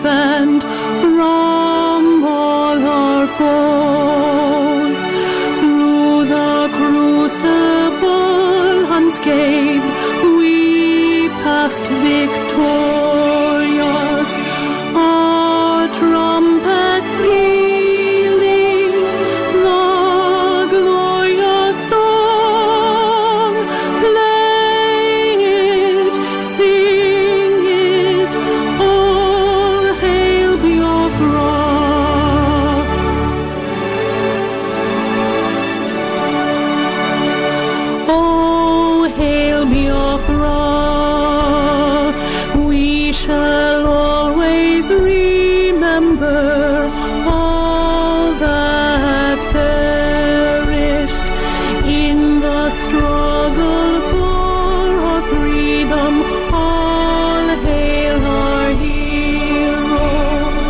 triumphant from all our foes. Through the crucible unscathed we passed victorious, our trumpets pealing the glorious song. Play it, sing it, all hail Biafra. Oh, hail Biafra. We shall always remember all that perished in the struggle for our freedom. All hail our heroes.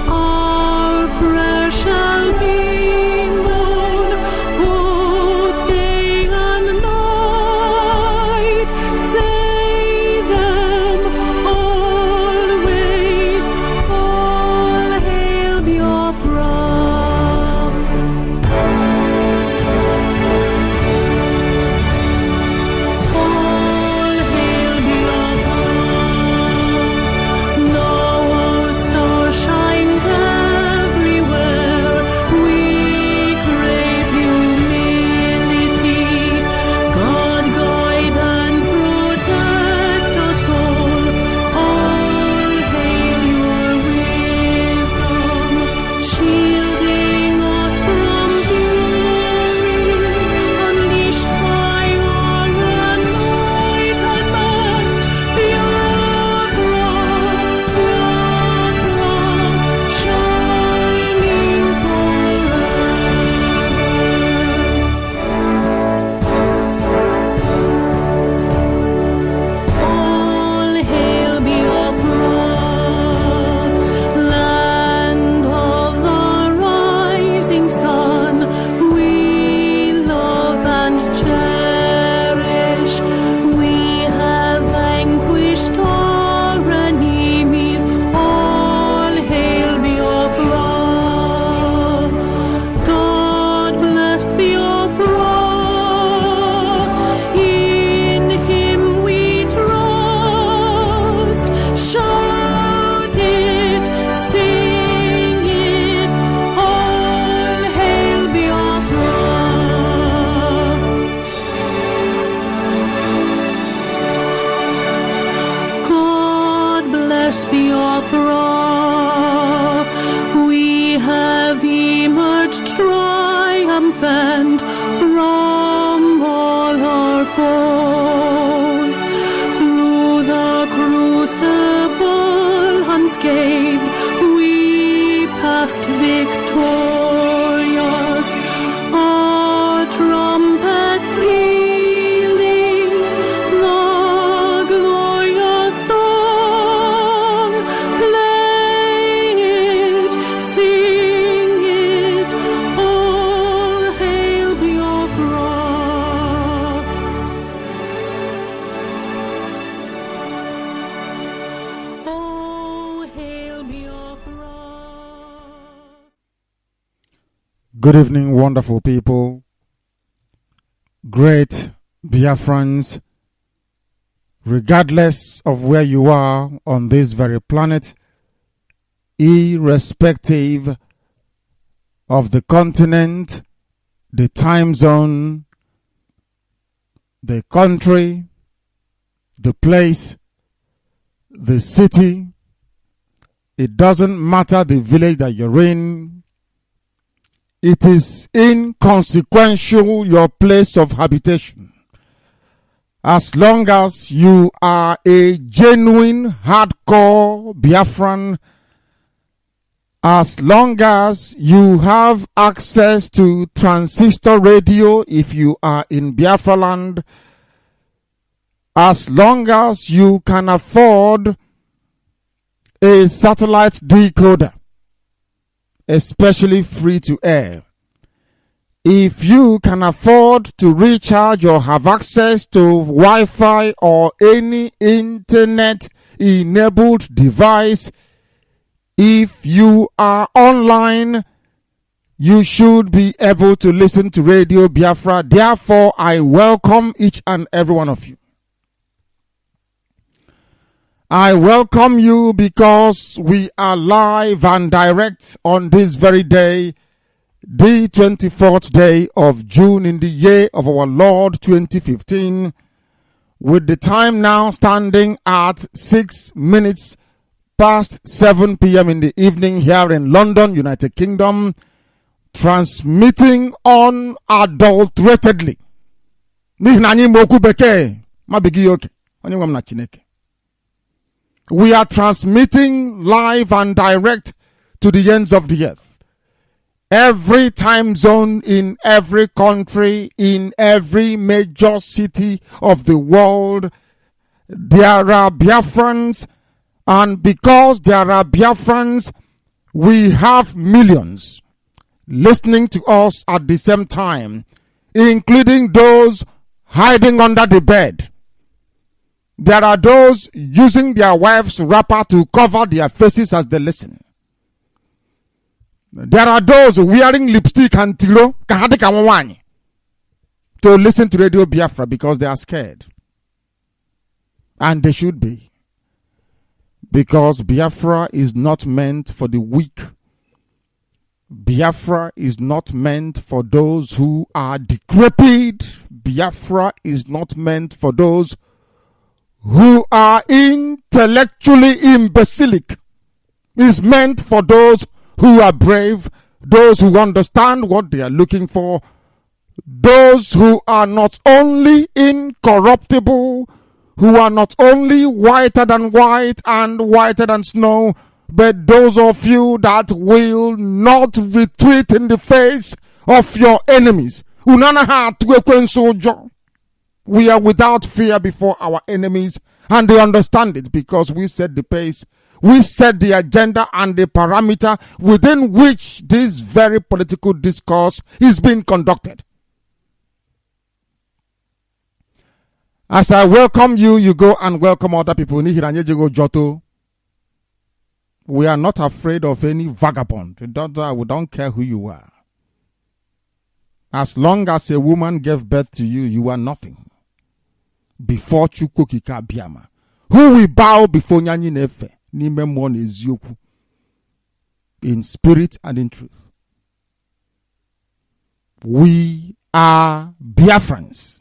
Our prayer shall be known both day and night. Say them always. All hail Biafra. All hail Biafra. Now our star shines everywhere. We crave humility. God guide and protect us all. All hail your wisdom, shielding us from fury, unleashed by our enlightenment. Biafra, Biafra, shining forever. All hail Biafra, land of the rising sun. We love and cherish. We have vanquished our enemies. All hail Biafra. God bless Biafra. In him we trust. Shout it, sing it, all hail Biafra. God bless Biafra. We have emerged triumphant from all our foes. Through the crucible unscathed we passed victorious, our trumpets pealing the glorious song. Play it, sing it, all hail Biafra. Oh, hail Biafra. Good evening, wonderful people, great Biafrans, regardless of where you are on this very planet, irrespective of the continent, the time zone, the country, the place, the city. It doesn't matter the village that you're in. It is inconsequential your place of habitation. As long as you are a genuine, hardcore Biafran, as long as you have access to transistor radio if you are in Biafra land, as long as you can afford a satellite decoder, especially free to air, if you can afford to recharge or have access to Wi-Fi or any internet enabled device, If you are online, you should be able to listen to Radio Biafra. Therefore, I welcome each and every one of you. I welcome you because we are live and direct on this very day, the 24th day of June in the year of our Lord 2015, with the time now standing at 6 minutes past 7 p.m. in the evening here in London, United Kingdom, transmitting unadulteratedly. We are transmitting live and direct to the ends of the earth. Every time zone in every country, in every major city of the world, there are Biafrans, and because there are Biafrans, we have millions listening to us at the same time, including those hiding under the bed. There are those using their wives' wrapper to cover their faces as they listen. There are those wearing lipstick and tiro to listen to Radio Biafra because they are scared. And they should be. Because Biafra is not meant for the weak. Biafra is not meant for those who are decrepit. Biafra is not meant for those who are intellectually imbecilic. It's meant for those who are brave, those who understand what they are looking for, those who are not only incorruptible, who are not only whiter than white and whiter than snow, but those of you that will not retreat in the face of your enemies. We are without fear before our enemies, and they understand it because we set the pace, we set the agenda and the parameter within which this very political discourse is being conducted. As I welcome you, you go and welcome other people. We are not afraid of any vagabond. We don't care who you are. As long as a woman gave birth to you, you are nothing. Before Chukwukika Biama. Who will bow before Nyanyi Nefe? In spirit and in truth. We are Biafrans.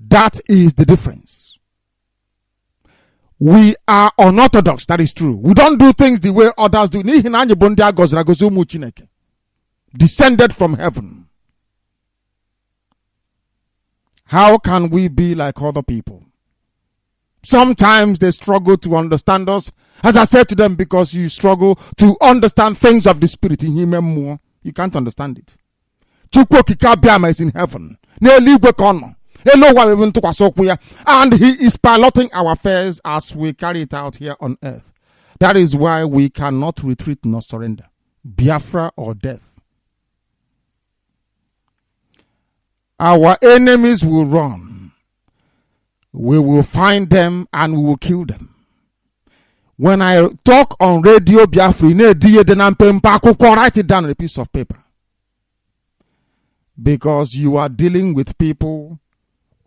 That is the difference. We are unorthodox, that is true. We don't do things the way others do. Descended from heaven. How can we be like other people? Sometimes they struggle to understand us. As I said to them, because you struggle to understand things of the spirit in him more, you can't understand it. Chukwukika is in heaven. And he is piloting our affairs as we carry it out here on earth. That is why we cannot retreat nor surrender. Biafra or death. Our enemies will run. We will find them and we will kill them. When I talk on Radio Biafra, write it down on a piece of paper. Because you are dealing with people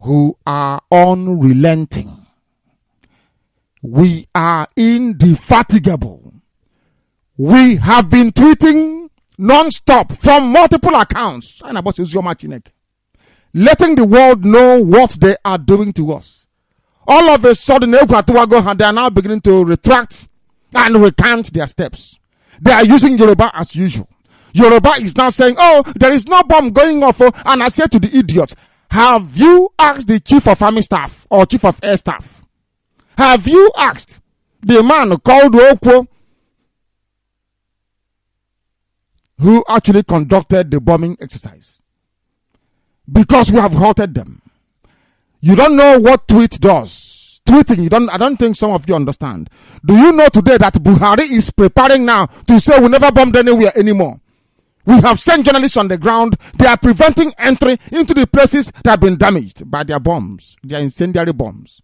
who are unrelenting. We are indefatigable. We have been tweeting non-stop from multiple accounts. Letting the world know what they are doing to us. All of a sudden, they are now beginning to retract and recant their steps. They are using Yoruba as usual. Yoruba is now saying, oh, there is no bomb going off. And I said to the idiots, have you asked the chief of army staff or chief of air staff? Have you asked the man called Okwo who actually conducted the bombing exercise? Because we have halted them. You don't know what tweet does. Tweeting, I don't think some of you understand. Do you know today that Buhari is preparing now to say we never bombed anywhere anymore? We have sent journalists on the ground. They are preventing entry into the places that have been damaged by their bombs, their incendiary bombs.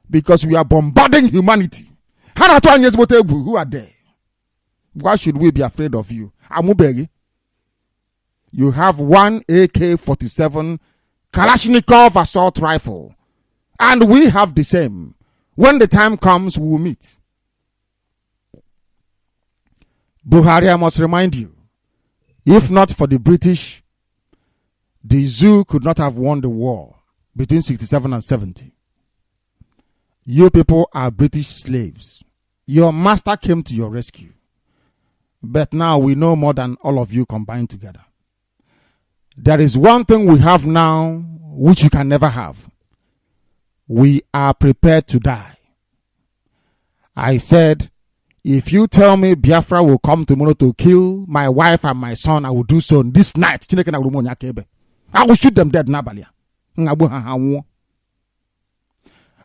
Because we are bombarding humanity. Who are they? Why should we be afraid of you? Amubegi. You have one AK-47 Kalashnikov assault rifle. And we have the same. When the time comes, we will meet. Buhari, I must remind you, if not for the British, the zoo could not have won the war between 67 and 70. You people are British slaves. Your master came to your rescue. But now we know more than all of you combined together. There is one thing we have now which you can never have. We are prepared to die. I said, if you tell me Biafra will come tomorrow to kill my wife and my son, I will do so this night. I will shoot them dead.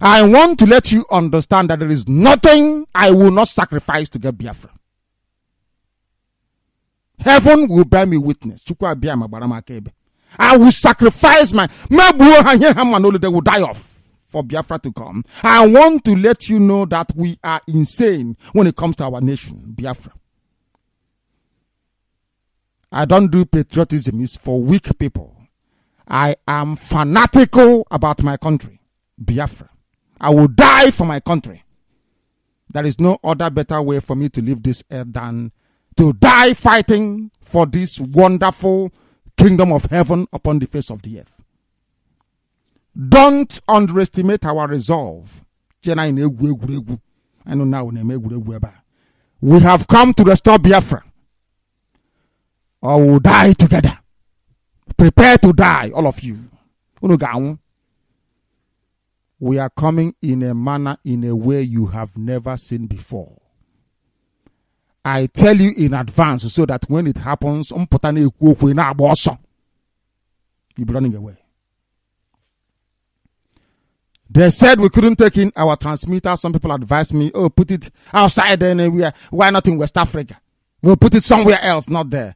I want to let you understand that there is nothing I will not sacrifice to get Biafra. Heaven will bear me witness. I will sacrifice my they will die off for Biafra to come. I want to let you know that we are insane when it comes to our nation, Biafra. I don't do patriotism. It's for weak people. I am fanatical about my country, Biafra. I will die for my country. There is no other better way for me to leave this earth than to die fighting for this wonderful kingdom of heaven upon the face of the earth. Don't underestimate our resolve. I know now we have come to restore Biafra, or we'll die together. Prepare to die, all of you. We are coming in a manner, in a way you have never seen before. I tell you in advance so that when it happens, you'll be running away. They said we couldn't take in our transmitter. Some people advised me, oh, put it outside anywhere. Why not in West Africa? We'll put it somewhere else, not there.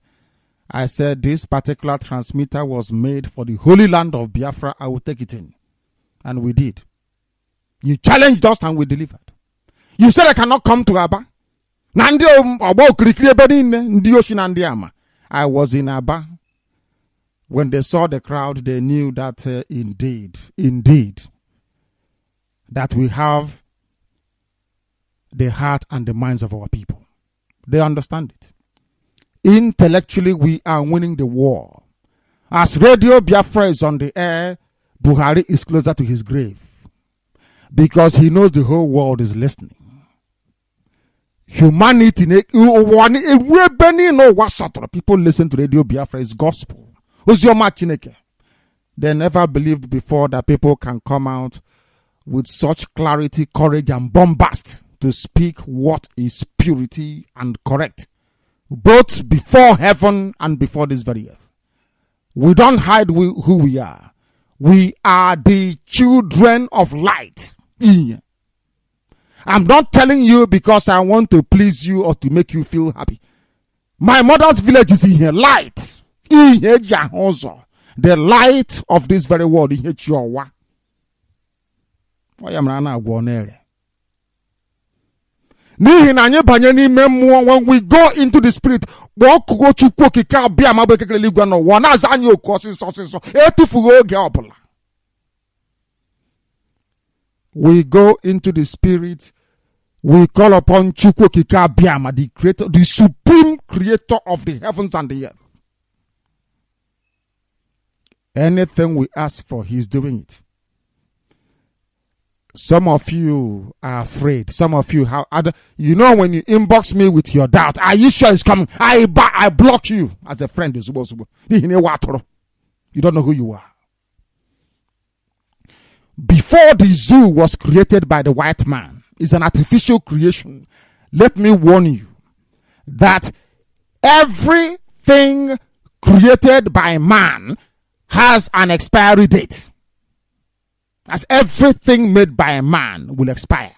I said this particular transmitter was made for the holy land of Biafra. I will take it in. And we did. You challenged us and we delivered. You said I cannot come to Aba. I was in Aba. When they saw the crowd, they knew that indeed, that we have the heart and the minds of our people. They understand it. Intellectually, we are winning the war. As Radio Biafra is on the air, Buhari is closer to his grave because he knows the whole world is listening. Humanity, people listen to Radio Biafra is gospel. They never believed before that people can come out with such clarity, courage, and bombast to speak what is purity and correct, both before heaven and before this very earth. We don't hide who we are. We are the children of light. I'm not telling you because I want to please you or to make you feel happy. My mother's village is in here. Light. The light of this very world. When we go into the spirit, we go into the spirit, we call upon Chukwu Kika Biama, the creator, the supreme creator of the heavens and the earth. Anything we ask for, he's doing it. Some of you are afraid. Some of you, when you inbox me with your doubt, are you sure it's coming? I block you as a friend. You don't know who you are. Before the zoo was created by the white man, it's an artificial creation. Let me warn you that everything created by man has an expiry date. As everything made by a man will expire.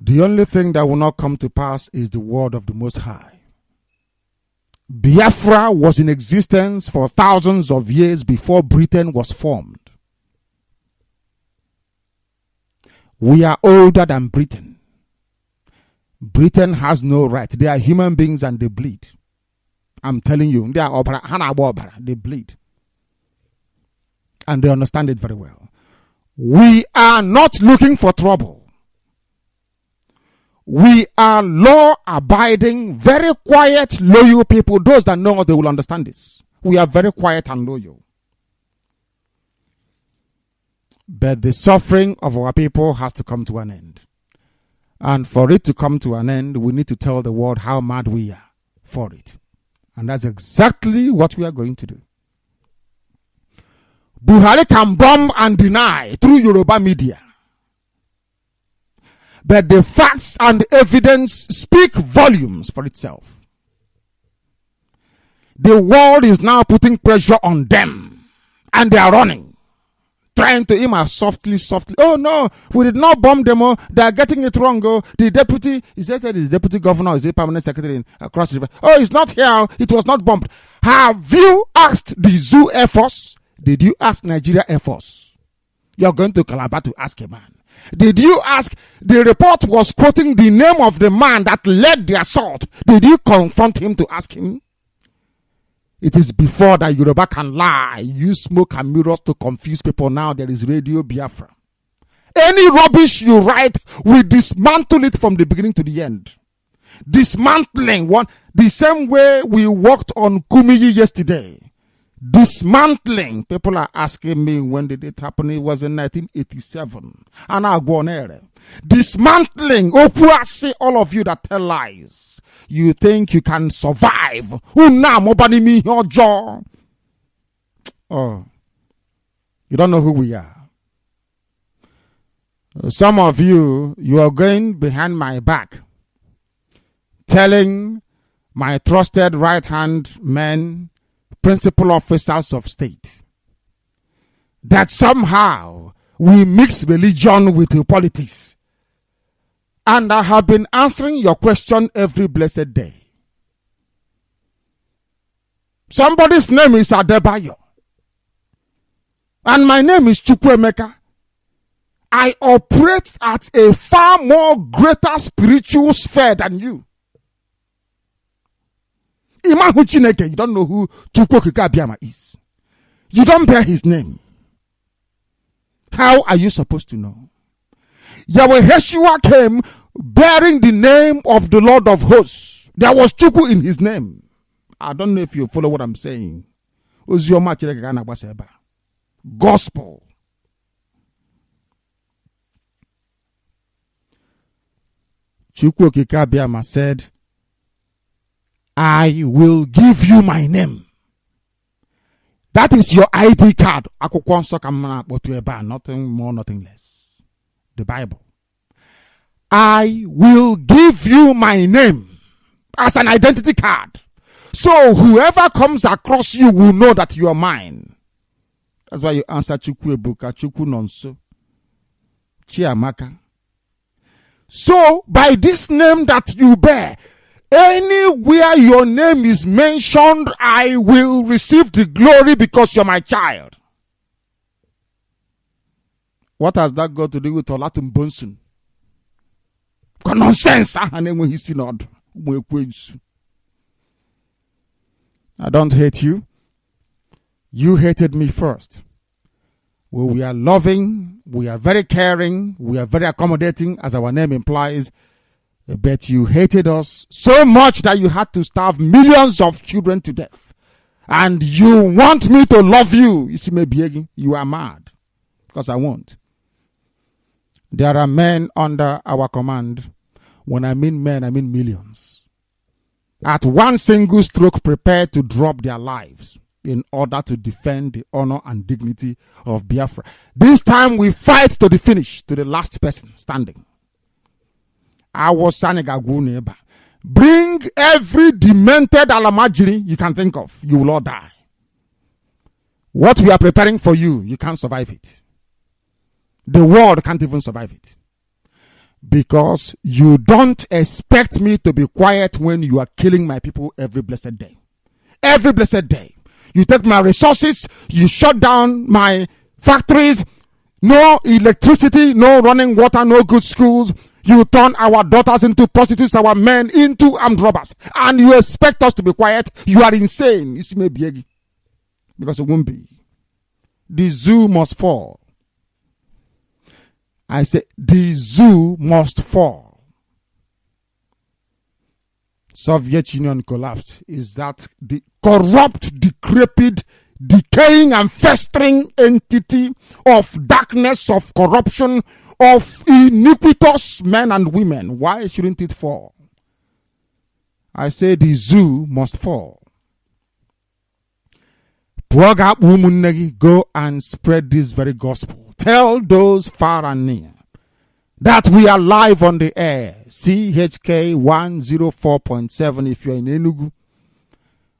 The only thing that will not come to pass is the word of the Most High. Biafra was in existence for thousands of years before Britain was formed. We are older than Britain. Britain has no right. They are human beings and they bleed. I'm telling you, they bleed. And they understand it very well. We are not looking for trouble. We are law-abiding, very quiet, loyal people. Those that know us, they will understand this. We are very quiet and loyal. But the suffering of our people has to come to an end. And for it to come to an end, we need to tell the world how mad we are for it. And that's exactly what we are going to do. Buhari can bomb and deny through Yoruba media. But the facts and evidence speak volumes for itself. The world is now putting pressure on them. And they are running. Trying to aim softly. Oh no, we did not bomb them. Oh, they are getting it wrong. Oh, the deputy, he said that his deputy governor is a permanent secretary across the river. Oh, it's not here. It was not bombed. Have you asked the Zoo Air Force? Did you ask Nigeria Air Force? You're going to Calabar to ask a man. Did you ask? The report was quoting the name of the man that led the assault. Did you confront him to ask him? It is before that Yoruba can lie, use smoke and mirrors to confuse people. Now there is Radio Biafra. Any rubbish you write, we dismantle it from the beginning to the end. Dismantling one, the same way we worked on Kumiyi yesterday. Dismantling. People are asking me when did it happen? It was in 1987. And I'll go on air. Dismantling. Okuasi, all of you that tell lies. You think you can survive. Oh, you don't know who we are. Some of you are going behind my back, telling my trusted right-hand men, principal officers of state, that somehow we mix religion with politics. And I have been answering your question every blessed day. Somebody's name is Adebayo. And my name is Chukwuemeka. I operate at a far more greater spiritual sphere than you. You don't know who Chukwuemeka is. You don't bear his name. How are you supposed to know? Yahweh Yeshua came bearing the name of the Lord of hosts. There was Chukwu in his name. I don't know if you follow what I'm saying. Gospel. Chukwu Kikabiama said, I will give you my name. That is your ID card. Nothing more, nothing less. The Bible. I will give you my name as an identity card. So whoever comes across you will know that you are mine. That's why you answer Chukwu Ebuka, Chukwu Nonso, Chiamaka. So by this name that you bear, anywhere your name is mentioned, I will receive the glory because you're my child. What has that got to do with Olatum Bonsun? Nonsense. I don't hate you. You hated me first. Well, we are loving, we are very caring, we are very accommodating, as our name implies. But you hated us so much that you had to starve millions of children to death. And you want me to love you. You see me begging? You are mad. Because I won't. There are men under our command. When I mean men, I mean millions. At one single stroke, prepared to drop their lives in order to defend the honor and dignity of Biafra. This time we fight to the finish, to the last person standing. I was Sanegagwu. Bring every demented alamajiri you can think of. You will all die. What we are preparing for you, you can't survive it. The world can't even survive it. Because you don't expect me to be quiet when you are killing my people every blessed day. Every blessed day. You take my resources, you shut down my factories, No electricity, no running water, no good schools. You turn our daughters into prostitutes, our men into armed robbers. And you expect us to be quiet? You are insane. Because it won't be. The zoo must fall. I say the zoo must fall. Soviet Union collapsed. Is that the corrupt, decrepit, decaying and festering entity of darkness, of corruption, of iniquitous men and women? Why shouldn't it fall? I say the zoo must fall. Go and spread this very gospel. Tell those far and near that we are live on the air. CHK 104.7 if you're in Enugu,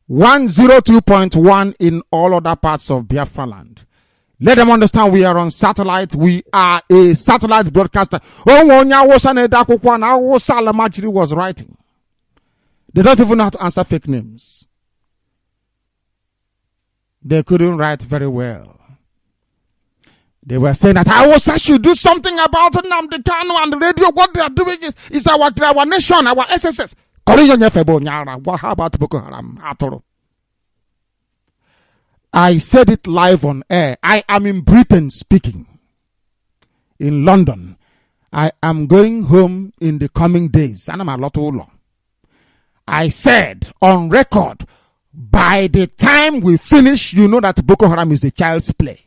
102.1 in all other parts of Biafra land. Let them understand we are on satellite. We are a satellite broadcaster. Was writing. They don't even know how to answer fake names. They couldn't write very well. They were saying that Awosa should do something about Nnamdi Kanu and the radio. What they are doing is our nation, our SSS. How about Boko Haram? I said it live on air. I am in Britain speaking. In London. I am going home in the coming days. And I'm a lot older. I said on record, by the time we finish, you know that Boko Haram is a child's play.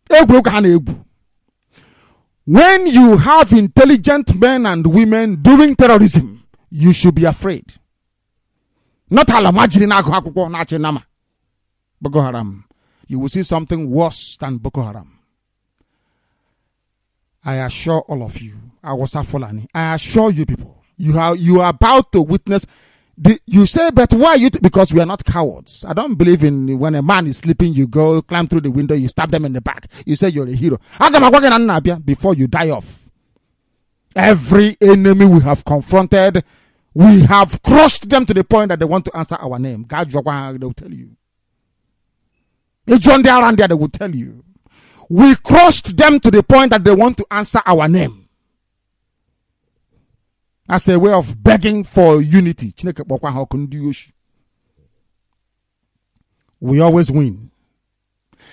When you have intelligent men and women doing terrorism, you should be afraid. Not Boko Haram. You will see something worse than Boko Haram. I assure all of you, I assure you people, you are about to witness. You say, but why you? Because we are not cowards. I don't believe in when a man is sleeping, you go climb through the window, you stab them in the back. You say you're a hero. Before you die off. Every enemy we have confronted, we have crushed them to the point that they want to answer our name. They will tell you. Around there, they will tell you. We crushed them to the point that they want to answer our name. As a way of begging for unity. We always win.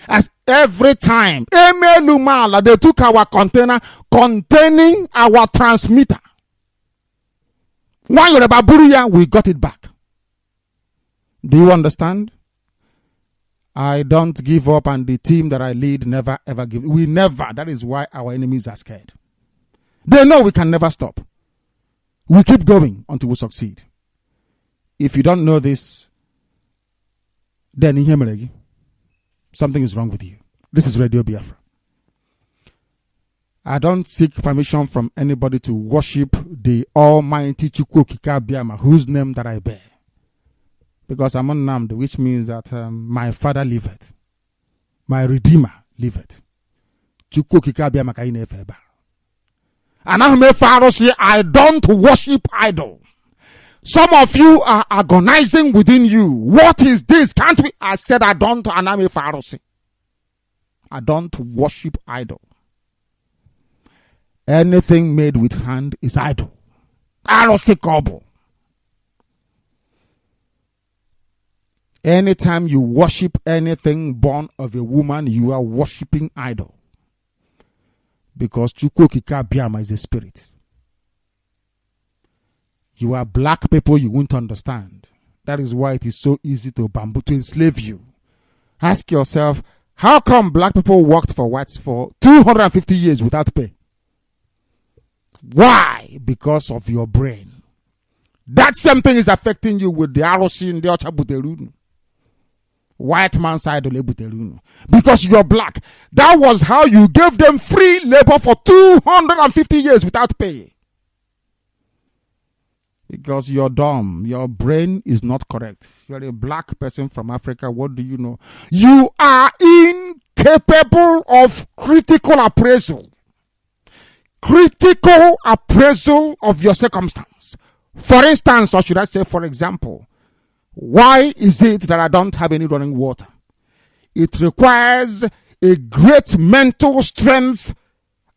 As every time, they took our container containing our transmitter. One Yoruba, we got it back. Do you understand? I don't give up, and the team that I lead never ever give. We never. That is why our enemies are scared. They know we can never stop. We keep going until we succeed. If you don't know this, then something is wrong with you. This is Radio Biafra. I don't seek permission from anybody to worship the Almighty Chukwokika Biama, whose name that I bear. Because I'm unnamed, which means that my Father liveth. My Redeemer liveth. Chukwokika Biama kaine feba. And I don't worship idol. Some of you are agonizing within you. What is this? Can't we? I said I don't, and I'm a Pharisee. I don't worship idol. Anything made with hand is idol. Anytime you worship anything born of a woman, you are worshiping idol. Because Chukwokika Biama is a spirit. You are black people, you won't understand. That is why it is so easy to enslave you. Ask yourself, how come black people worked for whites for 250 years without pay? Why? Because of your brain. That same thing is affecting you with the ROC and the Ochabuterunu. White man's idol Ebuterunu. Because you're black. That was how you gave them free labor for 250 years without pay. Because you're dumb. Your brain is not correct. You're a black person from Africa. What do you know? You are incapable of critical appraisal. Critical appraisal of your circumstance. For instance, or should I say, for example, why is it that I don't have any running water? It requires a great mental strength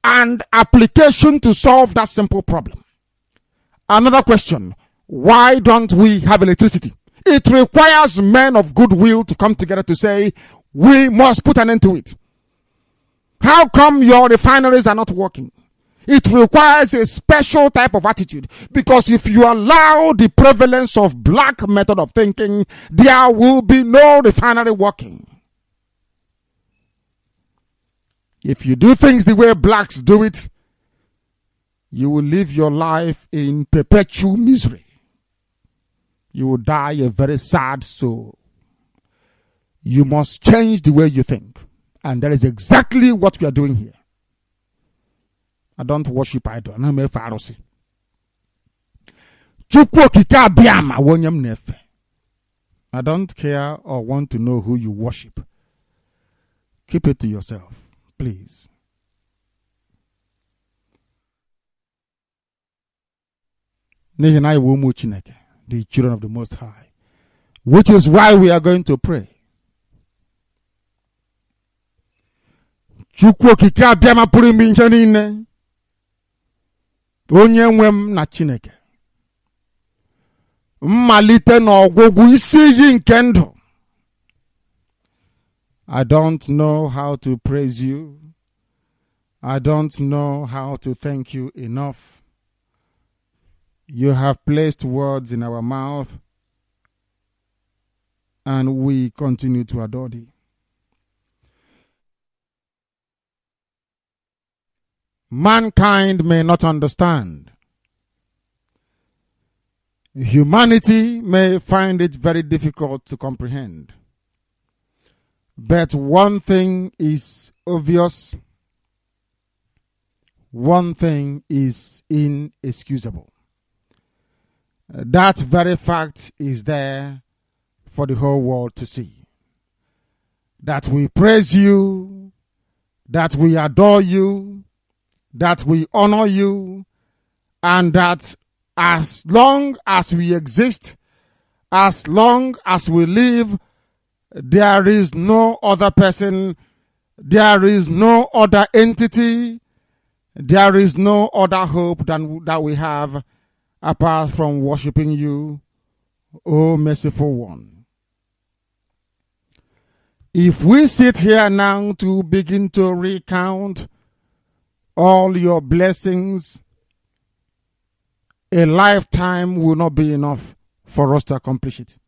and application to solve that simple problem. Another question: why don't we have electricity? It requires men of goodwill to come together to say, we must put an end to it. How come your refineries are not working? It requires a special type of attitude, because if you allow the prevalence of black method of thinking, there will be no refinery working. If you do things the way blacks do it, you will live your life in perpetual misery. You will die a very sad soul. You must change the way you think. And that is exactly what we are doing here. I don't worship idol. I'm a Pharisee. I don't care or want to know who you worship. Keep it to yourself, please. The children of the Most High. Which is why we are going to pray. Onye nwe m na Chineke, mmalite na ọgwụgwụ isi iyi nke ndụ. I don't know how to praise you. I don't know how to thank you enough. You have placed words in our mouth, and we continue to adore thee. Mankind may not understand. Humanity may find it very difficult to comprehend. But one thing is obvious. One thing is inexcusable. That very fact is there for the whole world to see. That we praise you, that we adore you, that we honor you, and that as long as we exist, as long as we live, there is no other person, there is no other entity, there is no other hope that we have apart from worshiping you, O merciful one. If we sit here now to begin to recount all your blessings, a lifetime will not be enough for us to accomplish it.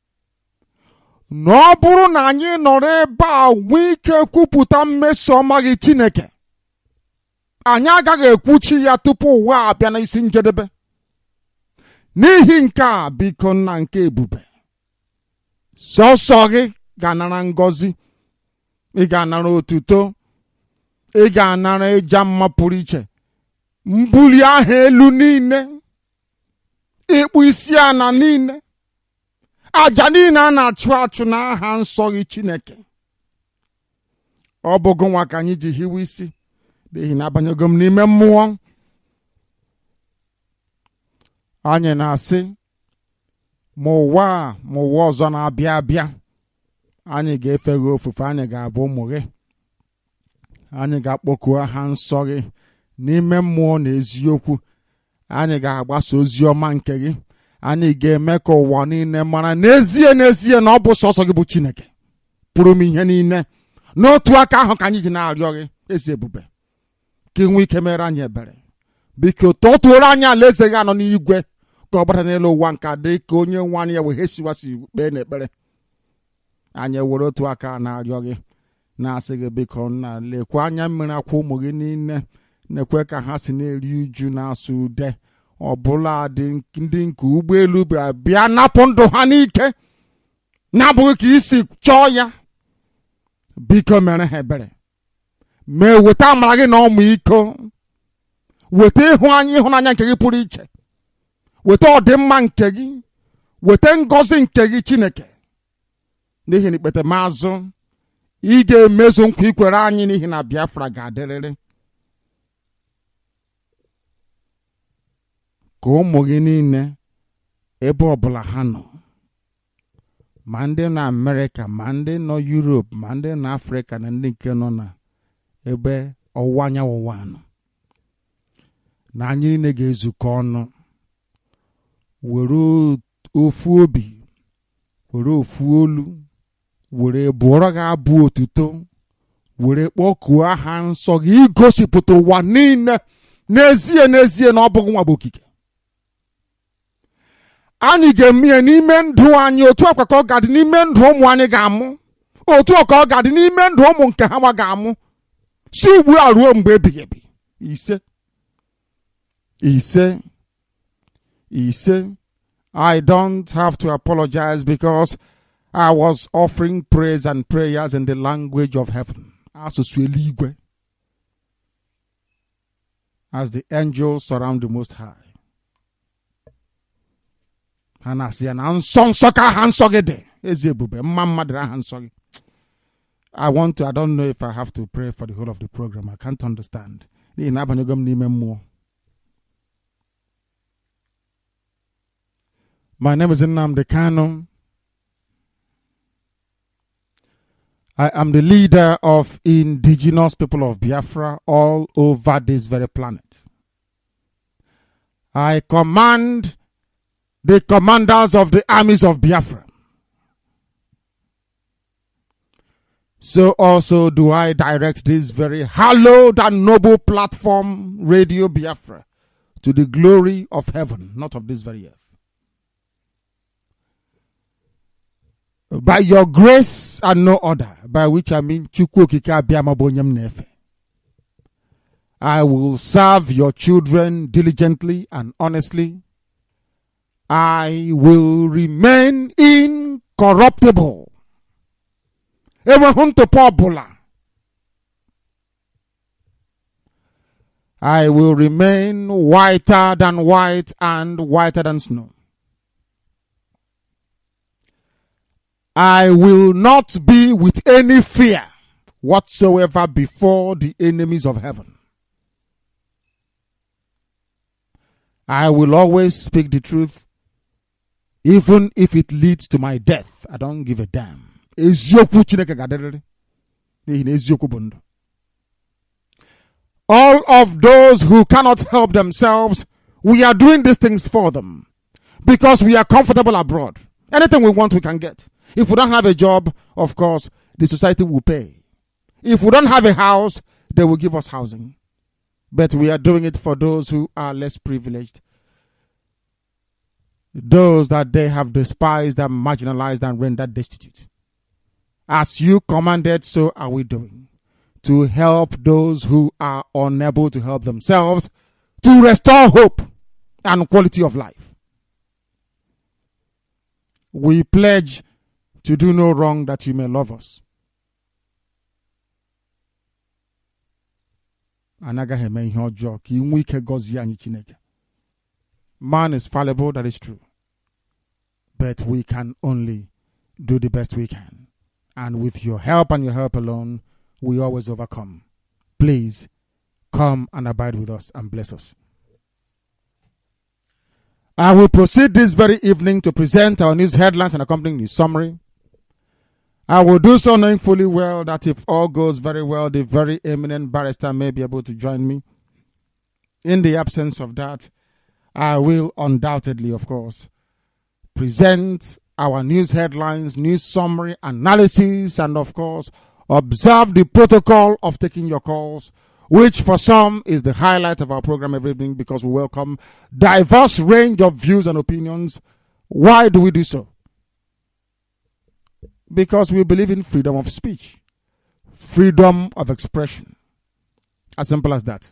No bụrụ na anyị nọrọ ebe a nwee ike kwupụta mmeso ọma gị Chineke, anyị agaghị ekwuchi ya tupu ụwa abịa na isi njedebe. N'ihi nke a, biko nna nke ebube, sọsọ gị ga-anara ngọzi, ị ga-anara otuto, ị ga-anara ịja mma pụrụ iche, mbuli aha elu niile, ịkpụ isi ana niile, aja niile a na-achụ achụ n'aha nsọ gị Chineke. Ọ bụ gị nwa ka anyị ji hiwe isi, n'ihi na abanyego m n'ime mmụọ. Anyị na-asị, ma ụwa ọzọ na-abịa abịa, anyị ga-efe gị ofufe, anyị ga-abụ ụmụ gị. Anyị ga-akpọku aha nsọ gị n'ime mmụọ na eziokwu. Anyị ga-agbasa ozi ọma nke gị. Anyị ga-eme ka ụwa niile mara n'ezie na ọ bụ sọsọ gị bụ Chineke pụrụ m ihe niile. N'otu aka ahụ ka anyị ji na-arịọ gị, ezi ebube, ka ị nwee ike mere anyị ebere. Biko tọtuoro anyị alaeze gị anọ n'igwe, ka ọ gbata n'elu ụwa nke dị ka onye nwe anyị ya wee hesiwasị kpee n'ekpere. Anyị were otu aka na-arịọ gị, na-asị gị biko nna, lekwa anya mmiri akwa ụmụ gị niile, na-ekwe ka ha si na-eri uju na-asụ ude, ọbụla dị ndị nke ụgbọelu bịa napụ ndụ ha n'ike, na-abụghị ka isi chọọ ya. Biko mere ha ebere, mee weta amara gị na ọmịiko, weta ịhụnanya nke gị pụrụ iche, weta ọdịmma nke gị, weta ngọzi nke gị Chineke. N'ihi na ikpete mazụ, ị ga-emezu nkwa ikwere anyị, n'ihi na Biafra ga-adịrịrị. Ka ụmụ gị niile ebe ọbụla ha nọ, ma ndị nọ Amerịka, ma ndị nọ Europe, ma ndị nọ Afrịka, na ndị nke nọ na ebe ọwanya wano na anyị na-ezukọ ọnụ were ofu obi were ofu olu were bụọrọ gị abụ otuto were kpọkuo aha nsọ gị igosipụta ụwa niile n'ezie na ọ bụghị nwa bụ okike. Anyị ga-eme n'ime ndụ anyị otu ọkwa ka ọ ga-adị n'ime ndụ ụmụ anyị ga-amụ, otu ọka ọ ga-adị n'ime ndụ ụmụ nke ha ga-amụ, si ugbu a ruo mgbe ebighị ebi. Ise. I don't have to apologize because I was offering praise and prayers in the language of heaven. As the angels surround the Most High. I don't know if I have to pray for the whole of the program. I can't understand. My name is Nnamdi Kanu. I am the leader of indigenous people of Biafra all over this very planet. I command the commanders of the armies of Biafra. So also do I direct this very hallowed and noble platform, Radio Biafra, to the glory of heaven, not of this very earth. By your grace and no other, by which I mean I will serve your children diligently and honestly. I will remain incorruptible. I will remain whiter than white and whiter than snow. I will not be with any fear whatsoever before the enemies of heaven. I will always speak the truth, even if it leads to my death. I don't give a damn. All of those who cannot help themselves, we are doing these things for them because we are comfortable abroad. Anything we want, we can get. If we don't have a job, of course, the society will pay. If we don't have a house, they will give us housing. But we are doing it for those who are less privileged. Those that they have despised and marginalized and rendered destitute. As you commanded, so are we doing. To help those who are unable to help themselves, to restore hope and quality of life. We pledge to do no wrong that you may love us. Man is fallible, that is true. But we can only do the best we can. And with your help and your help alone, we always overcome. Please come and abide with us and bless us. I will proceed this very evening to present our news headlines and accompanying news summary. I will do so knowing fully well that if all goes very well, the very eminent barrister may be able to join me. In the absence of that, I will undoubtedly, of course, present our news headlines, news summary, analysis, and of course, observe the protocol of taking your calls, which for some is the highlight of our program every evening because we welcome diverse range of views and opinions. Why do we do so? Because we believe in freedom of speech, freedom of expression. As simple as that.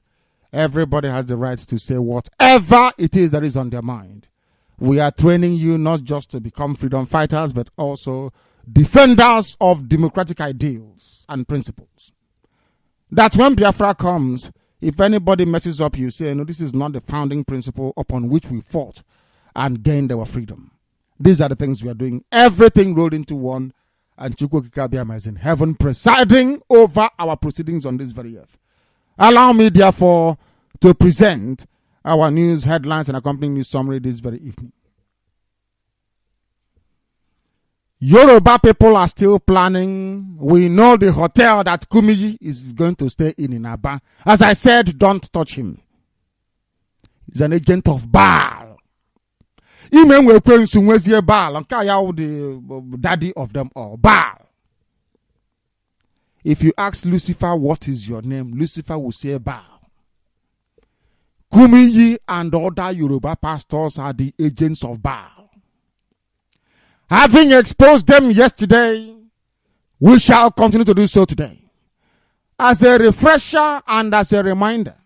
Everybody has the right to say whatever it is that is on their mind. We are training you not just to become freedom fighters, but also defenders of democratic ideals and principles. That when Biafra comes, if anybody messes up, you say, no, this is not the founding principle upon which we fought and gained our freedom. These are the things we are doing. Everything rolled into one. And Chukwu Kikabiama is in heaven presiding over our proceedings on this very earth. Allow me, therefore, to present our news headlines and accompanying news summary this very evening. Yoruba people are still planning. We know the hotel that Kumiyi is going to stay in Aba. As I said, don't touch him. He's an agent of Baal. Even we Baal, the daddy of them all, Baal. If you ask Lucifer, what is your name? Lucifer will say Baal. Kumiyi and other Yoruba pastors are the agents of Baal. Having exposed them yesterday, we shall continue to do so today. As a refresher and as a reminder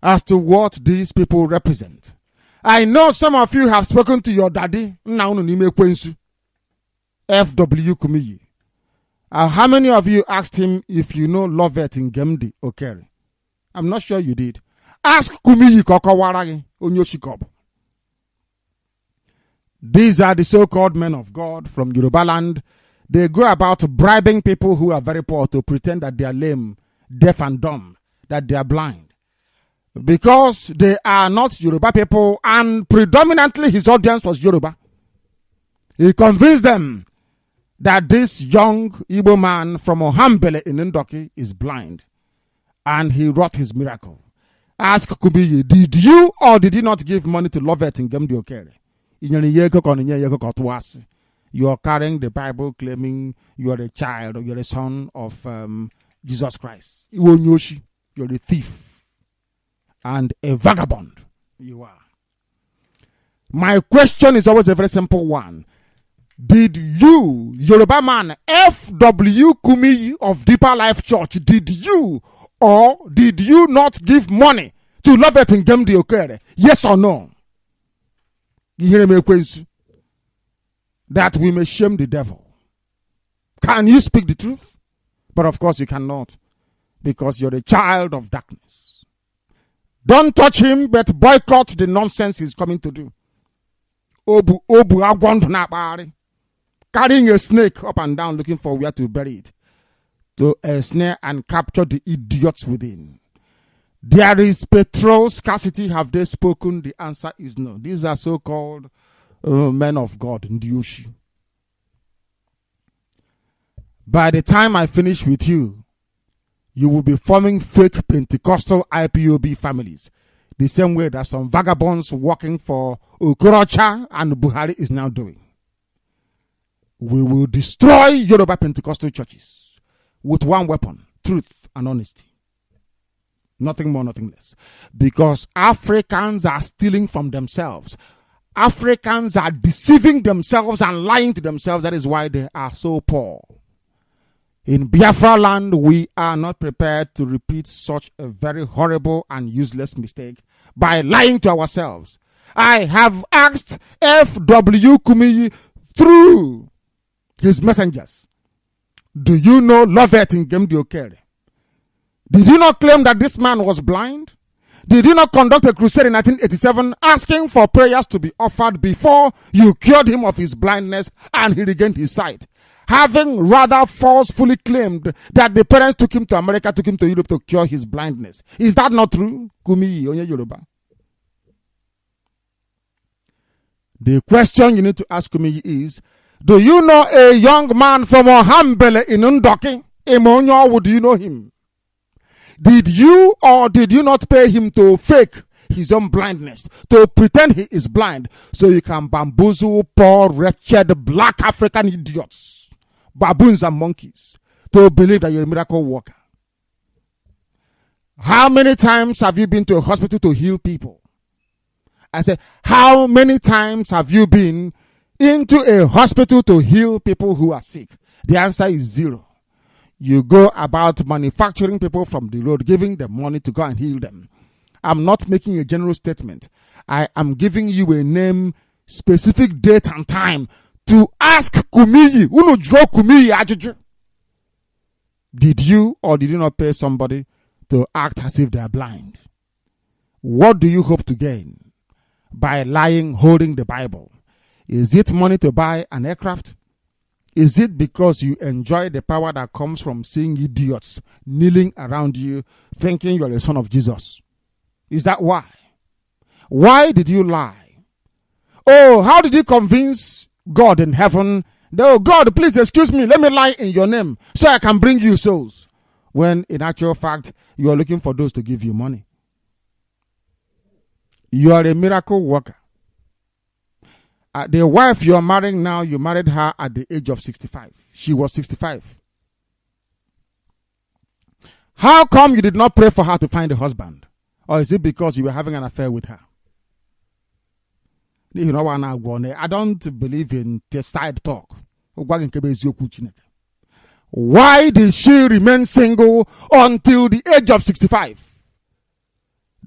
as to what these people represent. I know some of you have spoken to your daddy, FW Kumiyi. How many of you asked him if you know Lovett in Gemdi Okere? I'm not sure you did. Ask Kumiyi Kokowaragi Onyoshikob. These are the so-called men of God from Yoruba land. They go about bribing people who are very poor to pretend that they are lame, deaf and dumb, that they are blind. Because they are not Yoruba people, and predominantly his audience was Yoruba. He convinced them that this young Igbo man from Ohambele in Ndoki is blind. And he wrought his miracle. Ask Kumiyi, did you or did you not give money to Lovett in Gemdi Okere? You are carrying the Bible claiming you are a child or you are a son of Jesus Christ. You're a thief and a vagabond. You are. My question is always a very simple one. Did you, Yoruba man, FW Kumiyi of Deeper Life Church, did you or did you not give money to Lovett in Gemdi Okere? Yes or no? You hear me? That we may shame the devil. Can you speak the truth? But of course you cannot, because you're a child of darkness. Don't touch him, but boycott the nonsense he's coming to do. Carrying a snake up and down looking for where to bury it, to snare and capture the idiots within. There is petrol scarcity. Have they spoken? The answer is no. These are so-called men of God in the ocean. By the time I finish with you, you will be forming fake Pentecostal IPOB families. The same way that some vagabonds working for Okorocha and Buhari is now doing. We will destroy Yoruba Pentecostal churches with one weapon, truth and honesty. Nothing more, nothing less. Because Africans are stealing from themselves. Africans are deceiving themselves and lying to themselves. That is why they are so poor. In Biafra land, we are not prepared to repeat such a very horrible and useless mistake by lying to ourselves. I have asked FW Kumiyi through his messengers, do you know Lovett in Gemdi Okere? Did you not claim that this man was blind? Did you not conduct a crusade in 1987 asking for prayers to be offered before you cured him of his blindness and he regained his sight? Having rather forcefully claimed that the parents took him to America, took him to Europe to cure his blindness. Is that not true? Kumiyi, Onye Yoruba. The question you need to ask Kumiyi is, do you know a young man from Ohambele in Ndoki? Emonyo, would you know him? Did you or did you not pay him to fake his own blindness, to pretend he is blind, so you can bamboozle poor, wretched, black African idiots, baboons and monkeys, to believe that you're a miracle worker? How many times have you been to a hospital to heal people? I said, how many times have you been into a hospital to heal people who are sick? The answer is 0. You go about manufacturing people from the road, giving them money to go and heal them. I'm not making a general statement. I am giving you a name, specific date and time to ask Kumiyi. Did you or did you not pay somebody to act as if they are blind? What do you hope to gain by lying, holding the Bible? Is it money to buy an aircraft? Is it because you enjoy the power that comes from seeing idiots kneeling around you, thinking you're a son of Jesus? Is that why? Why did you lie? Oh, how did you convince God in heaven? Oh, God, please excuse me. Let me lie in your name so I can bring you souls. When in actual fact, you are looking for those to give you money. You are a miracle worker. The wife you are marrying now, you married her at the age of 65. She was 65. How come you did not pray for her to find a husband? Or is it because you were having an affair with her? You know what I don't believe in side talk. Why did she remain single until the age of 65?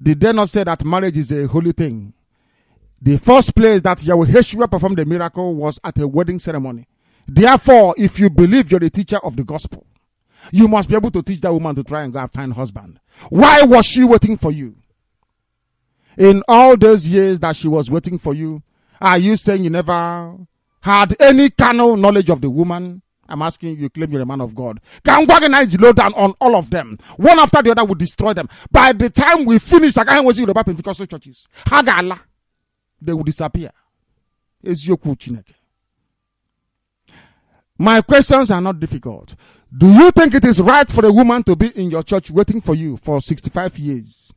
Did they not say that marriage is a holy thing? The first place that Yahweh performed the miracle was at a wedding ceremony. Therefore, if you believe you're the teacher of the gospel, you must be able to teach that woman to try and go and find a husband. Why was she waiting for you? In all those years that she was waiting for you, are you saying you never had any carnal knowledge of the woman? I'm asking you, claim you're a man of God. Can low down on all of them? One after the other will destroy them. By the time we finish, I can't wait to the Pentecostal churches. Hagala, they will disappear. My questions are not difficult. Do you think it is right for a woman to be in your church waiting for you for 65 years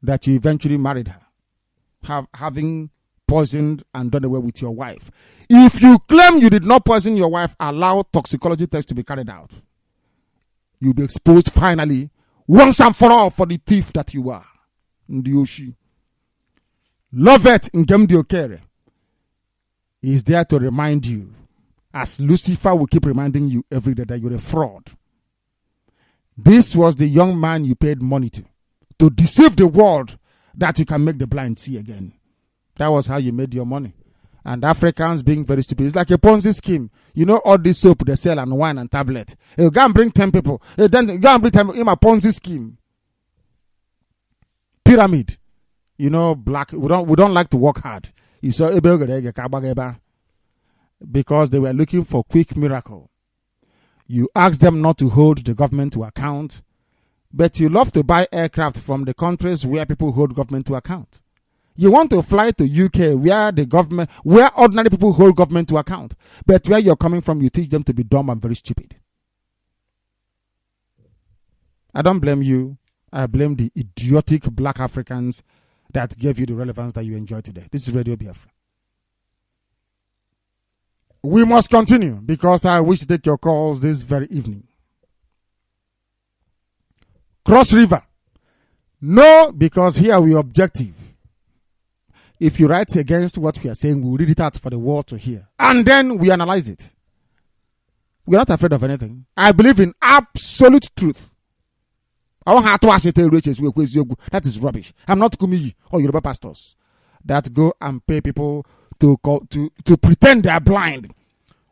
that you eventually married her, having poisoned and done away with your wife? If you claim you did not poison your wife, allow toxicology tests to be carried out. You'll be exposed finally, once and for all, for the thief that you are. Ndioshi. Lovett Nnamdi Kanu is there to remind you, as Lucifer will keep reminding you every day, that you're a fraud. This was the young man you paid money to deceive the world that you can make the blind see again. That was how you made your money. And Africans being very stupid. It's like a Ponzi scheme. You know all this soap they sell and wine and tablet. You go and bring 10 people. Then you go and bring 10 people in a Ponzi scheme. Pyramid. You know, black. We don't like to work hard. You saw because they were looking for quick miracle. You asked them not to hold the government to account, but you love to buy aircraft from the countries where people hold government to account. You want to fly to UK where ordinary people hold government to account, but where you're coming from, you teach them to be dumb and very stupid. I don't blame you. I blame the idiotic black Africans that gave you the relevance that you enjoy today. This is Radio Biafra. We must continue because I wish to take your calls this very evening. Cross River. No, because here we are objective. If you write against what we are saying, we'll read it out for the world to hear. And then we analyze it. We're not afraid of anything. I believe in absolute truth. I want to ask you that is rubbish. I'm not Kumiyi or Yoruba pastors that go and pay people to pretend they are blind.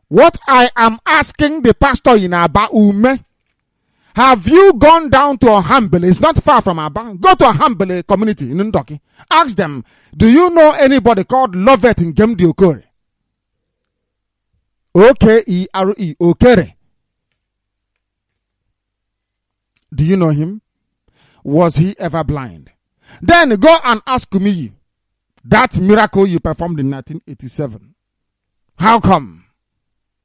What I am asking the pastor in Aba Ume, have you gone down to Ohambele? It's not far from Aba. Go to Ohambele community in Ndoki. Ask them, do you know anybody called Lovett Nnamdi Kanu? Okere. Okere. Do you know him? Was he ever blind? Then go and ask me that miracle you performed in 1987. How come?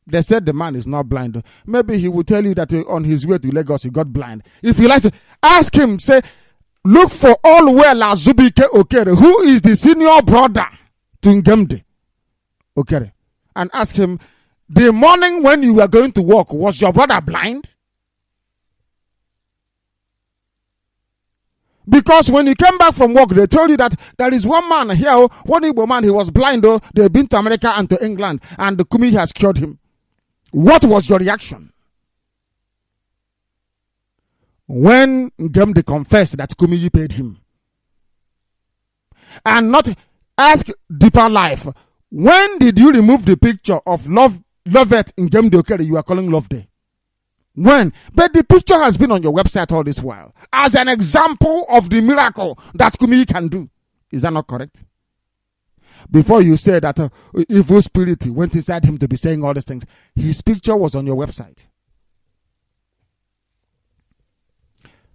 They said the man is not blind. Maybe he will tell you that on his way to Lagos he got blind. If you like to ask him, say, look for all well Azubike Okere, who is the senior brother to Nnamdi Okere, and ask him, the morning when you were going to work, was your brother blind? Because when you came back from work, they told you that there is one man here, one Igbo man, he was blind, though. They've been to America and to England, and the Kumi has cured him. What was your reaction? When Nnamdi confessed that Kumi paid him. And not ask deeper life. When did you remove the picture of Lovett Nnamdi Okere you are calling Love Day? When? But the picture has been on your website all this while as an example of the miracle that Kumi can do. Is that not correct? Before you say that evil spirit went inside him to be saying all these things, his picture was on your website.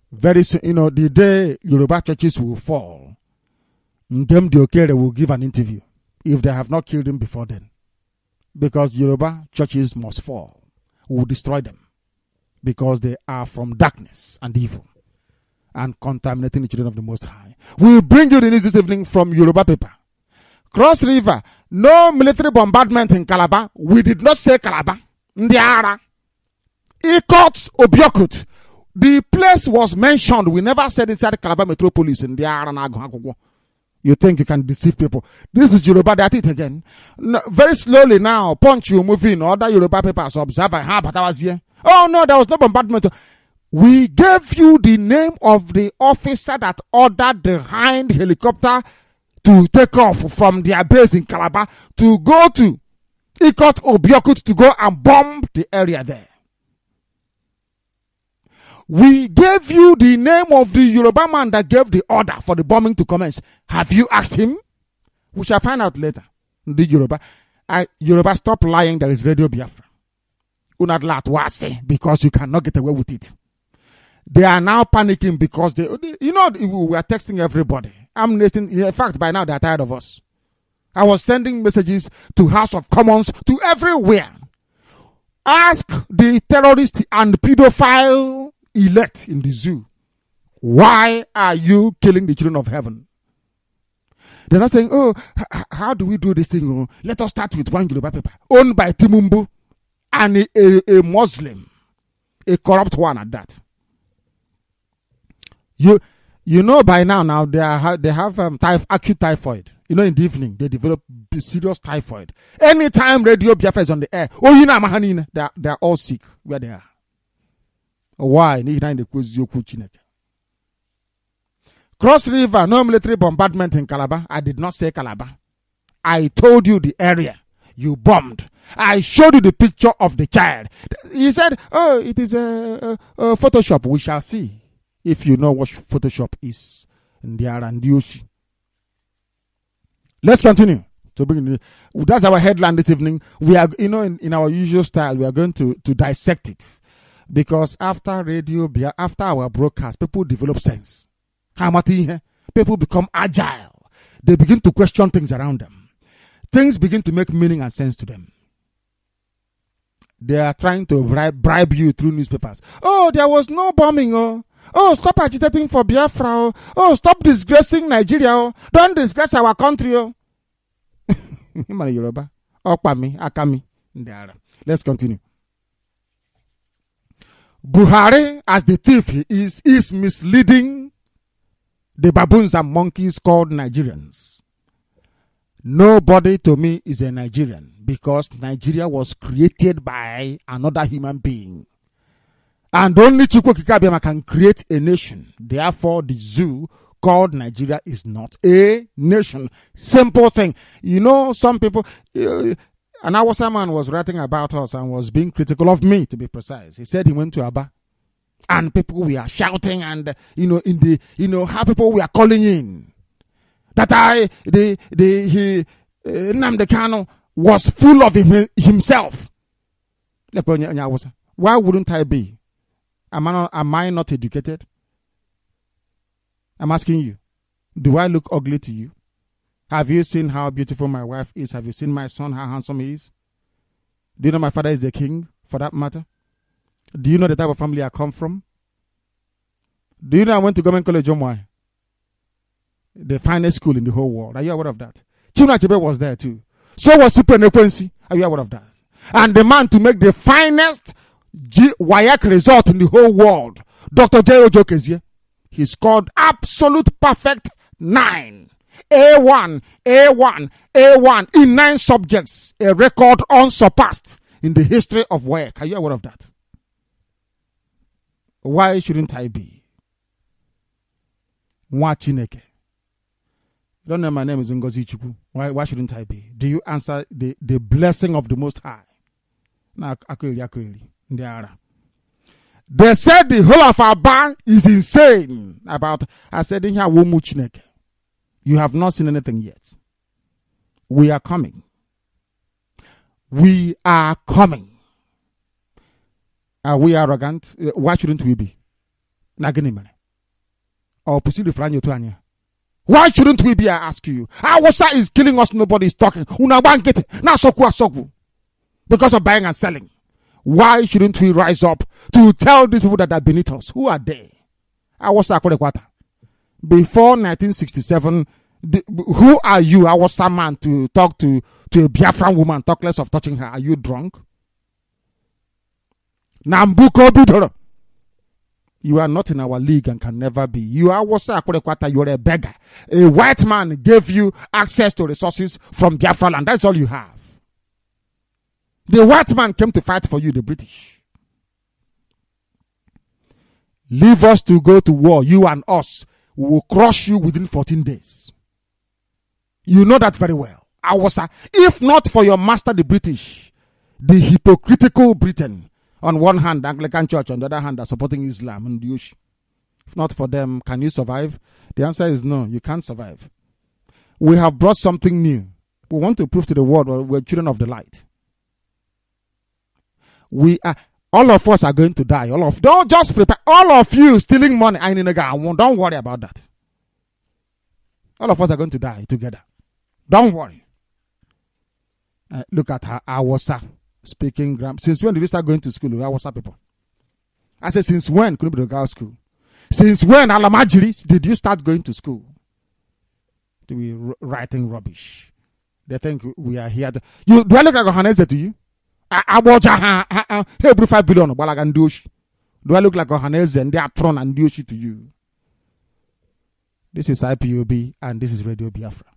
Very soon, the day Yoruba churches will fall, Nnamdi Okere will give an interview if they have not killed him before then. Because Yoruba churches must fall. We will destroy them. Because they are from darkness and evil. And contaminating the children of the Most High. We will bring you the news this evening from Yoruba paper. Cross River, no military bombardment in Calabar. We did not say Calabar. Ndiara. Ikot Obiokut. The place was mentioned. We never said inside Calabar metropolis in Ndiara. You think you can deceive people. This is Yoruba, they are it again. No, very slowly now, Punch, you move in. Other Yoruba papers observe. But I was here. Oh no, there was no bombardment. We gave you the name of the officer that ordered the Hind helicopter to take off from their base in Calabar to go to Ikot Obiokut to go and bomb the area there. We gave you the name of the Yoruba man that gave the order for the bombing to commence. Have you asked him? We shall find out later. The Yoruba. Yoruba, stop lying. There is Radio Biafra. Because you cannot get away with it. They are now panicking because we are texting everybody. I'm listening. In fact, by now they are tired of us. I was sending messages to House of Commons, to everywhere. Ask the terrorist and pedophile elect in the zoo, why are you killing the children of heaven? They're not saying, oh, how do we do this thing? Oh, let us start with one Yoruba paper owned by Timumbu and a Muslim, a corrupt one at that. You know by now they have acute typhoid. You know, in the evening they develop serious typhoid. Anytime Radio Biafra is on the air, they're all sick where they are. Why? Cross River, no military bombardment in Calabar. I did not say Calabar. I told you the area you bombed. I showed you the picture of the child. He said, oh, it is a Photoshop. We shall see if you know what Photoshop is. Let's continue. That's our headline this evening. We are, in our usual style, we are going to dissect it. Because after after our broadcast, people develop sense. People become agile. They begin to question things around them. Things begin to make meaning and sense to them. They are trying to bribe you through newspapers. Oh, there was no bombing. Oh, stop agitating for Biafra. Oh, stop disgracing Nigeria. Don't disgrace our country. Let's continue. Buhari, as the thief he is misleading the baboons and monkeys called Nigerians. Nobody to me is a Nigerian because Nigeria was created by another human being. And only Chukwu Kikabiyama can create a nation. Therefore, the zoo called Nigeria is not a nation. Simple thing. Some people... An Awasa man was writing about us and was being critical of me, to be precise. He said he went to Aba and people were shouting and, how people were calling in. That Nnamdi Kanu was full of himself. Why wouldn't I be? Am I not educated? I'm asking you. Do I look ugly to you? Have you seen how beautiful my wife is? Have you seen my son, how handsome he is? Do you know my father is the king, for that matter? Do you know the type of family I come from? Do you know I went to government college, Omwai? The finest school in the whole world. Are you aware of that? Chinua Achebe was there too. So was Super Nekwensi. Are you aware of that? And the man to make the finest WAEC result in the whole world, Dr. J.O. Kezie. He scored absolute perfect 9. A1 in 9 subjects, a record unsurpassed in the history of WAEC. Are you aware of that? Why shouldn't I be? Mwachineke. You don't know my name is Ngozi Chukwu. Why shouldn't I be? Do you answer the blessing of the Most High? They said the whole of our band is insane about. I said in here, Womuchineke. You have not seen anything yet. We are coming. We are coming. Are we arrogant? Why shouldn't we be? Naginimene. Or pursue the franyo to anya. Why shouldn't we be, I ask you? Awasa is killing us, nobody is talking. Because of buying and selling. Why shouldn't we rise up to tell these people that are beneath us? Who are they? Awasa Korekwata. Before 1967, who are you, Awasa man, to talk to a Biafran woman, talk less of touching her? Are you drunk? Nambuko Bidoro. You are not in our league and can never be. You are Awasa Korekwata, you are a beggar. A white man gave you access to resources from Biafra land. That's all you have. The white man came to fight for you, the British. Leave us to go to war, you and us. We will crush you within 14 days. You know that very well. Awasa, if not for your master, the British, the hypocritical Britain, on one hand, Anglican Church, on the other hand, are supporting Islam and Jewish. If not for them, can you survive? The answer is no, you can't survive. We have brought something new. We want to prove to the world we're children of the light. All of us are going to die. Don't just prepare. All of you stealing money. Don't worry about that. All of us are going to die together. Don't worry. Look at her, Awasa speaking grammar. Since when did you start going to school? Awasa people. I said, since when could you be to girls' school? Since when, Alamajiris, did you start going to school? To be writing rubbish. They think we are here. Do I look like a Hanese to you? Every 5 billion. Do I look like a Hanese and they are thrown and do to you? This is IPOB and this is Radio Biafra.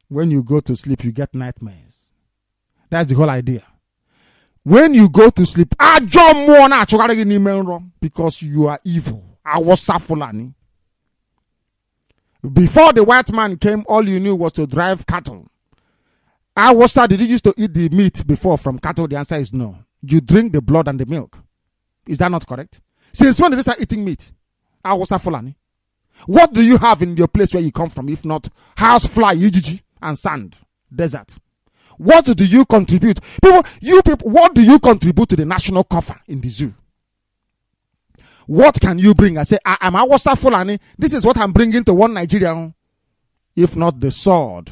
When you go to sleep, you get nightmares. That's the whole idea. When you go to sleep, because you are evil. Before the white man came, all you knew was to drive cattle. Did you used to eat the meat before from cattle? The answer is no. You drink the blood and the milk. Is that not correct? Since when did you start eating meat? Fulani. What do you have in your place where you come from, if not house fly, and sand, desert? What do you contribute? People, what do you contribute to the national coffer in the zoo? What can you bring? I say, I'm Awasa Fulani. This is what I'm bringing to one Nigeria. If not the sword,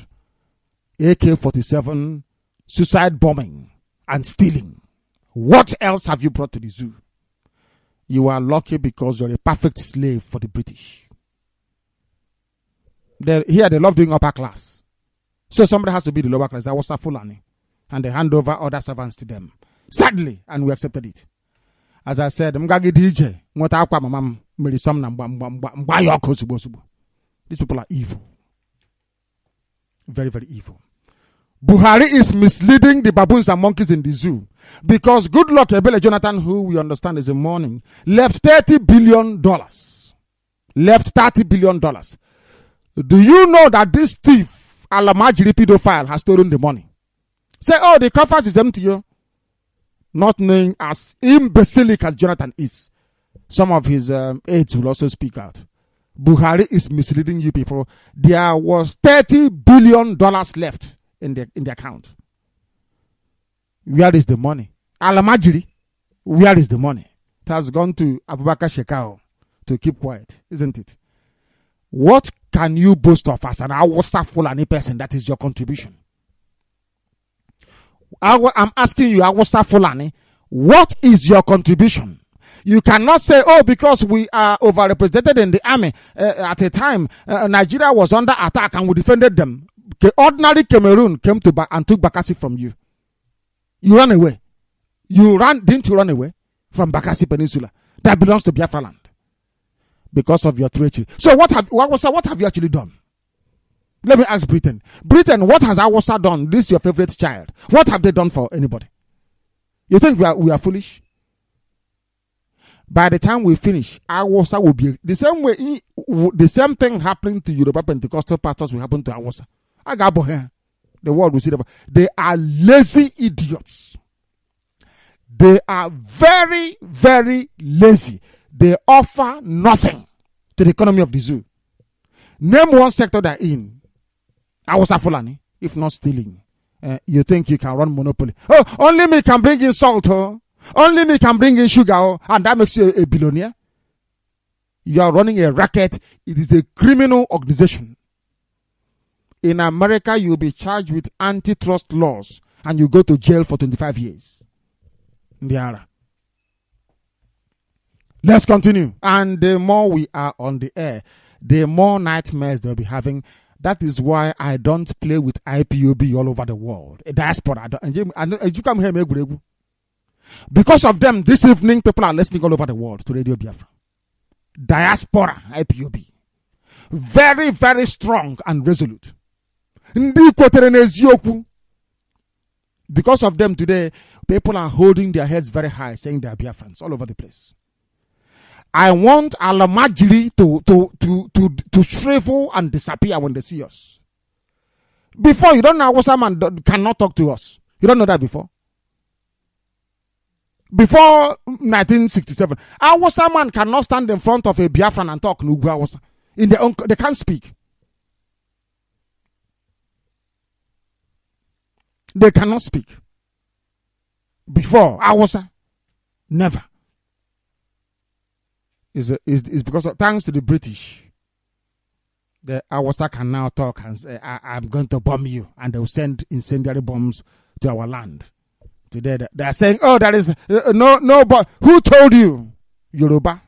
AK-47, suicide bombing, and stealing. What else have you brought to the zoo? You are lucky because you're a perfect slave for the British. Here they love doing upper class. So somebody has to be the lower class. That was a Fulani. And they hand over other servants to them. Sadly, and we accepted it. As I said, these people are evil. Very, very evil. Buhari is misleading the baboons and monkeys in the zoo. Because good luck, Ebele Jonathan, who we understand is in mourning, left $30 billion. Left $30 billion. Do you know that this thief, Alamajiri pedophile, has stolen the money? Say, oh, the coffers is empty. Not knowing as imbecilic as Jonathan is. Some of his aides will also speak out. Buhari is misleading you people. There was $30 billion left in the account. Where is the money? Alamajiri, where is the money? It has gone to Abubakar Shekau to keep quiet, isn't it? What can you boast of as an Awasa Fulani person? That is your contribution. I'm asking you, Awasa Fulani, what is your contribution? You cannot say, oh, because we are overrepresented in the army. At a time, Nigeria was under attack and we defended them. The ordinary Cameroon came to and took Bakassi from you. You ran away. Didn't you run away from Bakassi Peninsula? That belongs to Biafra land. Because of your treachery. So what have you actually done? Let me ask Britain. Britain, what has Awasa done? This is your favorite child. What have they done for anybody? You think we are foolish? By the time we finish, Awasa will be the same way. The same thing happening to Yoruba Pentecostal pastors will happen to Awasa. The world will see them. They are lazy idiots. They are very, very lazy. They offer nothing to the economy of the zoo. Name one sector they're in. Awasa Fulani, if not stealing. You think you can run monopoly. Oh, only me can bring in salt. Oh. Only me can bring in sugar. Oh, and that makes you a billionaire. You are running a racket. It is a criminal organization. In America, you'll be charged with antitrust laws and you go to jail for 25 years. Ndiara. Let's continue. And the more we are on the air, the more nightmares they'll be having. That is why I don't play with IPOB all over the world. A diaspora. And you come here, because of them, this evening, people are listening all over the world to Radio Biafra. Diaspora, IPOB. Very, very strong and resolute. Because of them today, people are holding their heads very high, saying they are Biafrans all over the place. I want Alamajiri to shrivel and disappear when they see us. Before, you don't know how someone cannot talk to us. You don't know that before. Before 1967, Awasa man cannot stand in front of a Biafran and talk Nugu Awasa. They can't speak. They cannot speak. Before Awasa, never. It's because of, thanks to the British, the Awasa can now talk and say, I'm going to bomb you, and they will send incendiary bombs to our land. Today they are saying, oh, that is no, but who told you? Yoruba.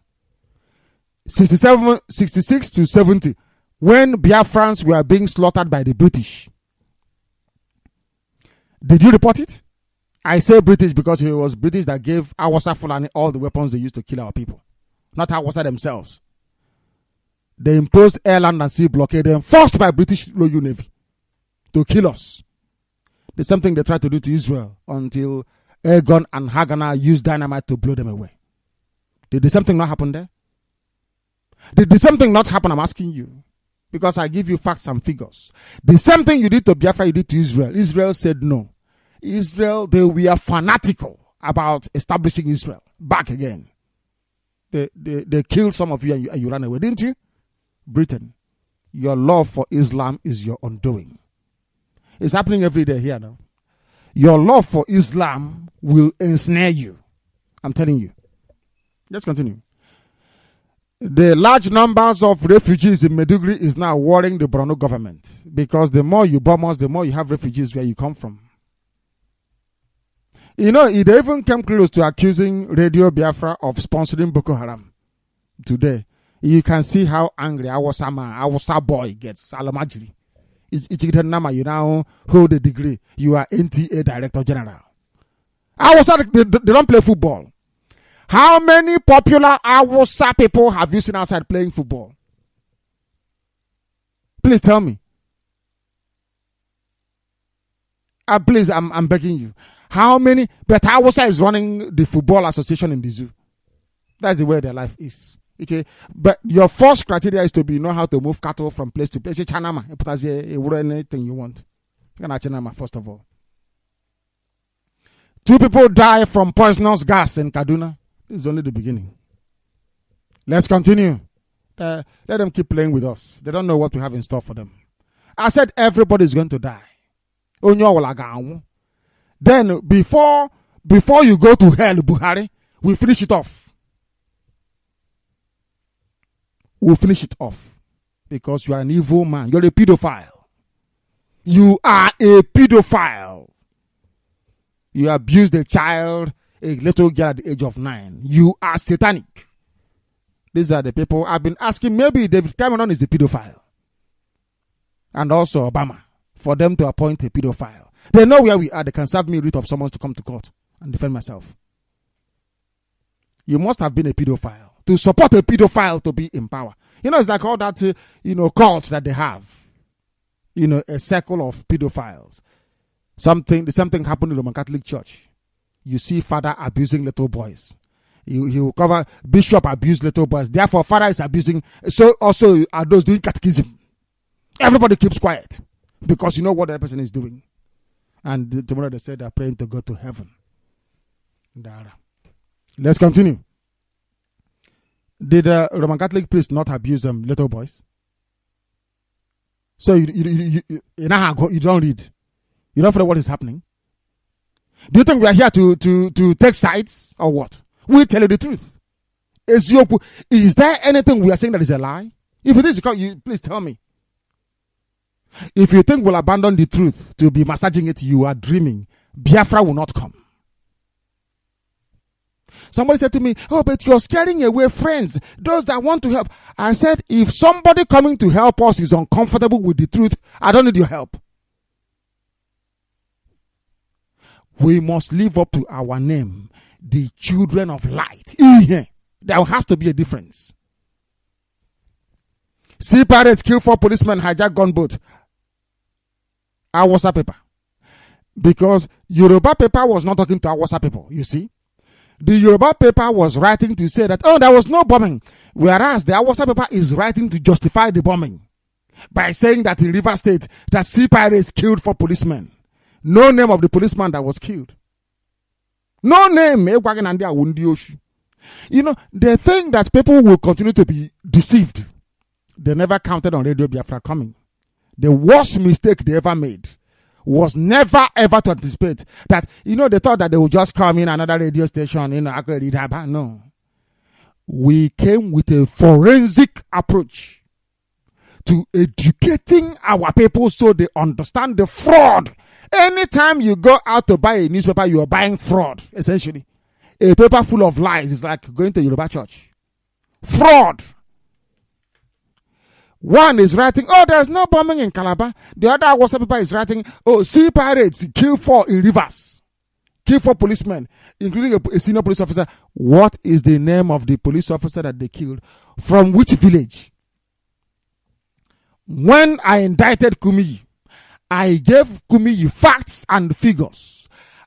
66 to 70, when Biafrans were being slaughtered by the British. Did you report it? I say British because it was British that gave Awasa Fulani all the weapons they used to kill our people. Not Awasa themselves. They imposed air, land, and sea blockade, forced by British Royal Navy to kill us. The same thing they tried to do to Israel until Egon and Haganah used dynamite to blow them away. Did the same thing not happen there? Did the same thing not happen? I'm asking you. Because I give you facts and figures. The same thing you did to Biafra, you did to Israel. Israel said no. Israel, they were fanatical about establishing Israel back again. They killed some of you and you ran away, didn't you? Britain, your love for Islam is your undoing. It's happening every day here now. Your love for Islam will ensnare you. I'm telling you. Let's continue. The large numbers of refugees in Maiduguri is now worrying the Borno government, because the more you bomb us, the more you have refugees where you come from. You know, it even came close to accusing Radio Biafra of sponsoring Boko Haram. Today, you can see how angry Awasa boy gets. Alamajiri. You now hold a degree. You are NTA Director General. Awasa, they don't play football. How many popular Awasa people have you seen outside playing football? Please tell me. Please, I'm begging you. How many? But Awasa is running the football association in the zoo. That's the way their life is. Okay? But your first criteria is to know how to move cattle from place to place. Chanama, anything you want. Chanama, first of all. 2 people die from poisonous gas in Kaduna. This is only the beginning. Let's continue. Let them keep playing with us. They don't know what we have in store for them. I said everybody is going to die. Then before you go to hell, Buhari, we finish it off. We'll finish it off. Because you are an evil man. You're a pedophile. You are a pedophile. You abused a child, a little girl at the age of 9. You are satanic. These are the people I've been asking. Maybe David Cameron is a pedophile. And also Obama. For them to appoint a pedophile. They know where we are. They can serve me writ of summons to come to court and defend myself. You must have been a pedophile to support a pedophile to be in power. You know, it's like all that, cult that they have. A circle of pedophiles. The same thing happened in the Roman Catholic Church. You see father abusing little boys. He will cover bishop abuse little boys. Therefore, father is abusing. So also are those doing catechism. Everybody keeps quiet because you know what that person is doing. And tomorrow they said they're praying to go to heaven. Let's continue. Did Roman Catholic priest not abuse little boys? So you don't read. You don't follow what is happening. Do you think we are here to take sides or what? We tell you the truth. Is there anything we are saying that is a lie? If it is, please tell me. If you think we'll abandon the truth to be massaging it, you are dreaming. Biafra will not come. Somebody said to me, oh, but you're scaring away friends, those that want to help. I said, if somebody coming to help us is uncomfortable with the truth, I don't need your help. We must live up to our name, the children of light. There has to be a difference. Sea pirates kill 4 policemen, hijack gunboat. Awasa paper. Because Yoruba paper was not talking to Awasa people, you see. The Yoruba paper was writing to say that, oh, there was no bombing. Whereas the Awasa paper is writing to justify the bombing by saying that in River State, that sea pirates killed 4 policemen. No name of the policeman that was killed. No name. You know, they think that people will continue to be deceived. They never counted on Radio Biafra coming. The worst mistake they ever made was never ever to anticipate that, you know, they thought that they would just come in another radio station, you know, no. We came with a forensic approach to educating our people so they understand the fraud. Anytime you go out to buy a newspaper, you are buying fraud, essentially. A paper full of lies is like going to Yoruba church. Fraud. One is writing, oh, there's no bombing in Calabar. The other WhatsApp paper is writing, oh, sea pirates kill 4 in rivers. Kill 4 policemen, including a senior police officer. What is the name of the police officer that they killed? From which village? When I indicted Kumi, I gave Kumi facts and figures.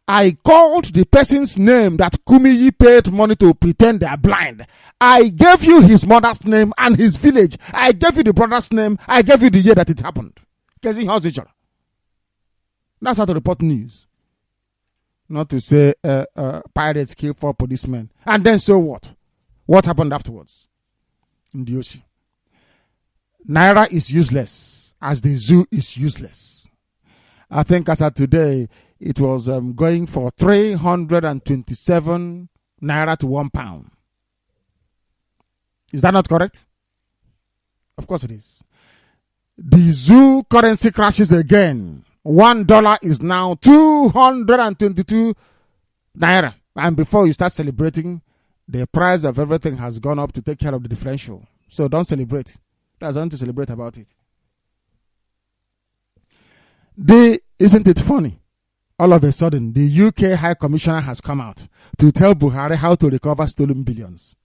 I called the person's name that Kumi paid money to pretend they are blind. I gave you his mother's name and his village. I gave you the brother's name. I gave you the year that it happened. That's how to report news. Not to say pirates killed 4 policemen. And then so what? What happened afterwards? In the ocean. Naira is useless as the zoo is useless. I think as of today, it was going for 327 Naira to £1. Is that not correct? Of course it is. The zoo currency crashes again. $1 is now 222 Naira. And before you start celebrating, the price of everything has gone up to take care of the differential. So don't celebrate. There's nothing to celebrate about it. Isn't it funny? All of a sudden, the UK High Commissioner has come out to tell Buhari how to recover stolen billions.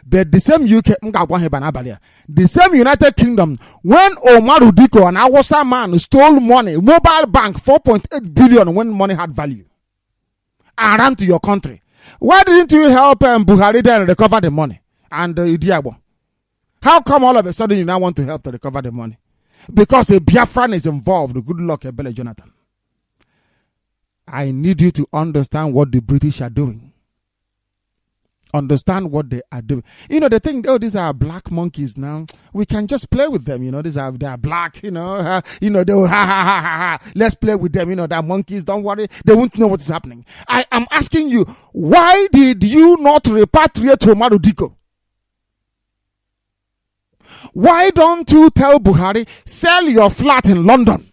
But the same the same United Kingdom, when Omar Udiko, an Awasa man, stole money, mobile bank, 4.8 billion when money had value, and ran to your country, why didn't you help Buhari then recover the money? And Idiabo, how come all of a sudden you now want to help to recover the money? Because a Biafran is involved. Good luck, Ebele Jonathan. I need you to understand what the British are doing. Understand what they are doing. You know, they think, oh, these are black monkeys now. We can just play with them. You know, they are black, they will ha. Let's play with them. You know, they're monkeys. Don't worry. They won't know what is happening. I am asking you, why did you not repatriate Omar Udiko? Why don't you tell Buhari, sell your flat in London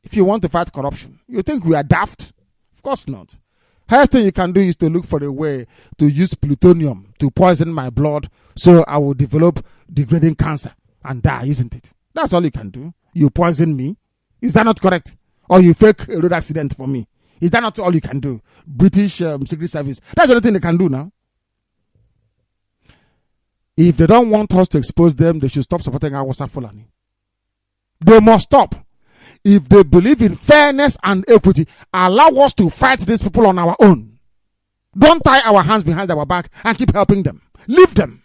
if you want to fight corruption? You think we are daft? Of course not. First thing you can do is to look for a way to use plutonium to poison my blood so I will develop degrading cancer and die, isn't it? That's all you can do. You poison me. Is that not correct? Or you fake a road accident for me. Is that not all you can do? British Secret Service. That's the only thing they can do now. If they don't want us to expose them, they should stop supporting Awasa Fulani. They must stop. If they believe in fairness and equity, allow us to fight these people on our own. Don't tie our hands behind our back and keep helping them. Leave them.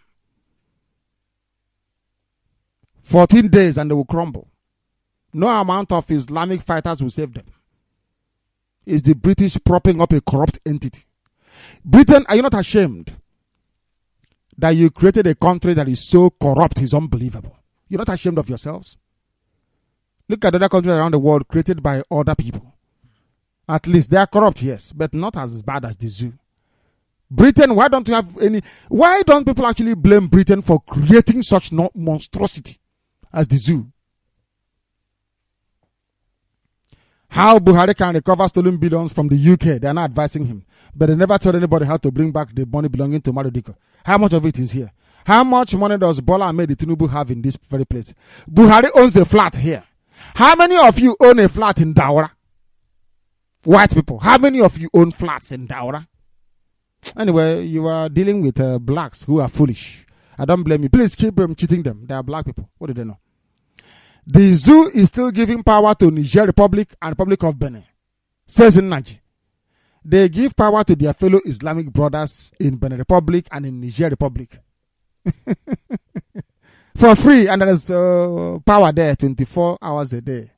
14 days and they will crumble. No amount of Islamic fighters will save them. It's the British propping up a corrupt entity. Britain, are you not ashamed that you created a country that is so corrupt? It's unbelievable. You're not ashamed of yourselves? Look at other countries around the world created by other people. At least they are corrupt, yes, but not as bad as the zoo. Britain, why don't you have any? Why don't people actually blame Britain for creating such monstrosity as the zoo? How Buhari can recover stolen billions from the UK, they are not advising him. But they never told anybody how to bring back the money belonging to Madudiko. How much of it is here? How much money does Bola Ahmed Tinubu have in this very place? Buhari owns a flat here. How many of you own a flat in Daura? White people. How many of you own flats in Daura? Anyway, you are dealing with blacks who are foolish. I don't blame you. Please keep cheating them. They are black people. What do they know? The zoo is still giving power to Niger Republic and Republic of Benin. Says in Naji. They give power to their fellow Islamic brothers in Benin Republic and in Niger Republic. For free, and there is power there 24 hours a day.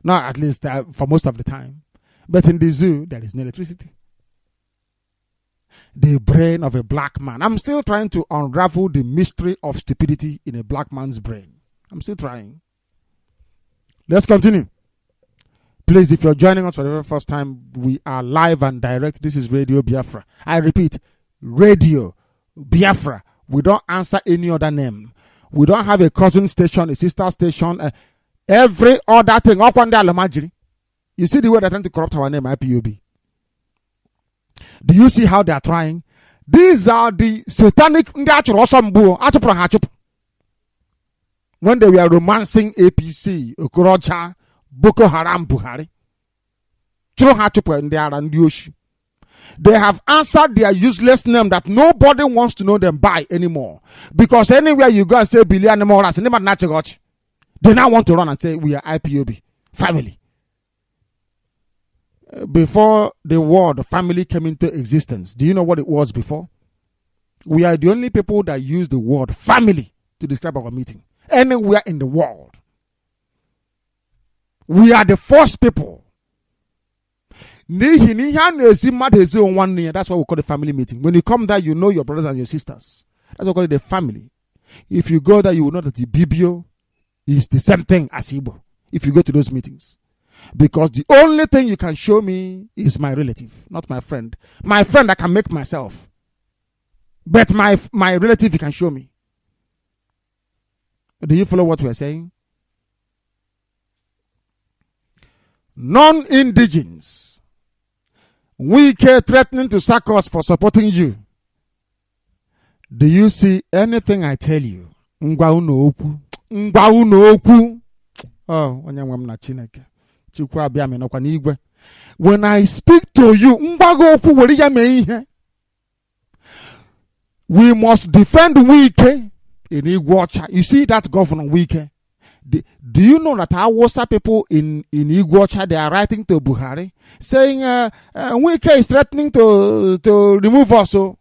Not at least for most of the time. But in the zoo, there is no electricity. The brain of a black man. I'm still trying to unravel the mystery of stupidity in a black man's brain. I'm still trying. Let's continue. Please, if you're joining us for the very first time, we are live and direct. This is Radio Biafra. I repeat, Radio Biafra. We don't answer any other name. We don't have a cousin station, a sister station, every other thing. You see the way they're trying to corrupt our name, IPOB. Do you see how they are trying? These are the satanic. When they were romancing APC, Okorocha, Boko Haram, Buhari. They have answered their useless name that nobody wants to know them by anymore. Because anywhere you go and say billion moras, they now want to run and say we are IPOB family. Before the word family came into existence, do you know what it was before? We are the only people that use the word family to describe our meeting. Anywhere in the world. We are the first people. That's why we call it family meeting. When you come there, you know your brothers and your sisters. That's why we call it the family. If you go there, you will know that the Bibio is the same thing as Igbo. If you go to those meetings. Because the only thing you can show me is my relative, not my friend. My friend I can make myself. But my relative you can show me. Do you follow what we are saying? Non-indigens. We care threatening to sack us for supporting you. Do you see anything I tell you? Oh, when I speak to you, we must defend Wike in Iguacha. You see that Governor Wike? Do you know that our Wasa people in Iguacha, they are writing to Buhari saying Wike is threatening to remove us for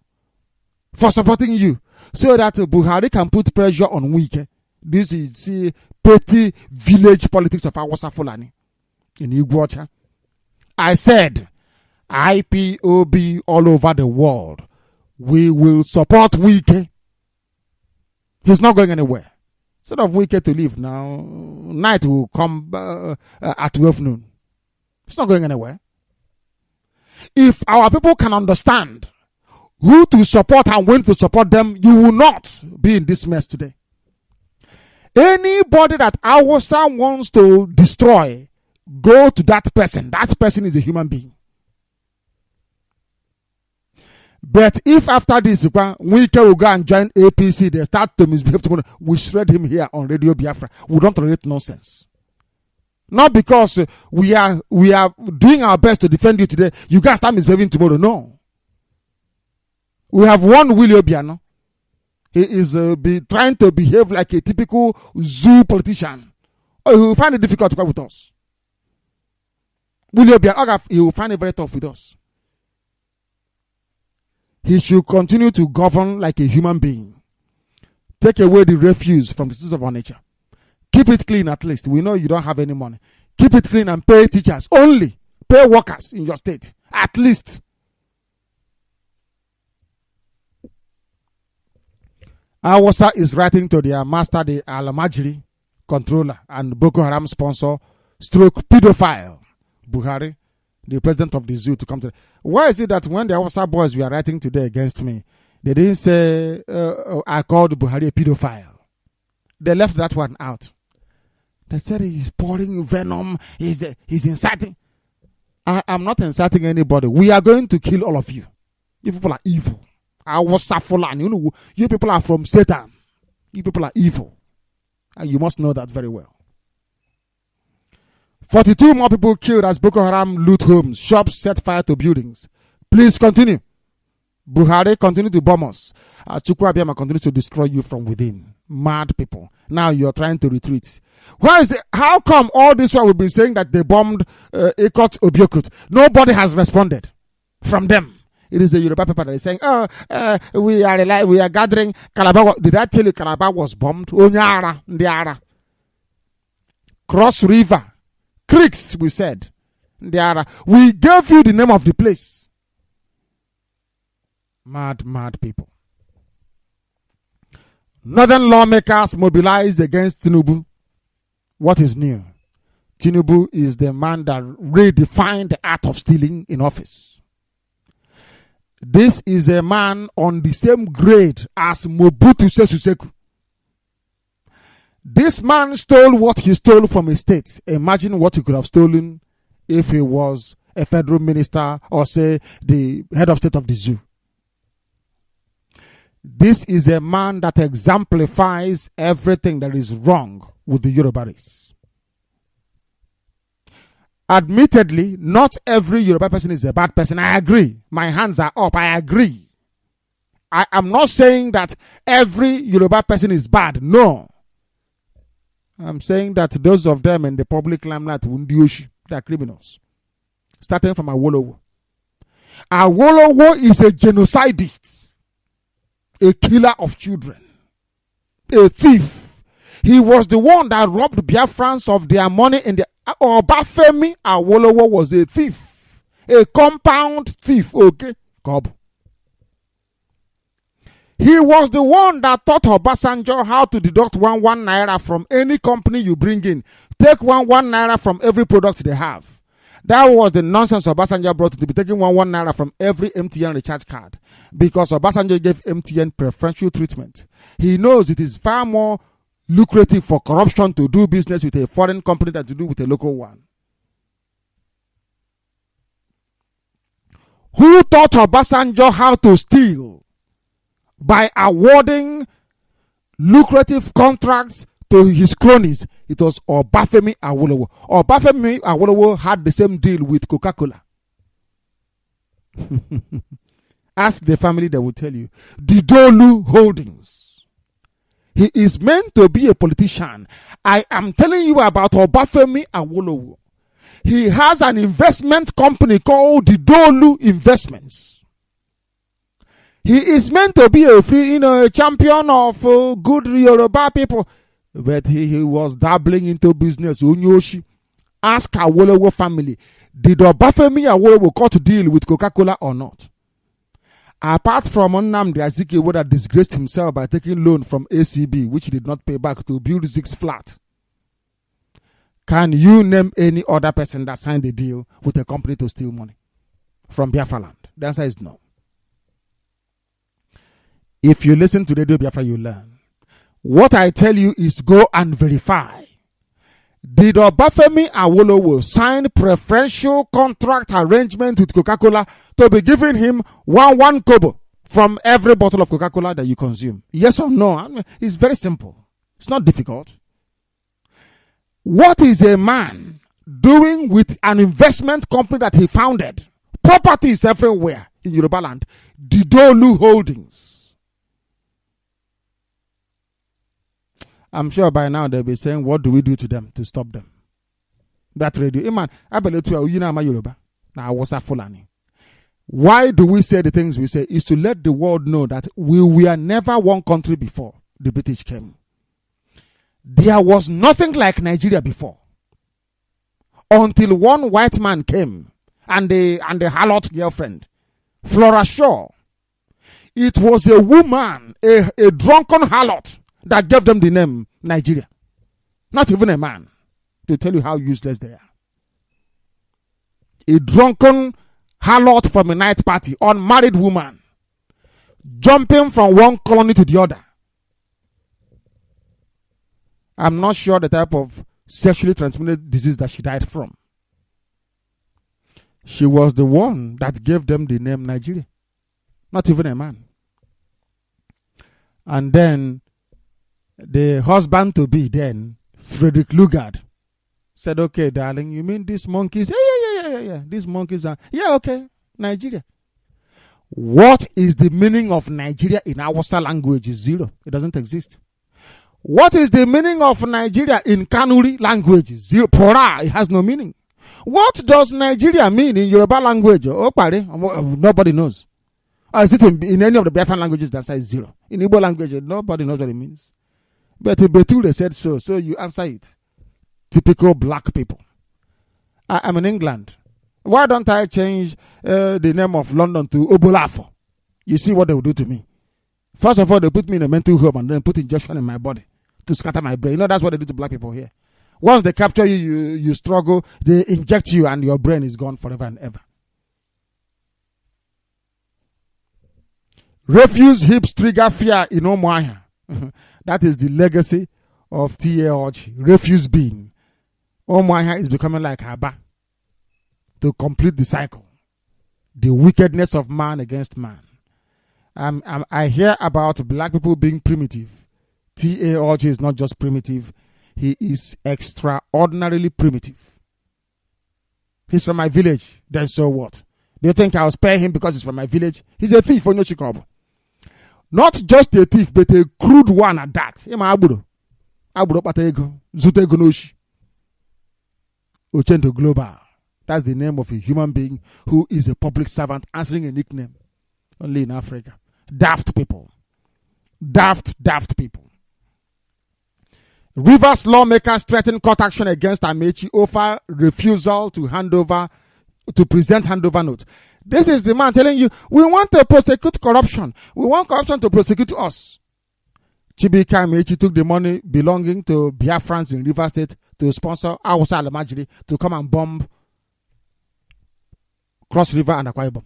supporting you, so that Buhari can put pressure on Wike. This is petty village politics of our Wasa Fulani in Iguacha. I said IPOB all over the world. We will support Wike. He's not going anywhere. Instead of Wike to leave now, night will come at 12 noon. It's not going anywhere. If our people can understand who to support and when to support them, you will not be in this mess today. Anybody that Awasa wants to destroy, go to that person. That person is a human being. But if after this, Wike will go and join APC, they start to misbehave tomorrow, we shred him here on Radio Biafra. We don't tolerate nonsense. Not because we are doing our best to defend you today, you guys start misbehaving tomorrow. No. We have one Willie Obiano. He is trying to behave like a typical zoo politician. Oh, he will find it difficult to work with us. Willie Obiano, he will find it very tough with us. He should continue to govern like a human being. Take away the refuse from the citizens of our nature. Keep it clean at least. We know you don't have any money. Keep it clean and pay teachers only. Pay workers in your state. At least. Awasa is writing to their master, the Al-Majri controller and Boko Haram sponsor, stroke pedophile, Buhari, the president of the zoo, to come to. Why is it that when the Hausa boys were writing today against me, they didn't say I called Buhari a pedophile? They left that one out. They said he's pouring venom. He's inciting. I'm not inciting anybody. We are going to kill all of you. You people are evil. I was Safulan. You people are from Satan. You people are evil. And you must know that very well. 42 more people killed as Boko Haram loot homes, shops, set fire to buildings. Please continue. Buhari, continue to bomb us. Chukwu Abiyama continues to destroy you from within. Mad people. Now you're trying to retreat. Why is it? How come all this while we've been saying that they bombed Ikot Obiokut? Nobody has responded from them. It is the Yoruba people that is saying, we are gathering Calabar. Did I tell you Calabar was bombed? Onyara, Ndiara. Cross River. Creeks, we said. Ndiara. We gave you the name of the place. Mad people. Northern lawmakers mobilize against Tinubu. What is new? Tinubu is the man that redefined the art of stealing in office. This is a man on the same grade as Mobutu Sese Seko. This man stole what he stole from a state. Imagine what he could have stolen if he was a federal minister or, say, the head of state of the zoo. This is a man that exemplifies everything that is wrong with the Yoruba race. Admittedly, not every Yoruba person is a bad person. I agree. My hands are up. I agree. I am not saying that every Yoruba person is bad. No. I'm saying that those of them in the public limelight, they are criminals. Starting from Awolowo. Awolowo is a genocidist. A killer of children. A thief. He was the one that robbed Biafrans of their money in the Obafemi Awolowo was a thief. A compound thief. Okay. Cobb. He was the one that taught Obasanjo how to deduct 1 naira from any company you bring in. Take 1 naira from every product they have. That was the nonsense Obasanjo brought, to be taking 1 naira from every MTN recharge card. Because Obasanjo gave MTN preferential treatment. He knows it is far more lucrative for corruption to do business with a foreign company than to do with a local one. Who taught Obasanjo how to steal? By awarding lucrative contracts to his cronies. It was Obafemi Awolowo. Obafemi Awolowo had the same deal with Coca-Cola. Ask the family, they will tell you. Didolu Holdings. He is meant to be a politician. I am telling you about Obafemi Awolowo. He has an investment company called Didolu Investments. He is meant to be a champion of good Yoruba people. But he was dabbling into business. Ask Awolowo family. Did Obafemi Awolowo cut deal with Coca-Cola or not? Apart from Nnamdi Azikiwe that disgraced himself by taking loan from ACB, which he did not pay back to build 6 flats. Can you name any other person that signed a deal with a company to steal money from Biafra land? The answer is no. If you listen to Radio Biafra, you learn. What I tell you is go and verify. Did Obafemi Awolowo sign preferential contract arrangement with Coca-Cola to be giving him one kobo from every bottle of Coca-Cola that you consume? Yes or no? I mean, it's very simple. It's not difficult. What is a man doing with an investment company that he founded? Properties everywhere in Yoruba land. Didolu Holdings. I'm sure by now they'll be saying, what do we do to them to stop them? That radio. Man, I believe you know my Yoruba. Now I was a Fulani. Why do we say the things we say? Is to let the world know that we were never one country before the British came. There was nothing like Nigeria before. Until one white man came and the harlot girlfriend, Flora Shaw. It was a woman, a drunken harlot, that gave them the name Nigeria. Not even a man, to tell you how useless they are. A drunken harlot from a night party, unmarried woman, jumping from one colony to the other. I'm not sure the type of sexually transmitted disease that she died from. She was the one that gave them the name Nigeria. Not even a man. And then the husband-to-be then, Frederick Lugard, said, okay, darling, you mean these monkeys? Yeah. These monkeys are, okay, Nigeria. What is the meaning of Nigeria in Hausa language? Is zero. It doesn't exist. What is the meaning of Nigeria in Kanuri language? Zero. Pora, it has no meaning. What does Nigeria mean in Yoruba language? Nobody knows. Or is it in any of the Biafran languages that says zero? In Igbo language, nobody knows what it means. But Betul said so you answer it. Typical black people. I'm in England. Why don't I change the name of London to Obolafo? You see what they will do to me. First of all, they put me in a mental home and then put injection in my body to scatter my brain. You know, that's what they do to black people here. Once they capture you, you struggle, they inject you and your brain is gone forever and ever. Refuse hips trigger fear in Omoaya. That is the legacy of T.A. Oji. Refuse being. Omoaya is becoming like Haba. To complete the cycle. The wickedness of man against man. I hear about black people being primitive. T.A. Oji is not just primitive. He is extraordinarily primitive. He's from my village. Then so what? Do you think I'll spare him because he's from my village? He's a thief. Not just a thief, but a crude one at that. Ochendo Global. That's the name of a human being who is a public servant answering a nickname. Only in Africa. Daft people. Daft people. Rivers lawmakers threaten court action against Amechi over refusal to present handover note. This is the man telling you, we want to prosecute corruption. We want corruption to prosecute us. Chibika Amechi took the money belonging to Biafrans in Rivers State to sponsor Hausa Alamajiri to come and bomb Cross River and Akwa Ibom.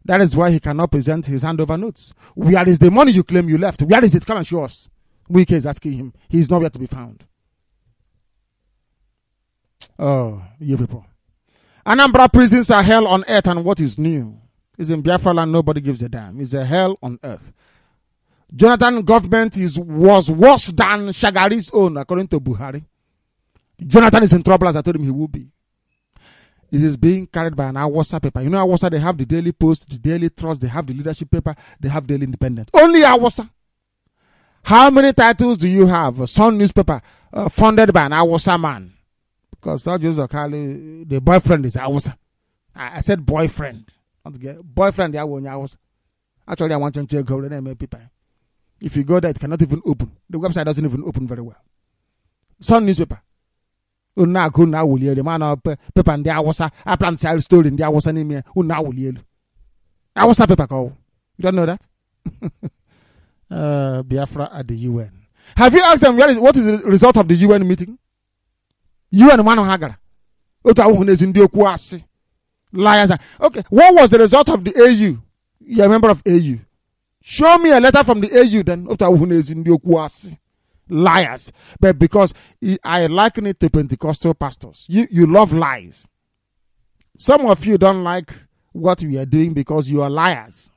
That is why he cannot present his handover notes. Where is the money you claim you left? Where is it? Come and show us. Wike is asking him. He is nowhere to be found. Oh, you people. Anambra prisons are hell on earth, and what is new? Is in Biafra land, nobody gives a damn. It's a hell on earth. Jonathan government was worse than Shagari's own, according to Buhari. Jonathan is in trouble, as I told him he will be. It is being carried by an Awasa paper. You know Awasa, they have the Daily Post, the Daily Trust, they have the Leadership paper, they have Daily Independent. Only Awasa. How many titles do you have? Sun newspaper funded by an Awasa man. Because the boyfriend is Awasa. I said boyfriend. Boyfriend, actually, I want you to go to the paper. If you go there, it cannot even open. The website doesn't even open very well. Sun newspaper. The man of paper and the Awasa. I plan to sell story in the Awasa name. Awasa paper call. You don't know that? Biafra at the UN. Have you asked them what is the result of the UN meeting? UN man Hagara. Liars. Okay, what was the result of the AU? You're a member of AU. Show me a letter from the AU then. Liars. But because I liken it to Pentecostal pastors. You love lies. Some of you don't like what we are doing because you are liars.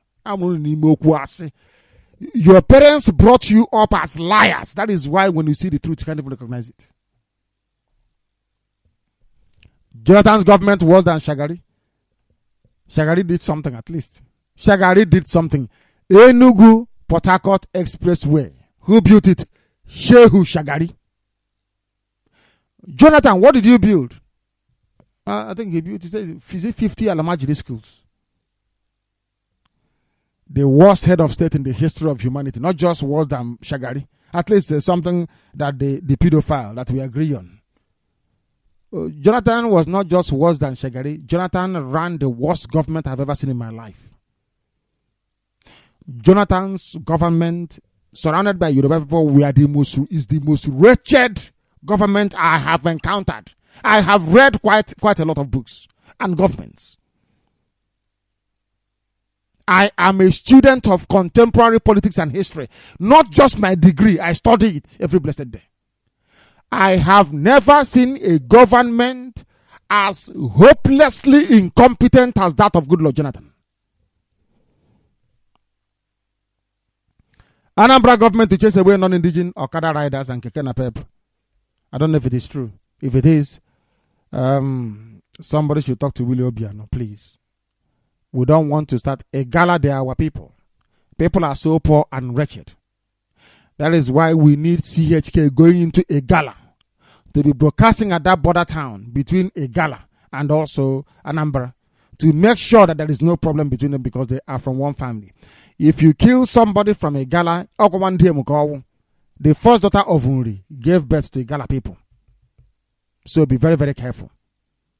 Your parents brought you up as liars. That is why when you see the truth, you can't even recognize it. Jonathan's government worse than Shagari. Shagari did something at least. Shagari did something. Enugu Port Harcourt Expressway. Who built it? Shehu Shagari. Jonathan, what did you build? I think he built 50 Alamajiri schools. The worst head of state in the history of humanity. Not just worse than Shagari. At least there's something that the pedophile that we agree on. Jonathan was not just worse than Shagari. Jonathan ran the worst government I've ever seen in my life. Jonathan's government, surrounded by Yoruba people, is the most wretched government I have encountered. I have read quite a lot of books and governments. I am a student of contemporary politics and history. Not just my degree. I study it every blessed day. I have never seen a government as hopelessly incompetent as that of Goodluck Jonathan. Anambra government to chase away non-indigenous Okada riders and Keke Napep. I don't know if it is true. If it is, somebody should talk to Willie Obiano, please. We don't want to start a gala. They are our people. People are so poor and wretched. That is why we need CHK going into a gala to be broadcasting at that border town between a gala and also Anambra to make sure that there is no problem between them because they are from one family. If you kill somebody from a gala, the first daughter of Unri gave birth to a gala people. So be very, very careful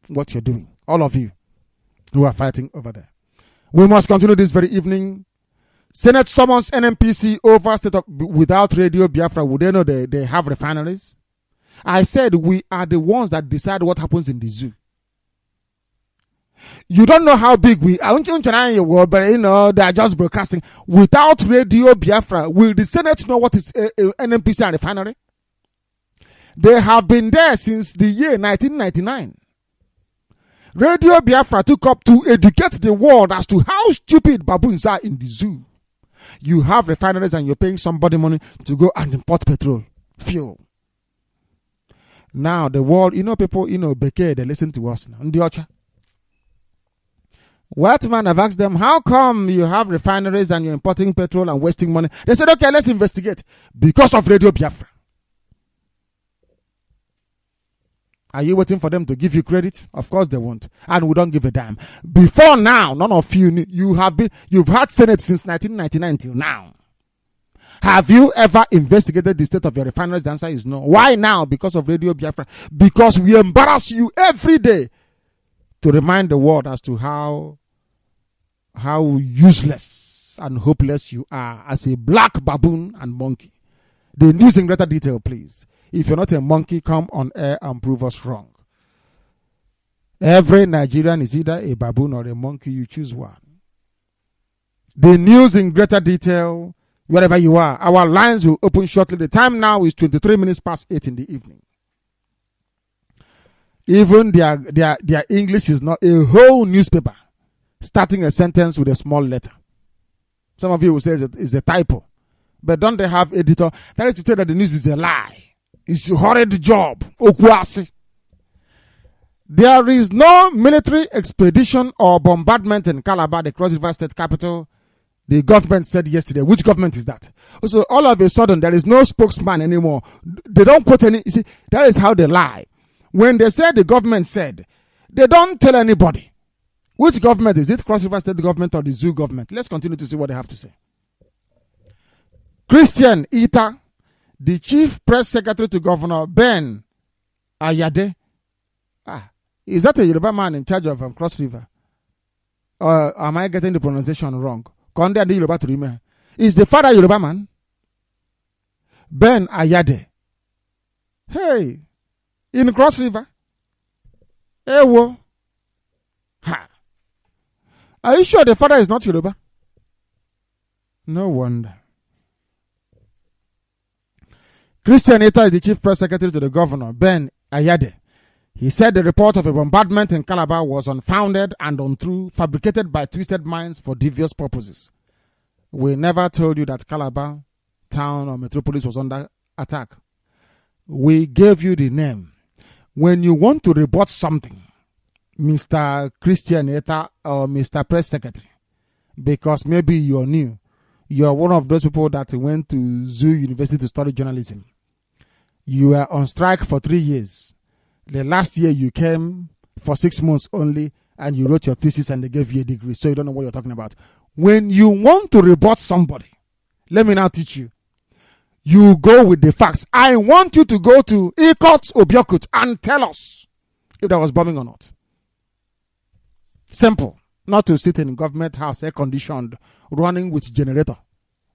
what you're doing. All of you who are fighting over there. We must continue this very evening. Senate summons NMPC over state of, without Radio Biafra. Would they know they have refineries? I said we are the ones that decide what happens in the zoo. You don't know how big we are, but you know they are just broadcasting. Without Radio Biafra, will the Senate know what is NMPC and refinery? They have been there since the year 1999. Radio Biafra took up to educate the world as to how stupid baboons are in the zoo. You have refineries and you're paying somebody money to go and import petrol, fuel. Now the world, people, Beke, they listen to us now. White man have asked them, how come you have refineries and you're importing petrol and wasting money? They said, okay, let's investigate. Because of Radio Biafra. Are you waiting for them to give you credit? Of course they won't. And we don't give a damn. Before now, none of you've had Senate since 1999 till now. Have you ever investigated the state of your refineries? The answer is no. Why now? Because of Radio Biafra. Because we embarrass you every day to remind the world as to how useless and hopeless you are as a black baboon and monkey. The news in greater detail, please. If you're not a monkey, come on air and prove us wrong. Every Nigerian is either a baboon or a monkey. You choose one. The news in greater detail, wherever you are. Our lines will open shortly. The time now is 23 minutes past 8 in the evening. Even their English is not a whole newspaper starting a sentence with a small letter. Some of you will say it's a typo. But don't they have editor? That is to say that the news is a lie. It's a horrid job. There is no military expedition or bombardment in Calabar, the Cross River State capital. The government said yesterday. Which government is that? So all of a sudden, there is no spokesman anymore. They don't quote any. You see, that is how they lie. When they say the government said, they don't tell anybody. Which government is it? Cross River State government or the zoo government? Let's continue to see what they have to say. Christian Ita, the chief press secretary to Governor Ben Ayade. Is that a Yoruba man in charge of Cross River? Or am I getting the pronunciation wrong? Konde and Yoruba to remain. Is the father Yoruba man? Ben Ayade. Hey, in Cross River. Ewo. Ha. Are you sure the father is not Yoruba? No wonder. Christian Ita is the chief press secretary to the governor, Ben Ayade. He said the report of a bombardment in Calabar was unfounded and untrue, fabricated by twisted minds for devious purposes. We never told you that Calabar town or metropolis was under attack. We gave you the name. When you want to report something, Mr. Christian Ita or Mr. Press Secretary, because maybe you're new, you're one of those people that went to Zoo University to study journalism. You were on strike for 3 years. The last year you came for 6 months only and you wrote your thesis and they gave you a degree. So you don't know what you're talking about. When you want to report somebody, let me now teach you. You go with the facts. I want you to go to Ikot Obiokut and tell us if there was bombing or not. Simple. Not to sit in government house, air conditioned, running with generator.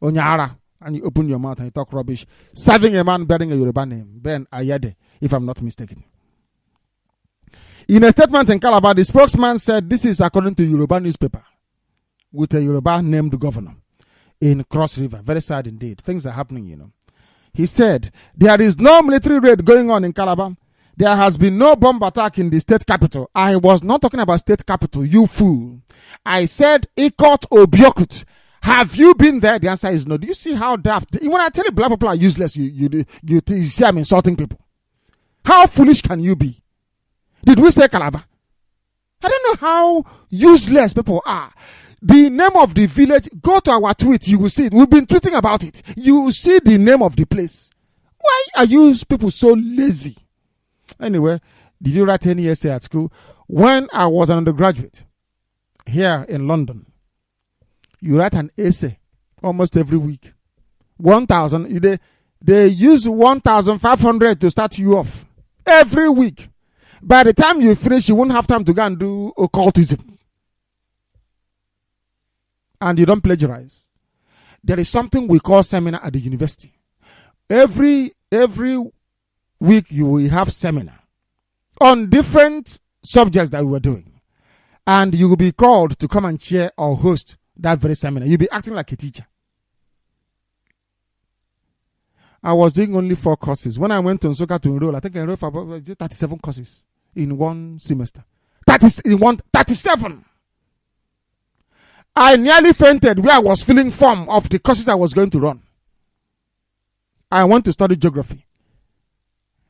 Onyara. And you open your mouth and you talk rubbish. Serving a man bearing a Yoruba name. Ben Ayade, if I'm not mistaken. In a statement in Calabar, the spokesman said this is according to Yoruba newspaper with a Yoruba named governor in Cross River. Very sad indeed. Things are happening, you know. He said, there is no military raid going on in Calabar. There has been no bomb attack in the state capital. I was not talking about state capital, you fool. I said, Ikot Obiokut. Have you been there? The answer is no. Do you see how daft? When I tell you black people are useless, you see I'm insulting people. How foolish can you be? Did we say Calabar? I don't know how useless people are. The name of the village, go to our tweet, you will see it. We've been tweeting about it. You will see the name of the place. Why are you people so lazy? Anyway, did you write any essay at school? When I was an undergraduate here in London, you write an essay almost every week. 1,000, they use 1,500 to start you off every week. By the time you finish, you won't have time to go and do occultism. And you don't plagiarize. There is something we call seminar at the university. Every week you will have seminar on different subjects that we were doing. And you will be called to come and chair or host that very seminar. You'll be acting like a teacher. I was doing only 4 courses. When I went to Nsukka to enroll, I think I enrolled for about 37 courses in one semester. 37! I nearly fainted where I was filling form of the courses I was going to run. I went to study geography.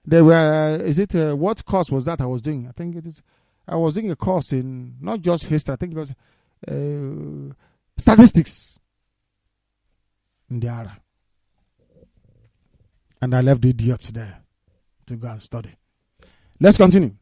There were, what course was that I was doing? I was doing a course in not just history, I think it was statistics. In the area. And I left the idiots there to go and study. Let's continue.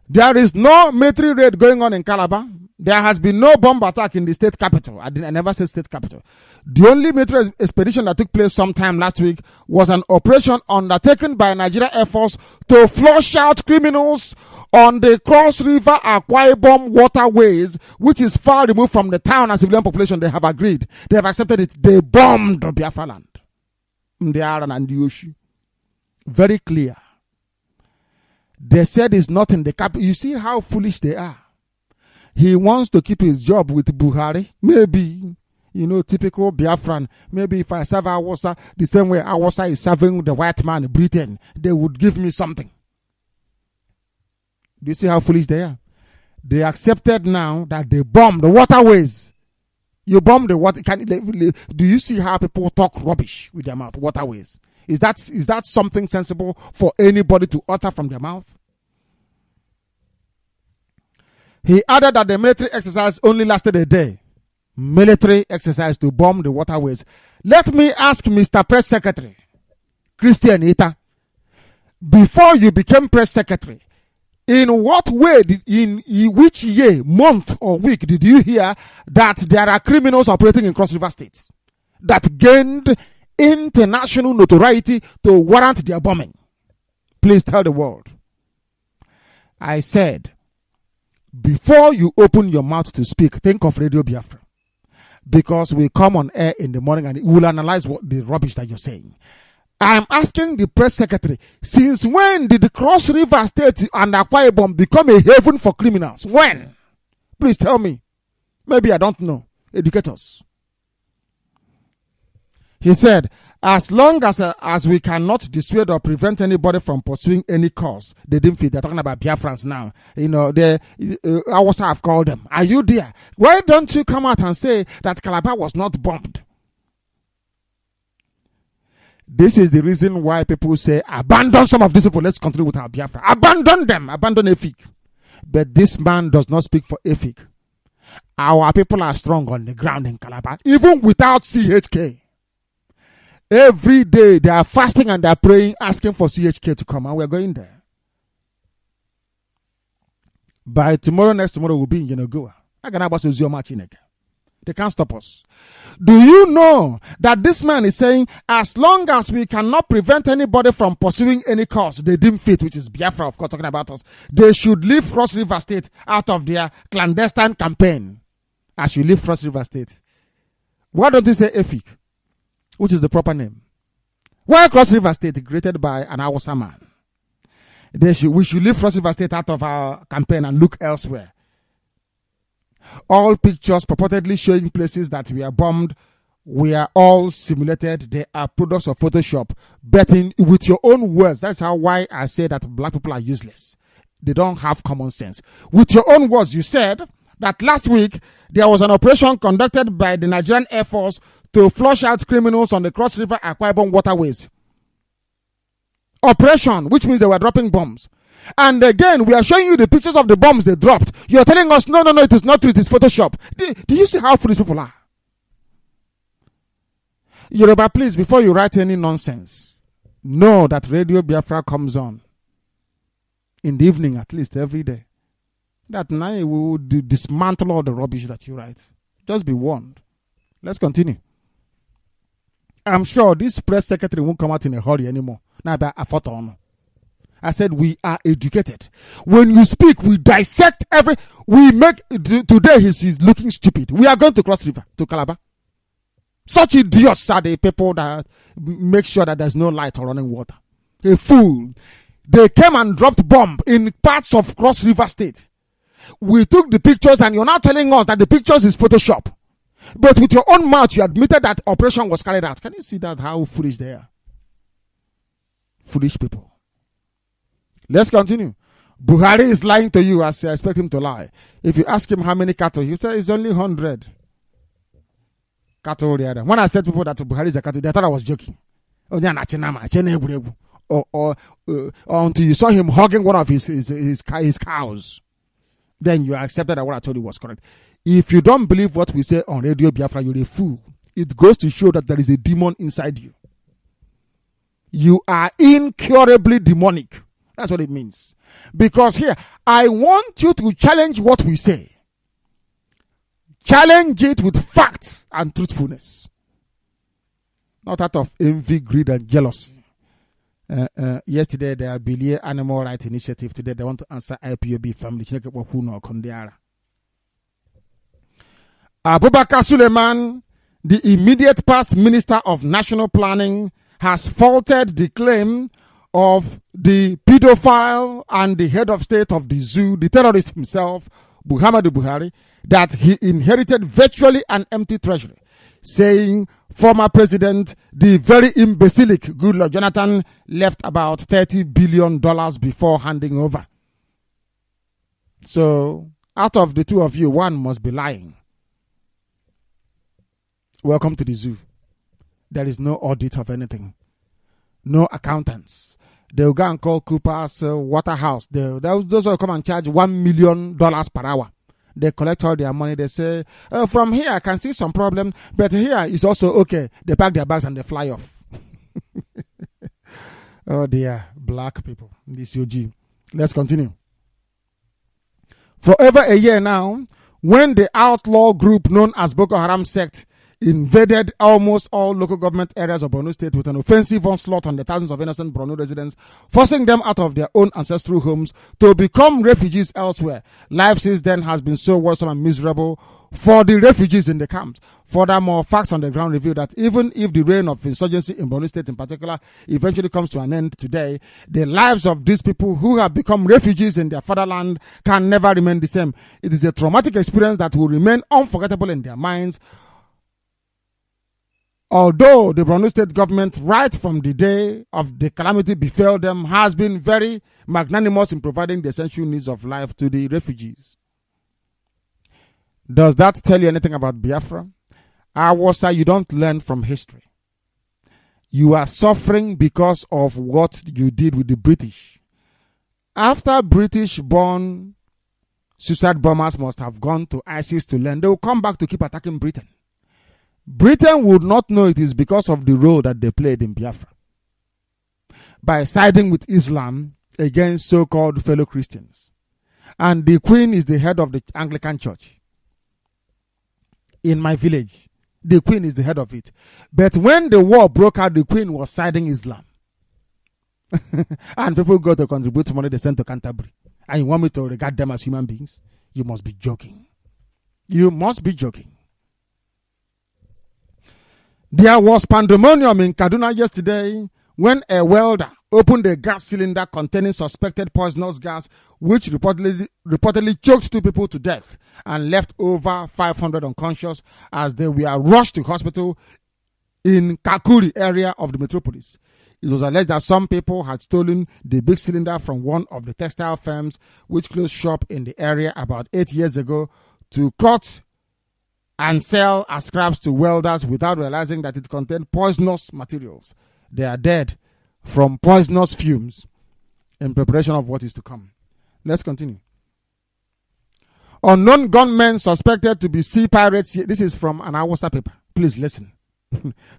There is no military raid going on in Calabar. There has been no bomb attack in the state capital. I never said state capital. The only military expedition that took place sometime last week was an operation undertaken by Nigeria Air Force to flush out criminals on the Cross River Akwa Ibom waterways, which is far removed from the town and civilian population. They have agreed. They have accepted it. They bombed Biafra land. Mdiaran and Yoshi. Very clear. They said it's not in the capital. You see how foolish they are. He wants to keep his job with Buhari. Maybe, typical Biafran. Maybe if I serve Awasa the same way Awasa is serving the white man in Britain, they would give me something. Do you see how foolish they are? They accepted now that they bombed the waterways. You bomb the water. Do you see how people talk rubbish with their mouth? Waterways. Is that something sensible for anybody to utter from their mouth? He added that the military exercise only lasted a day. Military exercise to bomb the waterways. Let me ask Mr. Press Secretary, Christian Ita, before you became Press Secretary, in what way, in which year, month, or week did you hear that there are criminals operating in Cross River State that gained international notoriety to warrant their bombing? Please tell the world. I said, before you open your mouth to speak, think of Radio Biafra. Because we come on air in the morning and we will analyze the rubbish that you're saying. I'm asking the press secretary, since when did the Cross River State and Akwa Ibom become a haven for criminals? When? Please tell me. Maybe I don't know. Educate us. He said, as long as we cannot dissuade or prevent anybody from pursuing any cause, they didn't feel. They're talking about Biafrans now. I also have called them. Are you there? Why don't you come out and say that Calabar was not bombed? This is the reason why people say, abandon some of these people. Let's continue with our Biafra. Abandon them. Abandon Efik. But this man does not speak for Efik. Our people are strong on the ground in Calabar, even without CHK. Every day they are fasting and they are praying, asking for CHK to come, and we're going there. By tomorrow, next tomorrow, we'll be in Yenagoa. They can't stop us. Do you know that this man is saying, as long as we cannot prevent anybody from pursuing any cause they deem fit, which is Biafra, of course, talking about us, they should leave Cross River State out of their clandestine campaign. As you leave Cross River State. Why don't you say Efik, which is the proper name? Why Cross River State, created by an Hausa man? We should leave Cross River State out of our campaign and look elsewhere. All pictures purportedly showing places that were bombed were all simulated. They are products of Photoshop. But with your own words, that's why I say that black people are useless. They don't have common sense. With your own words, you said that last week there was an operation conducted by the Nigerian Air Force to flush out criminals on the Cross River Akwa Ibom waterways. Operation, which means they were dropping bombs. And again, we are showing you the pictures of the bombs they dropped. You're telling us, no, it is not true, it is Photoshop. Do you see how foolish people are? Yoruba, please, before you write any nonsense, know that Radio Biafra comes on in the evening, at least every day. That now we will dismantle all the rubbish that you write. Just be warned. Let's continue. I'm sure this press secretary won't come out in a hurry anymore. Now, I said we are educated. When you speak, we dissect today he's looking stupid. We are going to Cross River, to Calabar. Such idiots are the people that make sure that there's no light or running water. A fool. They came and dropped bomb in parts of Cross River State. We took the pictures and you're now telling us that the pictures is Photoshop. But with your own mouth, you admitted that operation was carried out. Can you see that, how foolish they are? Foolish people. Let's continue. Buhari is lying to you as you expect him to lie. If you ask him how many cattle, he said it's only 100 cattle. When I said to people that Buhari is a cattle, they thought I was joking. Or until you saw him hugging one of his cows, then you accepted that what I told you was correct. If you don't believe what we say on Radio Biafra, you're a fool. It goes to show that there is a demon inside you. You are incurably demonic. That's what it means. Because here, I want you to challenge what we say. Challenge it with facts and truthfulness. Not out of envy, greed, and jealousy. Yesterday, the Belia Animal Rights Initiative, today they want to answer IPOB family. Abubakar Suleiman, the immediate past Minister of National Planning, has faulted the claim of the pedophile and the head of state of the zoo, the terrorist himself, Muhammadu Buhari, that he inherited virtually an empty treasury, saying former president, the very imbecilic Goodluck Jonathan, left about $30 billion before handing over. So, out of the two of you, one must be lying. Welcome to the zoo. There is no audit of anything. No accountants. They'll go and call Cooper's Waterhouse. Those will come and charge $1 million per hour. They collect all their money. They say, from here I can see some problem, but here is also okay. They pack their bags and they fly off. Oh dear, black people, this UG. Let's continue. For over a year now, when the outlaw group known as Boko Haram sect invaded almost all local government areas of Borno State with an offensive onslaught on the thousands of innocent Borno residents, forcing them out of their own ancestral homes to become refugees elsewhere. Life since then has been so worrisome and miserable for the refugees in the camps. Furthermore, facts on the ground reveal that even if the reign of insurgency in Borno State in particular eventually comes to an end today, the lives of these people who have become refugees in their fatherland can never remain the same. It is a traumatic experience that will remain unforgettable in their minds. Although the Borno State government, right from the day of the calamity befell them, has been very magnanimous in providing the essential needs of life to the refugees. Does that tell you anything about Biafra? Awasa, you don't learn from history. You are suffering because of what you did with the British. After British-born suicide bombers must have gone to ISIS to learn, they will come back to keep attacking Britain. Britain would not know it is because of the role that they played in Biafra by siding with Islam against so-called fellow Christians. And the Queen is the head of the Anglican Church. In my village, the Queen is the head of it. But when the war broke out, the Queen was siding Islam. And people go to contribute money they send to Canterbury. And you want me to regard them as human beings? You must be joking. You must be joking. There was pandemonium in Kaduna yesterday when a welder opened a gas cylinder containing suspected poisonous gas, which reportedly choked 2 people to death and left over 500 unconscious as they were rushed to hospital in Kakuri area of the metropolis. It was alleged that some people had stolen the big cylinder from one of the textile firms which closed shop in the area about 8 years ago to cut and sell as scraps to welders without realizing that it contained poisonous materials. They are dead from poisonous fumes in preparation of what is to come. Let's continue. Unknown gunmen suspected to be sea pirates. This is from an Hausa paper. Please listen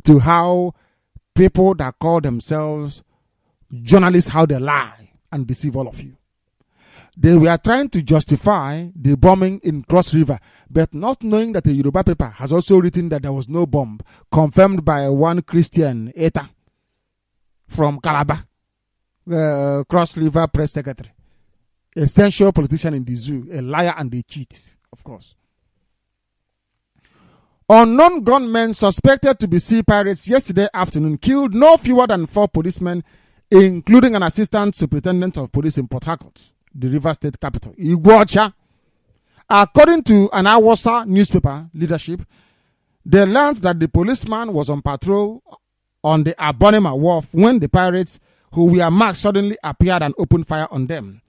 to how people that call themselves journalists, how they lie and deceive all of you. They were trying to justify the bombing in Cross River, but not knowing that the Yoruba paper has also written that there was no bomb, confirmed by one Christian Eta from Calabar, Cross River press secretary, essential politician in the zoo, a liar and a cheat, of course. Unknown gunmen suspected to be sea pirates yesterday afternoon killed no fewer than 4 policemen, including an assistant superintendent of police in Port Harcourt, the River State capital, Iguacha. According to an Hausa newspaper leadership, they learned that the policeman was on patrol on the Abonema wharf when the pirates, who were marked, suddenly appeared and opened fire on them.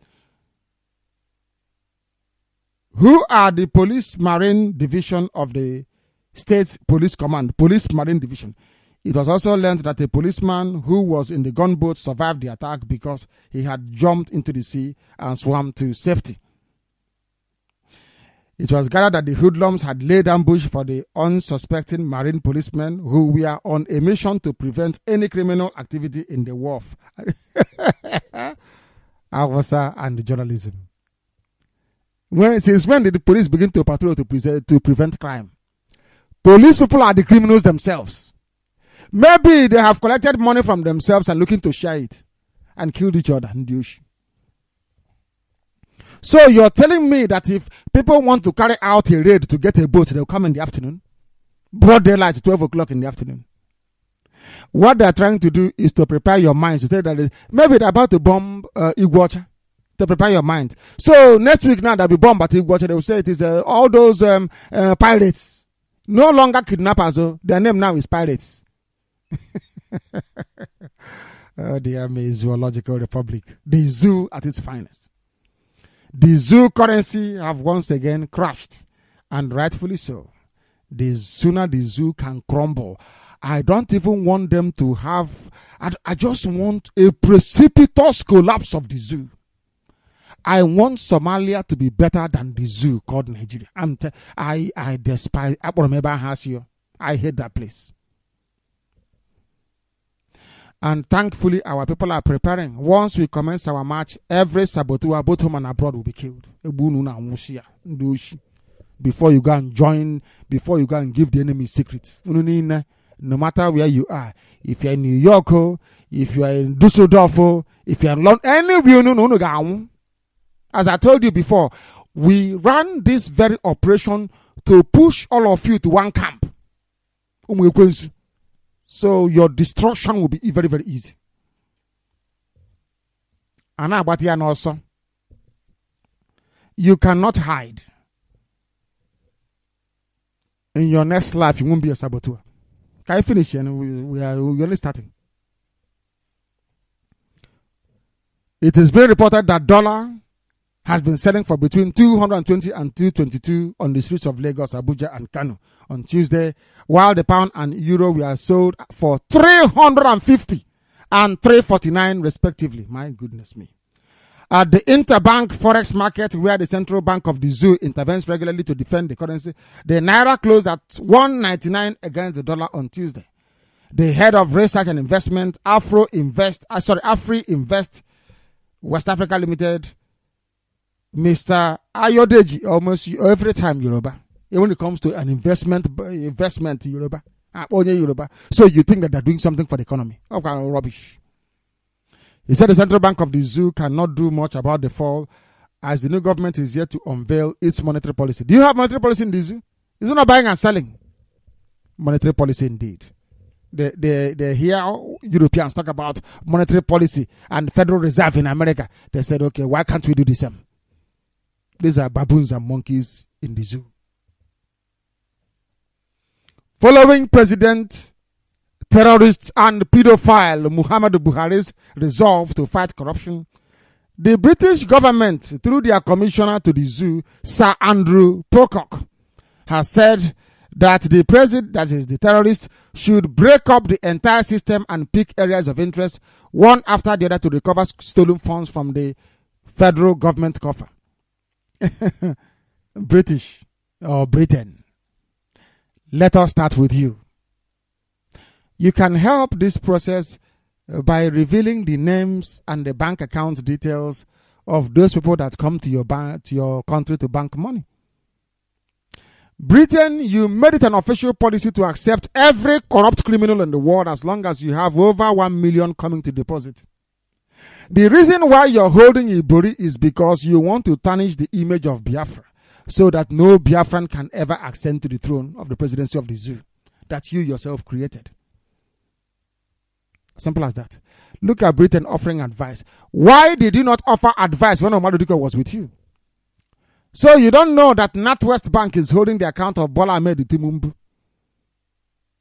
Who are the Police Marine Division of the State Police Command, Police Marine Division. It was also learned that a policeman who was in the gunboat survived the attack because he had jumped into the sea and swam to safety. It was gathered that the hoodlums had laid ambush for the unsuspecting marine policemen who were on a mission to prevent any criminal activity in the wharf. Awasa and journalism. Since when did the police begin to patrol to prevent crime? Police people are the criminals themselves. Maybe they have collected money from themselves and looking to share it and killed each other in the ocean. So you're telling me that if people want to carry out a raid to get a boat, they'll come in the afternoon? Broad daylight, 12 o'clock in the afternoon. What they're trying to do is to prepare your minds to tell that maybe they're about to bomb Iguacha. To prepare your mind. So next week now, there'll be bomb at Iguacha. They will say it is all those pirates. No longer kidnappers, though. Their name now is pirates. Oh, dear me, zoological republic. The zoo at its finest. The zoo currency have once again crashed, and rightfully so. The sooner the zoo can crumble. I don't even want them to have, I just want a precipitous collapse of the zoo. I want Somalia to be better than the zoo called Nigeria. I despise Aboromeba. I hate that place. And thankfully, our people are preparing. Once we commence our march, every saboteur, both home and abroad, will be killed. Before you go and join, before you go and give the enemy secrets. No matter where you are, if you're in New York, if you are in Dusseldorf, if you're in London, anywhere, as I told you before, we ran this very operation to push all of you to one camp. So your destruction will be very, very easy. And also, you cannot hide. In your next life, you won't be a saboteur. Can I finish? And we're only starting. It is being reported that dollar has been selling for between 220 and 222 on the streets of Lagos, Abuja, and Kano on Tuesday, while the pound and euro were sold for 350 and 349 respectively. My goodness me. At the interbank forex market, where the central bank of the zoo intervenes regularly to defend the currency, the naira closed at 199 against the dollar on Tuesday. The head of research and investment, Afri Invest West Africa Limited, Mr. Ayodeji, almost every time Yoruba, when it comes to an investment Yoruba, Yoruba. So you think that they're doing something for the economy? Okay, rubbish. He said the central bank of the zoo cannot do much about the fall as the new government is yet to unveil its monetary policy. Do you have monetary policy in the zoo? Is it not buying and selling? Monetary policy indeed. They hear Europeans talk about monetary policy and Federal Reserve in America. They said, okay, why can't we do the same? These are baboons and monkeys in the zoo. Following President, terrorist and pedophile Muhammadu Buhari's resolve to fight corruption, the British government, through their commissioner to the zoo, Sir Andrew Pocock, has said that the president, that is the terrorist, should break up the entire system and pick areas of interest, one after the other, to recover stolen funds from the federal government coffer. British or Britain, let us start with you. You can help this process by revealing the names and the bank account details of those people that come to your to your country to bank money. Britain, you made it an official policy to accept every corrupt criminal in the world as long as you have over 1 million coming to deposit. The reason why you're holding Ibori is because you want to tarnish the image of Biafra so that no Biafran can ever ascend to the throne of the presidency of the zoo that you yourself created. Simple as that. Look at Britain offering advice. Why did you not offer advice when Omar Duko was with you? So you don't know that NatWest Bank is holding the account of Bola Ahmed Tinubu,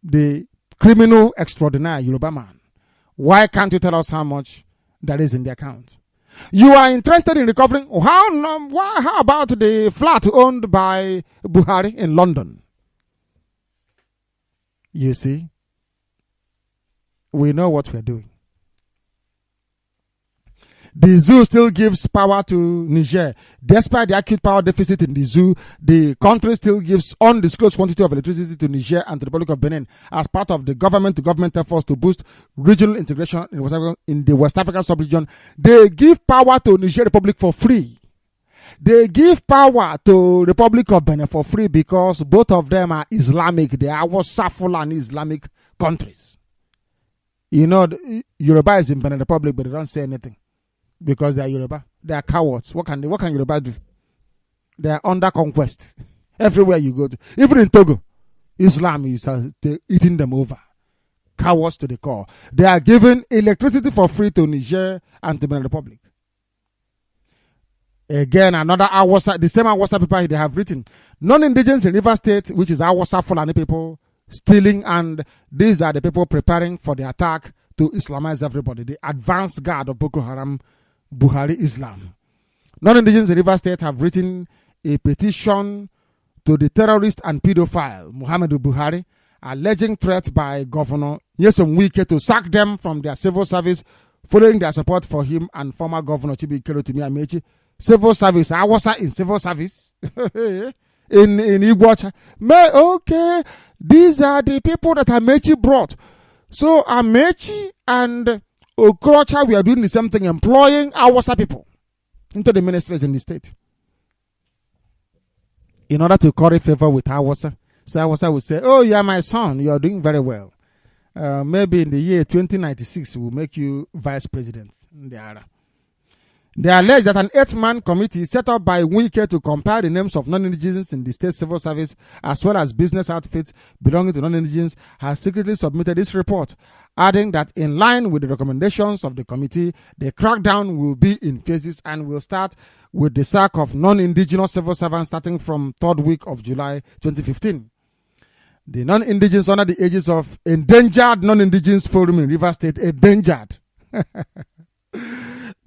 the criminal extraordinaire Yoruba man. Why can't you tell us how much that is in the account? You are interested in recovering. How about the flat owned by Buhari in London? You see, we know what we're doing. The zoo still gives power to Niger. Despite the acute power deficit in the zoo, the country still gives undisclosed quantity of electricity to Niger and the Republic of Benin as part of the government-to-government efforts to boost regional integration in the West African sub-region. They give power to Niger Republic for free. They give power to Republic of Benin for free because both of them are Islamic. They are Fulani Islamic countries. You know, Yoruba is in Benin Republic, but they don't say anything. Because they are Yoruba. They are cowards. What can Yoruba do? They are under conquest. Everywhere you go to. Even in Togo, Islam is eating them over. Cowards to the core. They are giving electricity for free to Niger and to Benin Republic. Again, another Awasa, the same Awasa people they have written. Non-indigenous in River State, which is Awasa Fulani people, stealing, and these are the people preparing for the attack to Islamize everybody. The advanced guard of Boko Haram, Buhari Islam. Non-indigenous in River State have written a petition to the terrorist and pedophile Muhammadu Buhari, alleging threat by Governor Nyesom Wike to sack them from their civil service following their support for him and former Governor Chibi Kerotimi Amechi. Civil service, I was in civil service in Iguacha. Okay, these are the people that Amechi brought. So Amechi and Okrocha, we are doing the same thing, employing Awasa people into the ministries in the state. In order to curry favor with Awasa. So Awasa will say, oh, you are my son, you are doing very well. Maybe in the year 2096, we'll make you vice president. They allege that an 8-man committee set up by Wike to compile the names of non-indigenous in the state civil service as well as business outfits belonging to non-indigenous has secretly submitted this report, adding that in line with the recommendations of the committee, the crackdown will be in phases and will start with the sack of non-indigenous civil servants starting from 3rd week of July 2015. The non-indigenous under the aegis of Endangered Non-Indigenous Forum in River State, endangered,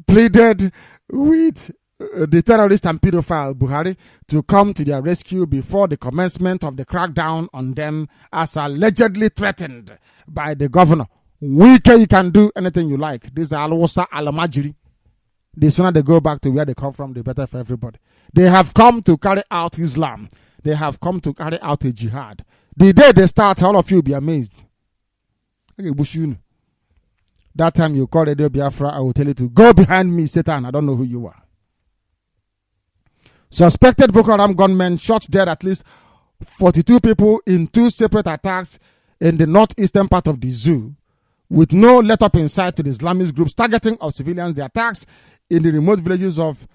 pleaded with the terrorist and pedophile Buhari to come to their rescue before the commencement of the crackdown on them as allegedly threatened by the governor. Wike, you can do anything you like. This is Al-Wasa Al-Majiri. The sooner they go back to where they come from, the better for everybody. They have come to carry out Islam. They have come to carry out a jihad. The day they start, all of you will be amazed. That time you call Radio Biafra, I will tell you to go behind me, Satan. I don't know who you are. Suspected Boko Haram gunmen shot dead at least 42 people in 2 separate attacks in the northeastern part of the zoo, with no let-up in sight to the Islamist groups targeting of civilians. The attacks in the remote villages of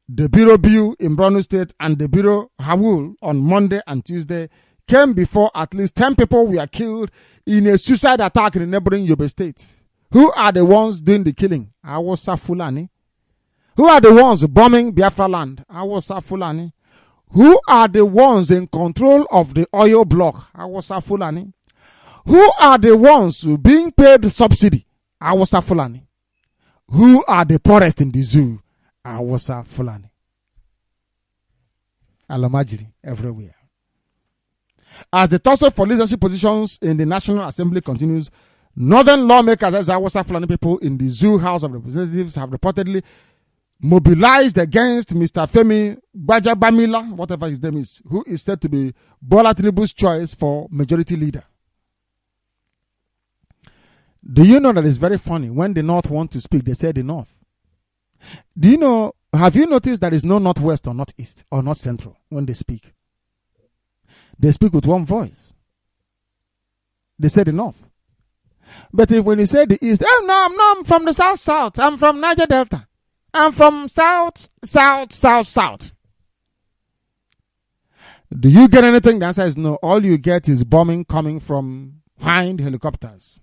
the Biro Biu in Borno State and the Biro Hawul on Monday and Tuesday came before at least 10 people were killed in a suicide attack in the neighboring Yobe state. Who are the ones doing the killing? Awusa Fulani. Who are the ones bombing Biafra land? Awusa Fulani. Who are the ones in control of the oil block? Awusa Fulani. Who are the ones being paid subsidy? Awusa Fulani. Who are the poorest in the zoo? Awusa Fulani. Alamajiri everywhere. As the tussle for leadership positions in the National Assembly continues, northern lawmakers as Awusa Fulani people in the Zoo House of Representatives have reportedly mobilized against Mr. Femi Gbajabamila, whatever his name is, who is said to be Bola Tinubu's choice for majority leader. Do you know that it's very funny? When the North want to speak, they say the North. Do you know, have you noticed there is no Northwest or Northeast or North Central when they speak? They speak with one voice. They say the North. But when you say the East, oh no, I'm from the South. I'm from Niger Delta. I'm from South. Do you get anything? The answer is no. All you get is bombing coming from Hind helicopters.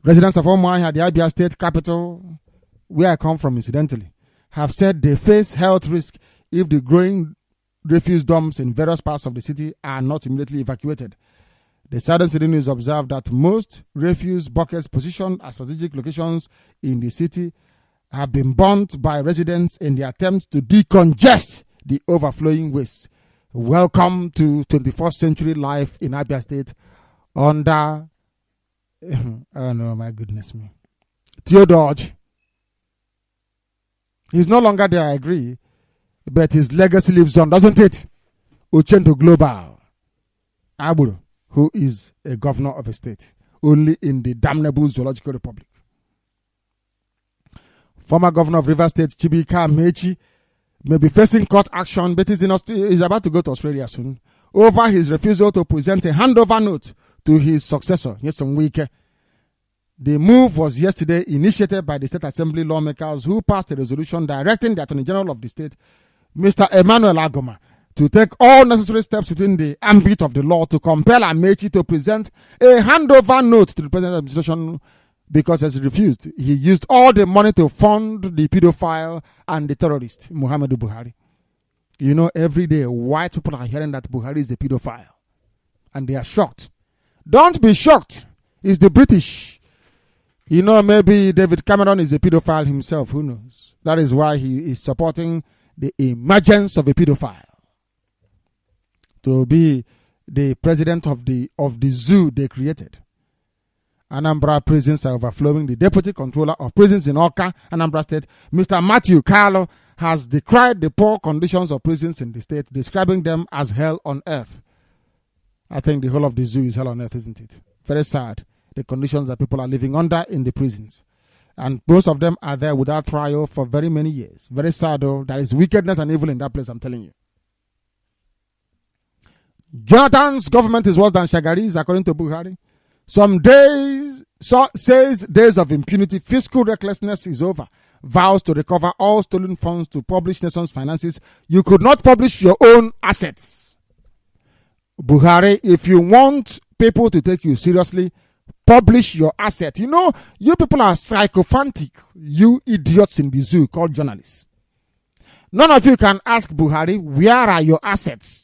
Residents of Umuahia, the Abia state capital, where I come from incidentally, have said they face health risk if the growing refuse dumps in various parts of the city are not immediately evacuated. The Southern City News observed that most refuse buckets positioned at strategic locations in the city have been burnt by residents in the attempt to decongest the overflowing waste. Welcome to 21st century life in Abia State under, oh no, my goodness me, Theodore. He's no longer there, I agree, but his legacy lives on, doesn't it? Uchendo Global Aburo, who is a governor of a state, only in the damnable Zoological Republic. Former governor of Rivers State, Chibika Mechi, may be facing court action, but is about to go to Australia soon, over his refusal to present a handover note to his successor, Nyesom Wike. The move was yesterday initiated by the State Assembly lawmakers who passed a resolution directing the Attorney General of the state, Mr. Emmanuel Agoma, to take all necessary steps within the ambit of the law to compel Amechi to present a handover note to the present administration because as he refused, he used all the money to fund the pedophile and the terrorist, Muhammadu Buhari. You know, every day white people are hearing that Buhari is a pedophile and they are shocked. Don't be shocked. It's the British. You know, maybe David Cameron is a pedophile himself. Who knows? That is why he is supporting the emergence of a pedophile to be the president of the zoo they created. Anambra prisons are overflowing. The deputy controller of prisons in Oka, Anambra State, Mr. Matthew Carlo, has decried the poor conditions of prisons in the state, describing them as hell on earth. I think the whole of the zoo is hell on earth, isn't it? Very sad, the conditions that people are living under in the prisons. And most of them are there without trial for very many years. Very sad, though. There is wickedness and evil in that place, I'm telling you. Jonathan's government is worse than Shagari's, according to Buhari. Some days, says days of impunity, fiscal recklessness is over. Vows to recover all stolen funds to publish nation's finances. You could not publish your own assets. Buhari, if you want people to take you seriously, publish your asset. You know, you people are psychophantic, you idiots in the zoo called journalists. None of you can ask Buhari, where are your assets?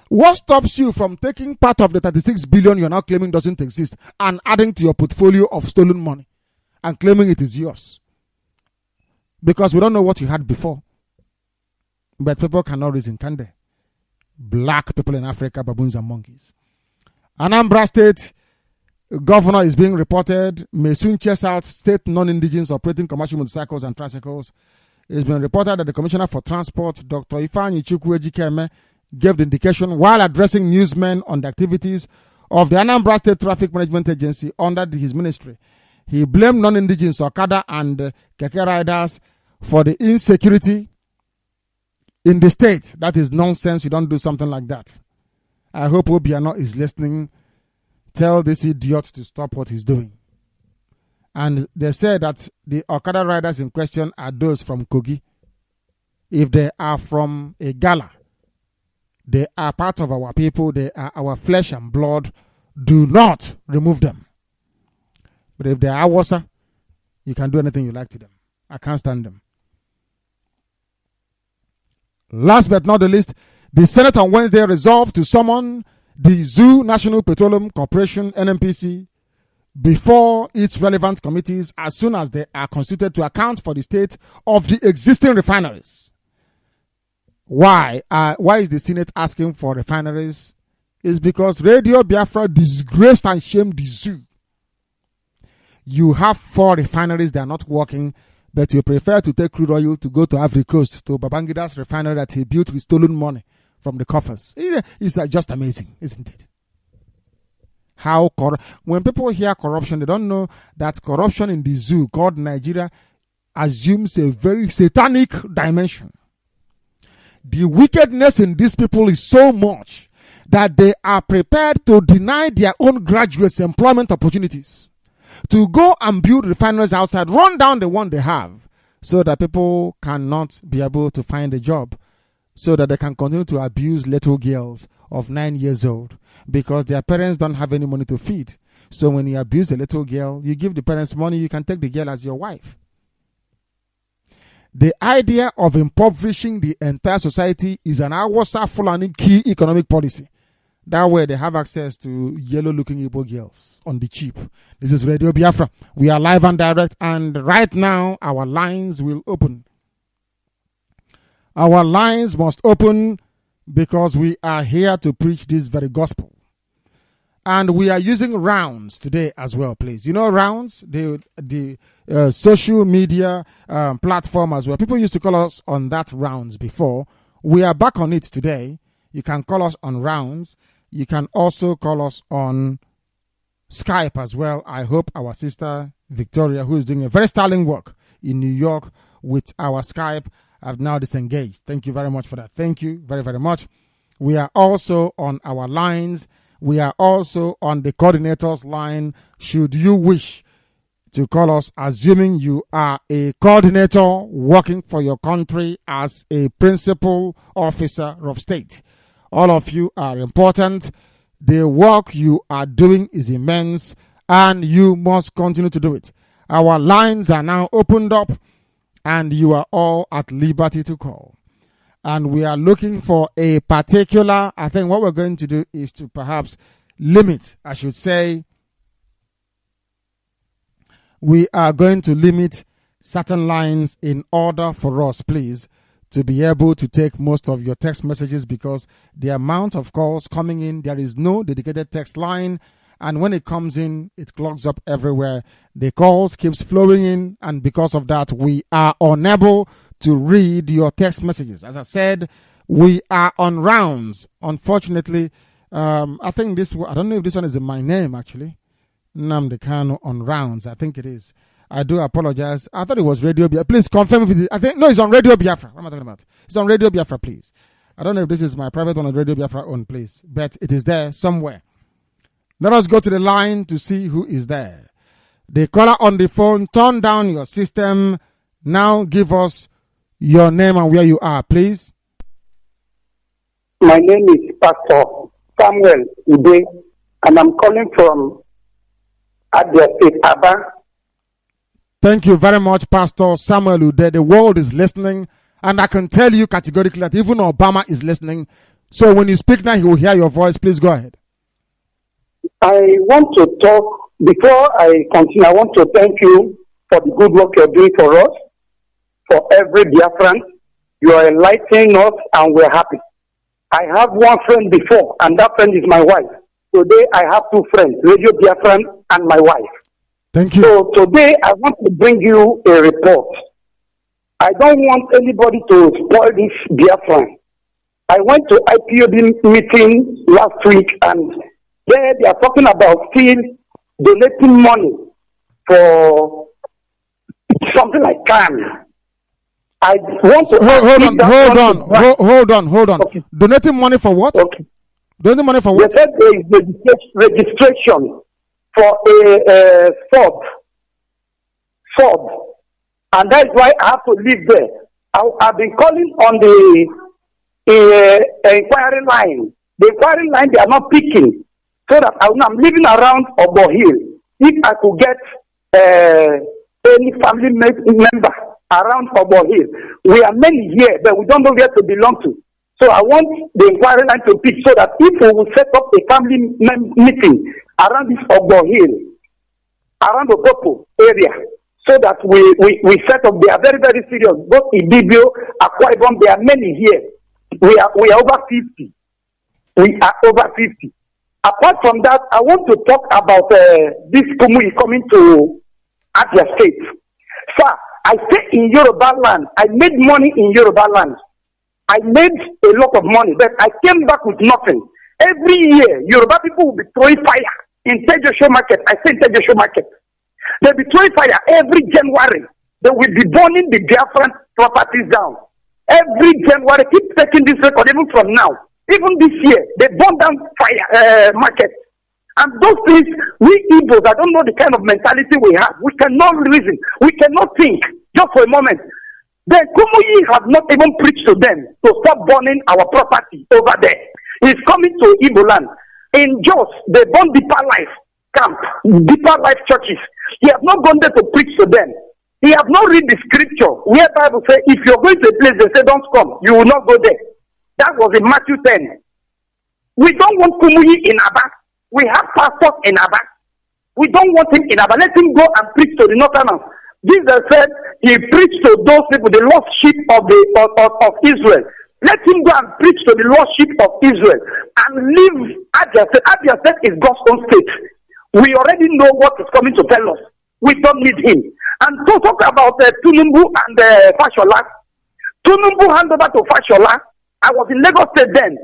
What stops you from taking part of the 36 billion you're now claiming doesn't exist and adding to your portfolio of stolen money and claiming it is yours? Because we don't know what you had before. But people cannot reason, can they? Black people in Africa, baboons and monkeys. Anambra State governor is being reported may soon chase out state non-indigenous operating commercial motorcycles and tricycles. It's been reported that the Commissioner for Transport, Dr. Ifeanyi Chukwu Ejikeme, gave the indication while addressing newsmen on the activities of the Anambra State Traffic Management Agency under his ministry. He blamed non-indigenous Okada and Keke riders for the insecurity in the state. That is nonsense. You don't do something like that. I hope Obiano is listening. Tell this idiot to stop what he's doing. And they said that the Okada riders in question are those from Kogi. If they are from a gala, They are part of our people. They are our flesh and blood. Do not remove them. But if they are Awasa, you can do anything you like to them. I can't stand them. Last but not the least, the Senate on Wednesday resolved to summon the Zoo National Petroleum Corporation, NNPC, before its relevant committees as soon as they are constituted to account for the state of the existing refineries. Why is the Senate asking for refineries? It's because Radio Biafra disgraced and shamed the zoo. You have 4 refineries that are not working, but you prefer to take crude oil to go to Ivory Coast, to Babangida's refinery that he built with stolen money from the coffers. It's just amazing, isn't it? When people hear corruption, they don't know that corruption in the zoo called Nigeria assumes a very satanic dimension. The wickedness in these people is so much that they are prepared to deny their own graduates employment opportunities, to go and build refineries outside, run down the one they have, so that people cannot be able to find a job, so that they can continue to abuse little girls of 9 years old because their parents don't have any money to feed. So when you abuse a little girl, you give the parents money, you can take the girl as your wife. The idea of impoverishing the entire society is an Awasa Fulani key economic policy. That way they have access to yellow-looking Igbo girls on the cheap. This is Radio Biafra. We are live and direct, and right now our lines will open. Our lines must open because we are here to preach this very gospel. And we are using rounds today as well, please. You know rounds, the social media platform as well. People used to call us on that rounds before. We are back on it today. You can call us on rounds. You can also call us on Skype as well. I hope our sister Victoria, who is doing a very sterling work in New York with our Skype, have now disengaged. Thank you very much for that. Thank you very, very much. We are also on our lines. We are also on the coordinator's line. Should you wish to call us, assuming you are a coordinator working for your country as a principal officer of state. All of you are important. The work you are doing is immense, and you must continue to do it. Our lines are now opened up, and you are all at liberty to call. And we are looking for a particular, I think what we're going to do is to perhaps limit, I should say, we are going to limit certain lines in order for us, please, to be able to take most of your text messages, because the amount of calls coming in, there is no dedicated text line. And when it comes in, it clogs up everywhere. The calls keeps flowing in, and because of that, we are unable to read your text messages. As I said, we are on rounds. Unfortunately, I think this, I don't know if this one is in my name actually. Nnamdi Kanu on rounds. I think it is. I do apologize. I thought it was Radio Biafra. Please confirm if it is. I think, no, it's on Radio Biafra. What am I talking about? It's on Radio Biafra, please. I don't know if this is my private one on Radio Biafra own, please. But it is there somewhere. Let us go to the line to see who is there. The caller on the phone, turn down your system. Now give us your name and where you are, please. My name is Pastor Samuel Ude, and I'm calling from Abia State, Aba. Thank you very much, Pastor Samuel Ude. The world is listening, and I can tell you categorically that even Obama is listening. So when you speak now, he will hear your voice. Please go ahead. I want to talk, before I continue, I want to thank you for the good work you're doing for us, for every Biafran. You are enlightening us, and we're happy. I have one friend before, and that friend is my wife. Today, I have 2 friends, Radio Biafran and my wife. Thank you. So today, I want to bring you a report. I don't want anybody to spoil this Biafran. I went to IPOB meeting last week, and there they are talking about still donating money for something like CAN. I want to hold on. Okay. Donating money for what? Okay. Donating money for what? They said there is registration for a FOB. And that's why I have to live there. I've been calling on the inquiry line. The inquiry line, they are not picking. So that I'm living around Obo Hill. If I could get any family member around Obo Hill. We are many here, but we don't know where to belong to. So I want the inquiry line to pick so that if we will set up a family meeting around this Obo Hill, around the Popo area, so that we set up. They are very, very serious. Both Ibibio, Akwa Ibom, there are many here. We are over 50. We are over 50. Apart from that, I want to talk about this Kumuyi coming to Abia State. Sir, I stay in Yoruba land. I made money in Yoruba land. I made a lot of money, but I came back with nothing. Every year, Yoruba people will be throwing fire in Tejesho Market. I say Tejesho Market. They'll be throwing fire every January. They will be burning the Biafran properties down. Every January, keep taking this record even from now. Even this year, they burn down fire market. And those things, we Igbos, I don't know the kind of mentality we have. We cannot reason. We cannot think just for a moment. The Kumuyi have not even preached to them to stop burning our property over there. He's coming to Igbo land. In Jos, they burn Deeper Life camp, Deeper Life churches. He has not gone there to preach to them. He has not read the scripture where Bible says, if you're going to a place, they say, don't come. You will not go there. That was in Matthew 10. We don't want Kumuyi in Aba. We have pastors in Aba. We don't want him in Aba. Let him go and preach to the northerners. Jesus said he preached to those people, the lost sheep of Israel. Let him go and preach to the lost sheep of Israel and leave Abia State. Abia State is God's own state. We already know what is coming to tell us. We don't need him. And to talk about Tunumbu and Fashola, Tunumbu handed over to Fashola. I was in Lagos State then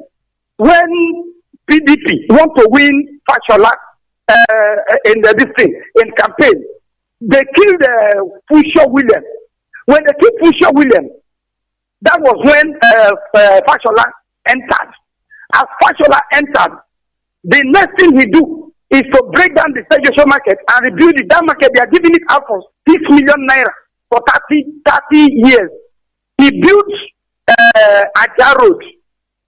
when PDP want to win Fashola in this thing, in campaign. They killed Fusho William. When they killed Fusho William, that was when Fashola entered. As Fashola entered, the next thing he do is to break down the Tejesho market and rebuild it. That market, they are giving it out for 6 million naira for 30 years. He built Aja Road,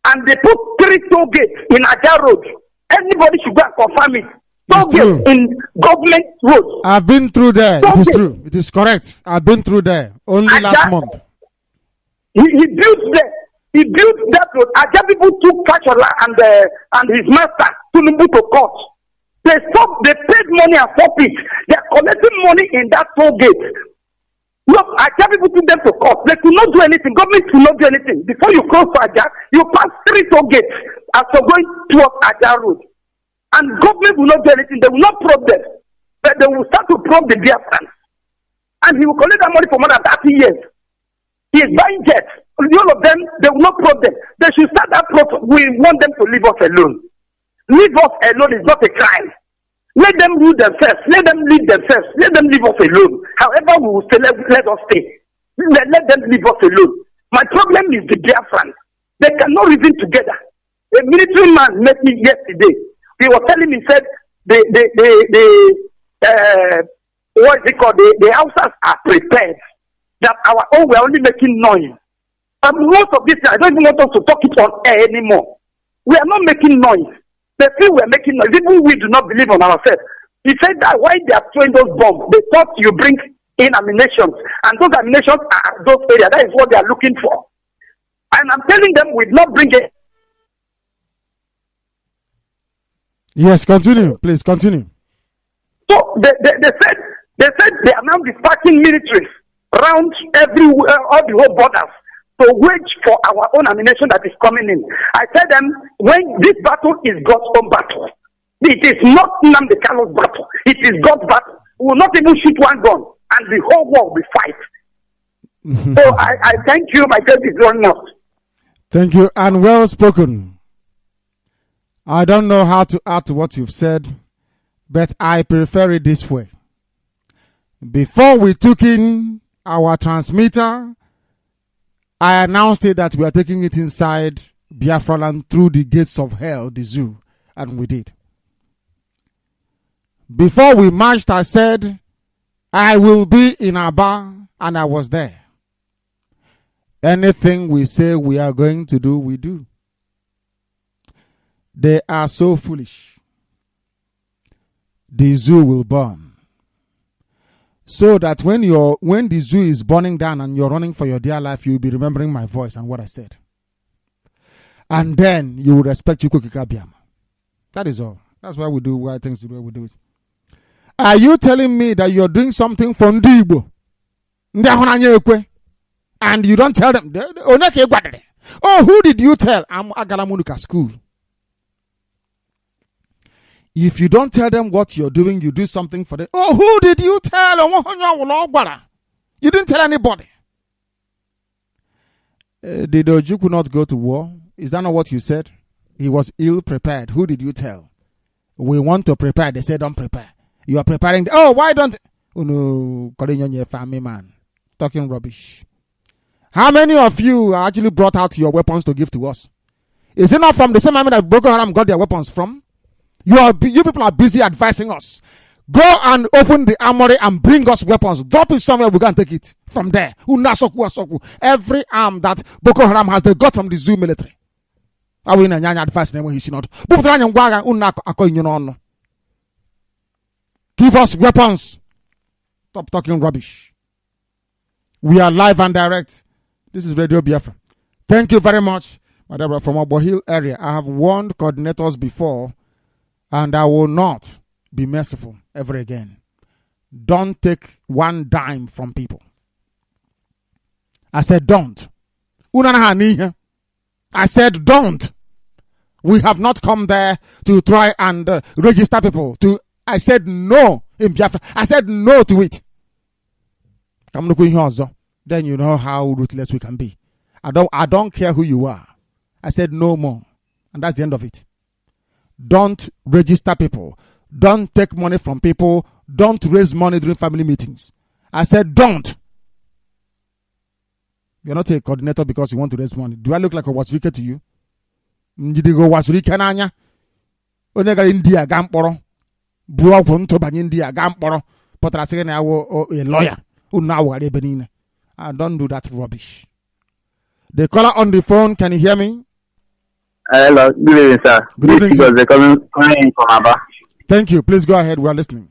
and they put 3 toll gates in Aja Road. Anybody should go and confirm it. Toll gates in government roads. I've been through there. It is true. It is correct. I've been through there only last month. He built there. He built that road. Aja people took Fashola and his master Tunumbu to court. They paid money and stop it. They are collecting money in that toll gate. Look, Aja people took them to court. They could not do anything. Government could not do anything. Before you cross to Aja, you pass 3 toll gates as you're going towards Aja Road. And government will not do anything. They will not probe them. But they will start to probe the Biafrans. And he will collect that money for more than 30 years. He is buying jets. All of them, they will not probe them. They should start that probe. We want them to leave us alone. Leave us alone is not a crime. Let them rule themselves. Let them leave themselves. Let them leave us alone. However, we will say, let us stay. Let them leave us alone. My problem is the Biafrans. They cannot reason together. A military man met me yesterday. He was telling me, said, what is it called? The Hausas are prepared. That our own, we are only making noise. And most of this, I don't even want us to talk it on air anymore. We are not making noise. They feel we are making noise. Even we do not believe on ourselves. He said that why they are throwing those bombs, they thought you bring in ammunition. And those ammunitions are those areas. That is what they are looking for. And I'm telling them we will not bring it. Yes, continue. Please continue. So they said they are now dispatching militaries around all the whole borders to wage for our own ammunition that is coming in. I tell them, when this battle is God's own battle, it is not Nnamdi Kanu's battle. It is God's battle. We will not even shoot one gun, and the whole world will fight. So I thank you. My time is running out. Thank you, and well spoken. I don't know how to add to what you've said, but I prefer it this way. Before we took in our transmitter, I announced it that we are taking it inside Biafra land through the gates of hell, the zoo, and we did. Before we marched, I said, I will be in Aba, and I was there. Anything we say we are going to do, we do. They are so foolish. The zoo will burn. So that when the zoo is burning down and you're running for your dear life, you'll be remembering my voice and what I said. And then you will respect Chukwuka Biama. That is all. That's why we do why things the way we do it. Are you telling me that you're doing something for Ndibo? And you don't tell them? Oh, who did you tell? I'm Agalamunuka school. If you don't tell them what you're doing, you do something for them. Oh, who did you tell? You didn't tell anybody. Did Ojukwu not go to war? Is that not what you said? He was ill prepared. Who did you tell? We want to prepare. They said don't prepare. You are preparing. Oh, why don't? Oh no, calling on your family man. Talking rubbish. How many of you actually brought out your weapons to give to us? Is it not from the same army that Boko Haram got their weapons from? You people are busy advising us. Go and open the armory and bring us weapons. Drop it somewhere, we can take it from there. Every arm that Boko Haram has, they got from the zoo military. I will advise them when he should not. Give us weapons. Stop talking rubbish. We are live and direct. This is Radio Biafra. Thank you very much, Madam, from Obo Hill area. I have warned coordinators before, and I will not be merciful ever again. Don't take one dime from people. I said don't. I said don't. We have not come there to try and register people. I said no in Biafra. I said no to it. Then you know how ruthless we can be. I don't care who you are. I said no more. And that's the end of it. Don't register people. Don't take money from people. Don't raise money during family meetings. I said don't. You're not a coordinator because you want to raise money. Do I look like a Watsurika to you? Ndigo Watsurika nanya. Onega India gamporo. Bua punto bany India gamporo. Potrasene a lawyer. Unawa benina. Don't do that rubbish. The caller on the phone, can you hear me? Hello, good evening, sir. Good evening, sir. They're coming in from Aba. Thank you. Please go ahead. We are listening.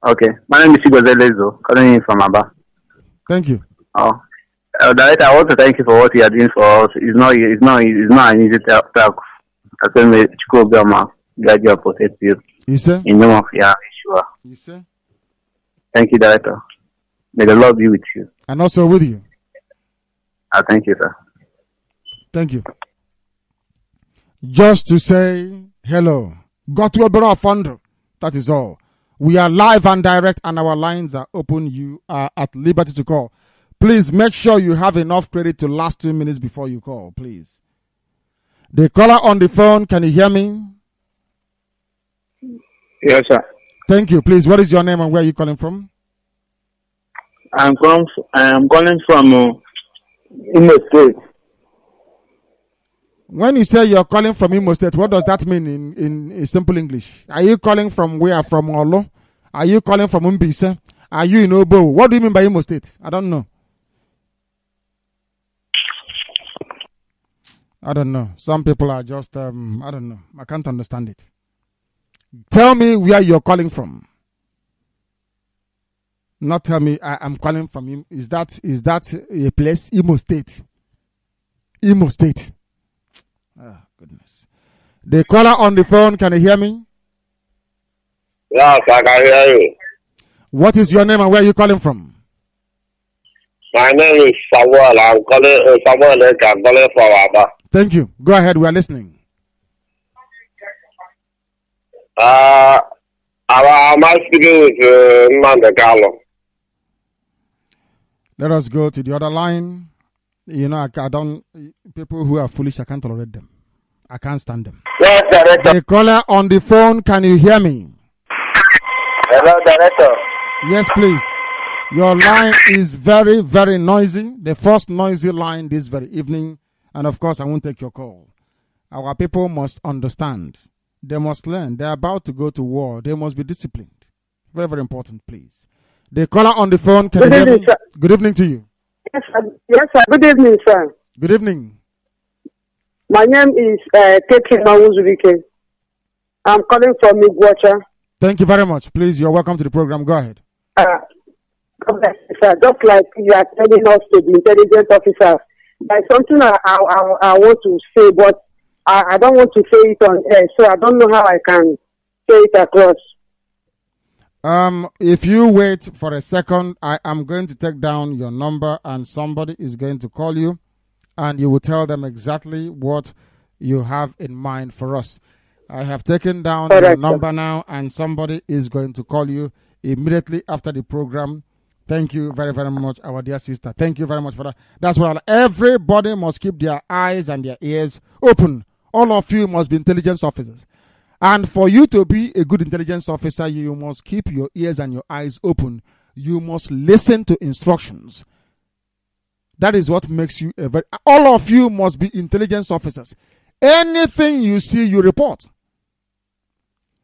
Okay, my name is Sigozelezo, calling in from Aba. Thank you. Oh, Director, I want to thank you for what you are doing for us. It's not an easy task. I can make Chiko Belma guide you and protect you. You say? In name of Yeshua. You say? Thank you, Director. May the Lord be with you. And also with you. Thank you, sir. Thank you. Just to say hello. Got to a better fund. That is all. We are live and direct and our lines are open. You are at liberty to call. Please make sure you have enough credit to last 2 minutes before you call, please. The caller on the phone, can you hear me? Yes, sir. Thank you. Please, what is your name and where are you calling from? I'm calling from Imo State. When you say you're calling from Imo State, what does that mean in simple English? Are you calling from where? From Olo? Are you calling from Mbise? Are you in Obo? What do you mean by Imo State? I don't know. I don't know. Some people are just, I don't know. I can't understand it. Tell me where you're calling from. Not tell me I'm calling from. Is that a place? Imo State. Imo State. Oh, goodness. The caller on the phone, can you hear me? Yes, I can hear you. What is your name and where are you calling from? My name is Samuel. I'm calling from Aba. Thank you. Go ahead. We are listening. Am I speaking with Nnamdi Kanu? Let us go to the other line. You know, I don't. People who are foolish, I can't tolerate them. I can't stand them. Yes, Director. The caller on the phone, can you hear me? Hello, Director. Yes, please. Your line is very, very noisy. The first noisy line this very evening. And of course, I won't take your call. Our people must understand. They must learn. They're about to go to war. They must be disciplined. Very, very important, please. The caller on the phone, can you hear me? Sir. Good evening to you. Yes, sir. Yes, sir. Good evening, sir. Good evening. My name is Ketri Mawuzurike. I'm calling from Miguacha. Thank you very much. Please, you're welcome to the program. Go ahead. God bless you, sir. Just like you are telling us to the intelligence officers, there's something I want to say, but I don't want to say it on air, so I don't know how I can say it across. If you wait for a second, I am going to take down your number and somebody is going to call you and you will tell them exactly what you have in mind for us. I have taken down your number now and somebody is going to call you immediately after the program. Thank you very, very much, our dear sister. Thank you very much for that. That's what everybody must keep their eyes and their ears open. All of you must be intelligence officers. And for you to be a good intelligence officer, you must keep your ears and your eyes open. You must listen to instructions. That is what makes you all of you must be intelligence officers. Anything you see, you report.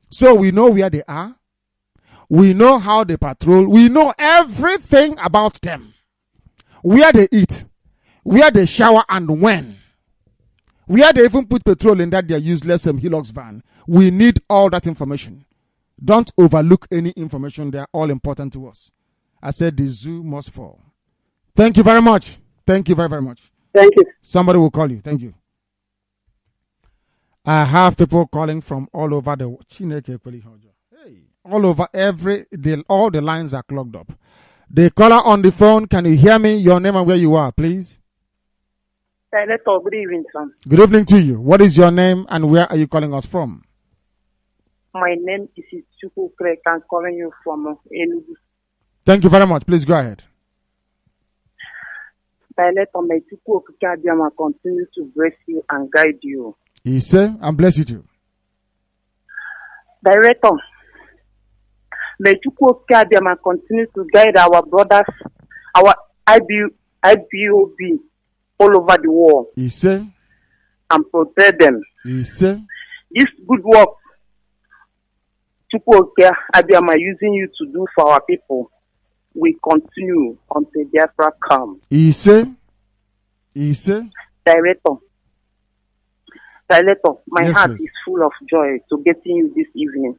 So we know where they are. We know how they patrol. We know everything about them. Where they eat, where they shower and when. Where they even put petrol in that their useless Hilux van. We need all that information. Don't overlook any information. They are all important to us. I said the zoo must fall. Thank you very much. Thank you very, very much. Thank you. Somebody will call you. Thank you. I have people calling from all over the all over all the lines are clogged up. The caller on the phone, can you hear me? Your name and where you are, please. Good evening, sir. Good evening to you. What is your name and where are you calling us from? My name is Chuku Craig. I'm calling you from Enugu. Thank you very much. Please go ahead. Director, may Chuku Okikadiama continue to bless you and guide you. He said, and bless you too. Director, may Chuku Okikadiama continue to guide our brothers, our IPOB all over the world. He said, and protect them. He said, this good work Chuku Okikadiama using you to do for our people will continue until Biafra come. He said, Director, my yes, heart please. is full of joy to getting you this evening.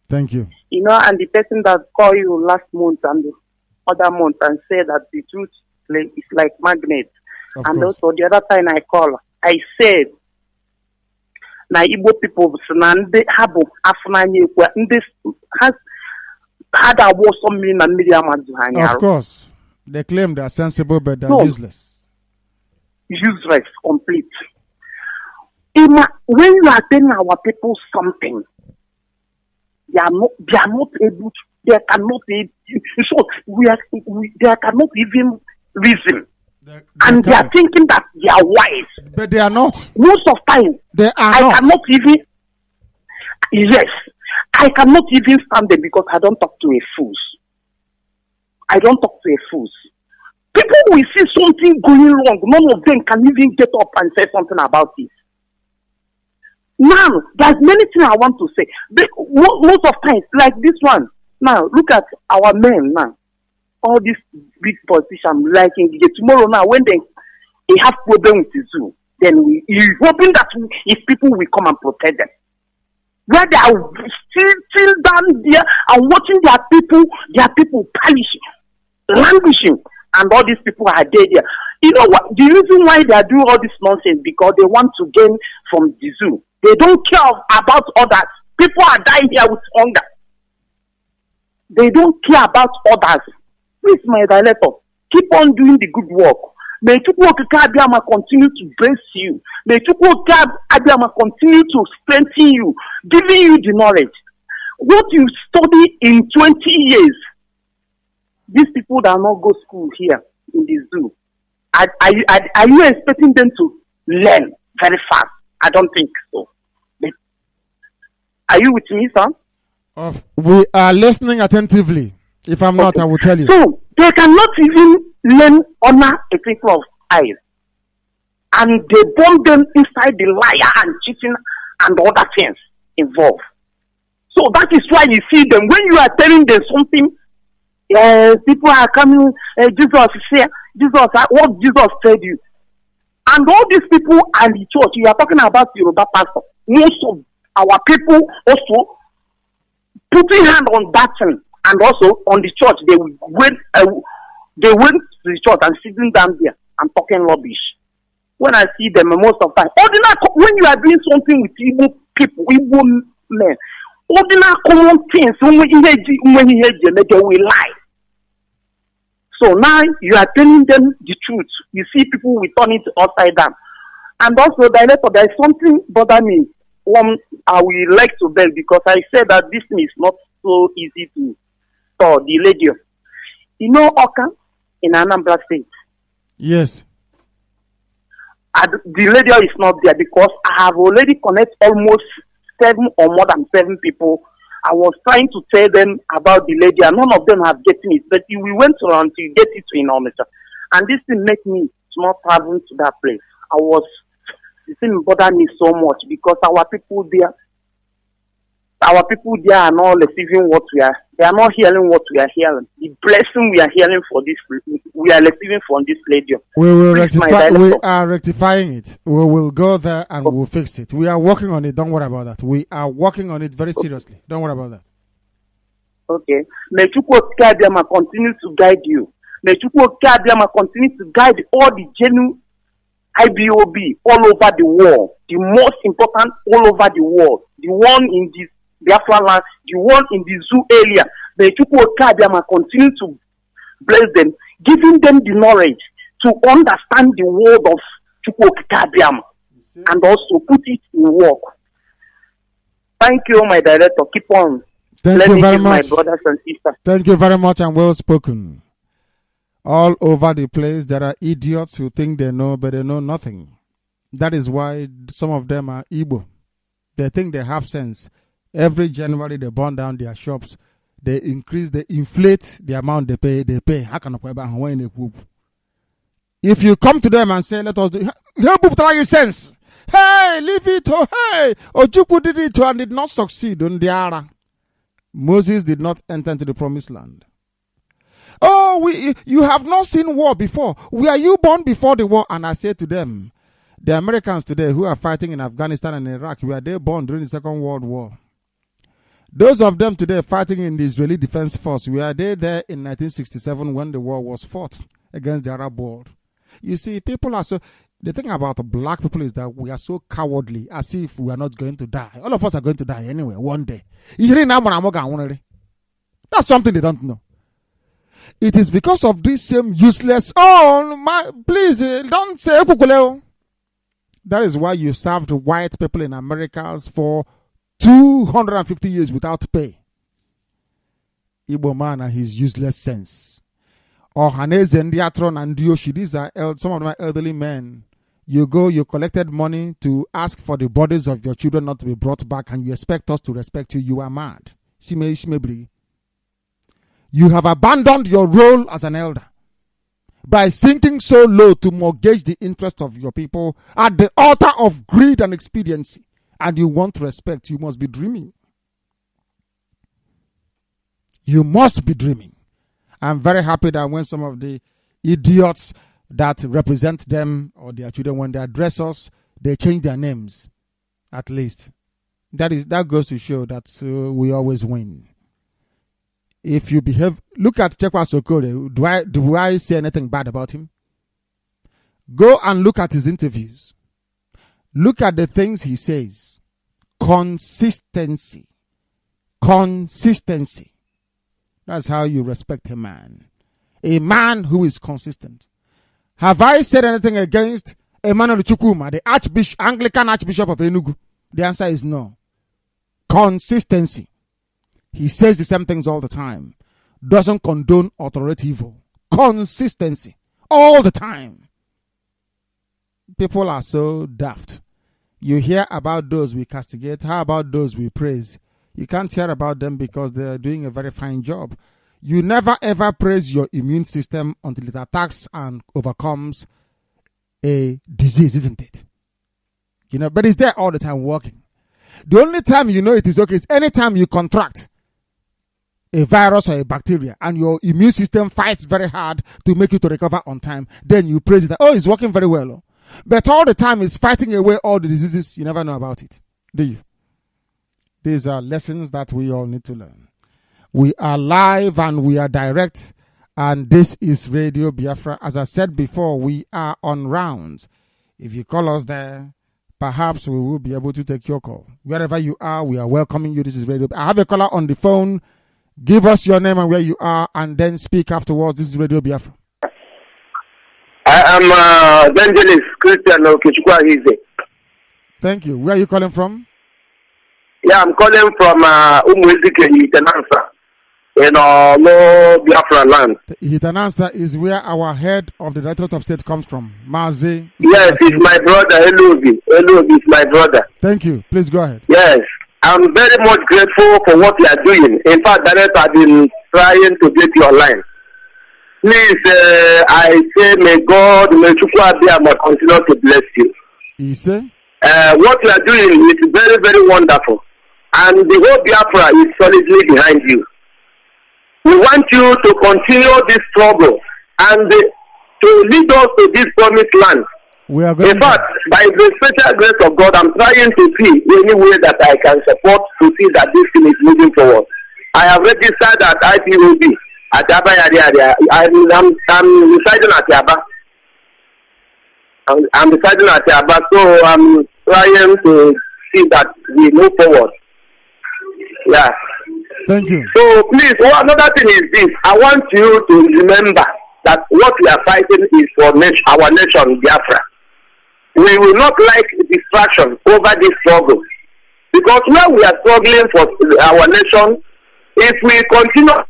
Thank you. You know, and the person that called you last month and the other month and said that the truth is like magnet. Of And course. also the other time I called, I said, na Igbo people na ndị habo afnanye kwa ndị has had a war some million and million Of course. They claim they are sensible but they are No. useless. Useless, complete. When you are telling our people something, they cannot they cannot even reason. And they are thinking that they are wise. But they are not. Most of time, They are I not. cannot even, yes, I cannot even stand them because I don't talk to a fool. I don't talk to a fool. People will see something going wrong. None of them can even get up and say something about it. Now, there's many things I want to say. Most of times, like this one. Now, look at our men now. All these big politicians, like in tomorrow now, when they have problem with the zoo, then we're hoping that if people will come and protect them. Where they are still down there and watching their people perishing, languishing, and all these people are dead there. You know what? The reason why they are doing all this nonsense because they want to gain from the zoo. They don't care about others. People are dying here with hunger. They don't care about others. Please, my director, keep on doing the good work. May Chuku Okikadiama continue to bless you. May Chuku Okikadiama continue to strengthen you, giving you the knowledge. What you study in 20 years, these people that not go school here in the zoo, are you expecting them to learn very fast? I don't think so. Are you with me, sir? We are listening attentively. If I'm not, I will tell you. So, they cannot even learn honor a twinkle of eyes. And they bomb them inside the liar and cheating and other things involved. So that is why you see them. When you are telling them something, people are coming, Jesus is here. What Jesus said you. And all these people and the church, you are talking about Yoruba pastor. Most of our people also putting hand on that thing, and also on the church. They went to the church and sitting down there and talking rubbish. When I see them, most of the time, when you are doing something with Igbo people, Igbo men, ordinary common things, when he heard them, they will lie. So now you are telling them the truth. You see people will turn it upside down. And also, director, there is something bother me. One, I will like to beg because I said that this thing is not so easy to store the radio. You know Oka in Anambra State? Yes. The radio is not there because I have already connected almost 7 or more than 7 people. I was trying to tell them about the lady, and none of them have gotten it. But we went around to get it to Indonesia, and this thing made me not travel to that place. This thing bothered me so much because our people there are not receiving what they are not hearing what we are hearing. The blessing we are hearing for this, we are receiving from this lady. We will rectify. We are rectifying it. We will go there and we will fix it. We are working on it. Don't worry about that. We are working on it very seriously. Don't worry about that. Okay. May Chukwu Kadiyama continue to guide you. May Chukwu Kadiyama continue to guide all the genuine IPOB all over the world. The most important all over the world. The one in this Biafra land, the one in the zoo area. May Chukwu Kadiyama continue to bless them, giving them the knowledge to understand the word of Chukwu Kadiyama and also put it in work. Thank you, my director. Keep on. Thank you very much, my brothers and sisters. Thank you very much and well spoken. All over the place, there are idiots who think they know, but they know nothing. That is why some of them are Igbo. They think they have sense. Every January, they burn down their shops. They inflate the amount they pay. How can if you come to them and say, let us do hey, sense. Hey, leave it. Oh, hey, Ojukwu did it and did not succeed on the Ara. Moses did not enter into the promised land. Oh, you have not seen war before. Were you born before the war? And I say to them, the Americans today who are fighting in Afghanistan and Iraq, were they born during the Second World War? Those of them today fighting in the Israeli Defense Force, were they there in 1967 when the war was fought against the Arab world? You see, people are so... The thing about black people is that we are so cowardly, as if we are not going to die. All of us are going to die anyway, one day. That's something they don't know. It is because of this same useless... please, don't say... That is why you served white people in Americas for 250 years without pay. Igbo man and his useless sense. Or Haneze and Diatron and Dioshi, these are some of my elderly men. You collected money to ask for the bodies of your children not to be brought back, and you expect us to respect you. You are mad. You have abandoned your role as an elder by sinking so low to mortgage the interest of your people at the altar of greed and expediency. And you want respect, you must be dreaming. You must be dreaming. I'm very happy that when some of the idiots that represent them or their children, when they address us, they change their names. At least. That goes to show that we always win. If you behave, look at Chekwa Sokore. Do I say anything bad about him? Go and look at his interviews. Look at the things he says. Consistency. Consistency. That's how you respect a man. A man who is consistent. Have I said anything against Emmanuel Chukwuma, the Anglican Archbishop of Enugu? The answer is no. Consistency. He says the same things all the time. Doesn't condone or tolerate evil. Consistency. All the time. People are so daft. You hear about those we castigate. How about those we praise? You can't hear about them because they are doing a very fine job. You never ever praise your immune system until it attacks and overcomes a disease, isn't it? But it's there all the time working. The only time you know it is okay is anytime you contract a virus or a bacteria and your immune system fights very hard to make you to recover on time. Then you praise it. Oh, it's working very well. But all the time is fighting away all the diseases. You never know about it, do you? These are lessons that we all need to learn. We are live and we are direct, and this is Radio Biafra. As I said before, we are on rounds. If you call us there, perhaps we will be able to take your call. Wherever you are, we are welcoming you. This is Radio. I have a caller on the phone. Give us your name and where you are, and then speak afterwards. This is Radio Biafra. I am evangelist Christian Okechukwu. Thank you. Where are you calling from? Yeah, I'm calling from Umuezike Hitanansa in no Biafra land. Hitanansa is where our head of the Directorate of State comes from. Mazi. Yes, it's my brother, Elobi. Elobi is my brother. Thank you. Please go ahead. Yes, I'm very much grateful for what you are doing. In fact, Director, I've been trying to get you online. Please, I say, may God, may Chukwu Abiyama continue to bless you. You say? What you are doing is very, very wonderful. And the whole Biafra is solidly behind you. We want you to continue this struggle and to lead us to this promised land. We are going In fact, by the special grace of God, I'm trying to see any way that I can support to see that this thing is moving forward. I have registered at IPOB. At Yaba area. I'm residing at Yaba. I'm residing at Yaba, so I'm trying to see that we move forward. Yeah. Thank you. So please, another thing is this. I want you to remember that what we are fighting is for our nation, Biafra. We will not like distraction over this struggle. Because when we are struggling for our nation, if we continue...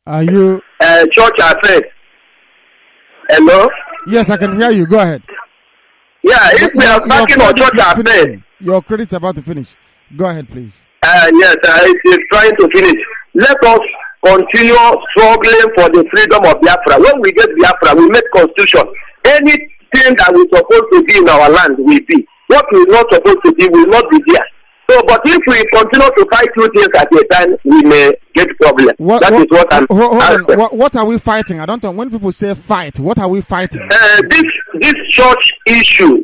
Are you... church affairs. Hello? Yes, I can hear you. Go ahead. Yeah, if we are talking on church affairs... Your credit's about to finish. Go ahead, please. Yes, it's trying to finish. Let us continue struggling for the freedom of Biafra. When we get Biafra, we make constitution. Anything that we're supposed to be in our land will be. What we're not supposed to be will not be there. So, but if we continue to fight two things at a time, we may get problem. That is what I'm asking. What are we fighting? I don't know. When people say fight, what are we fighting? This church issue.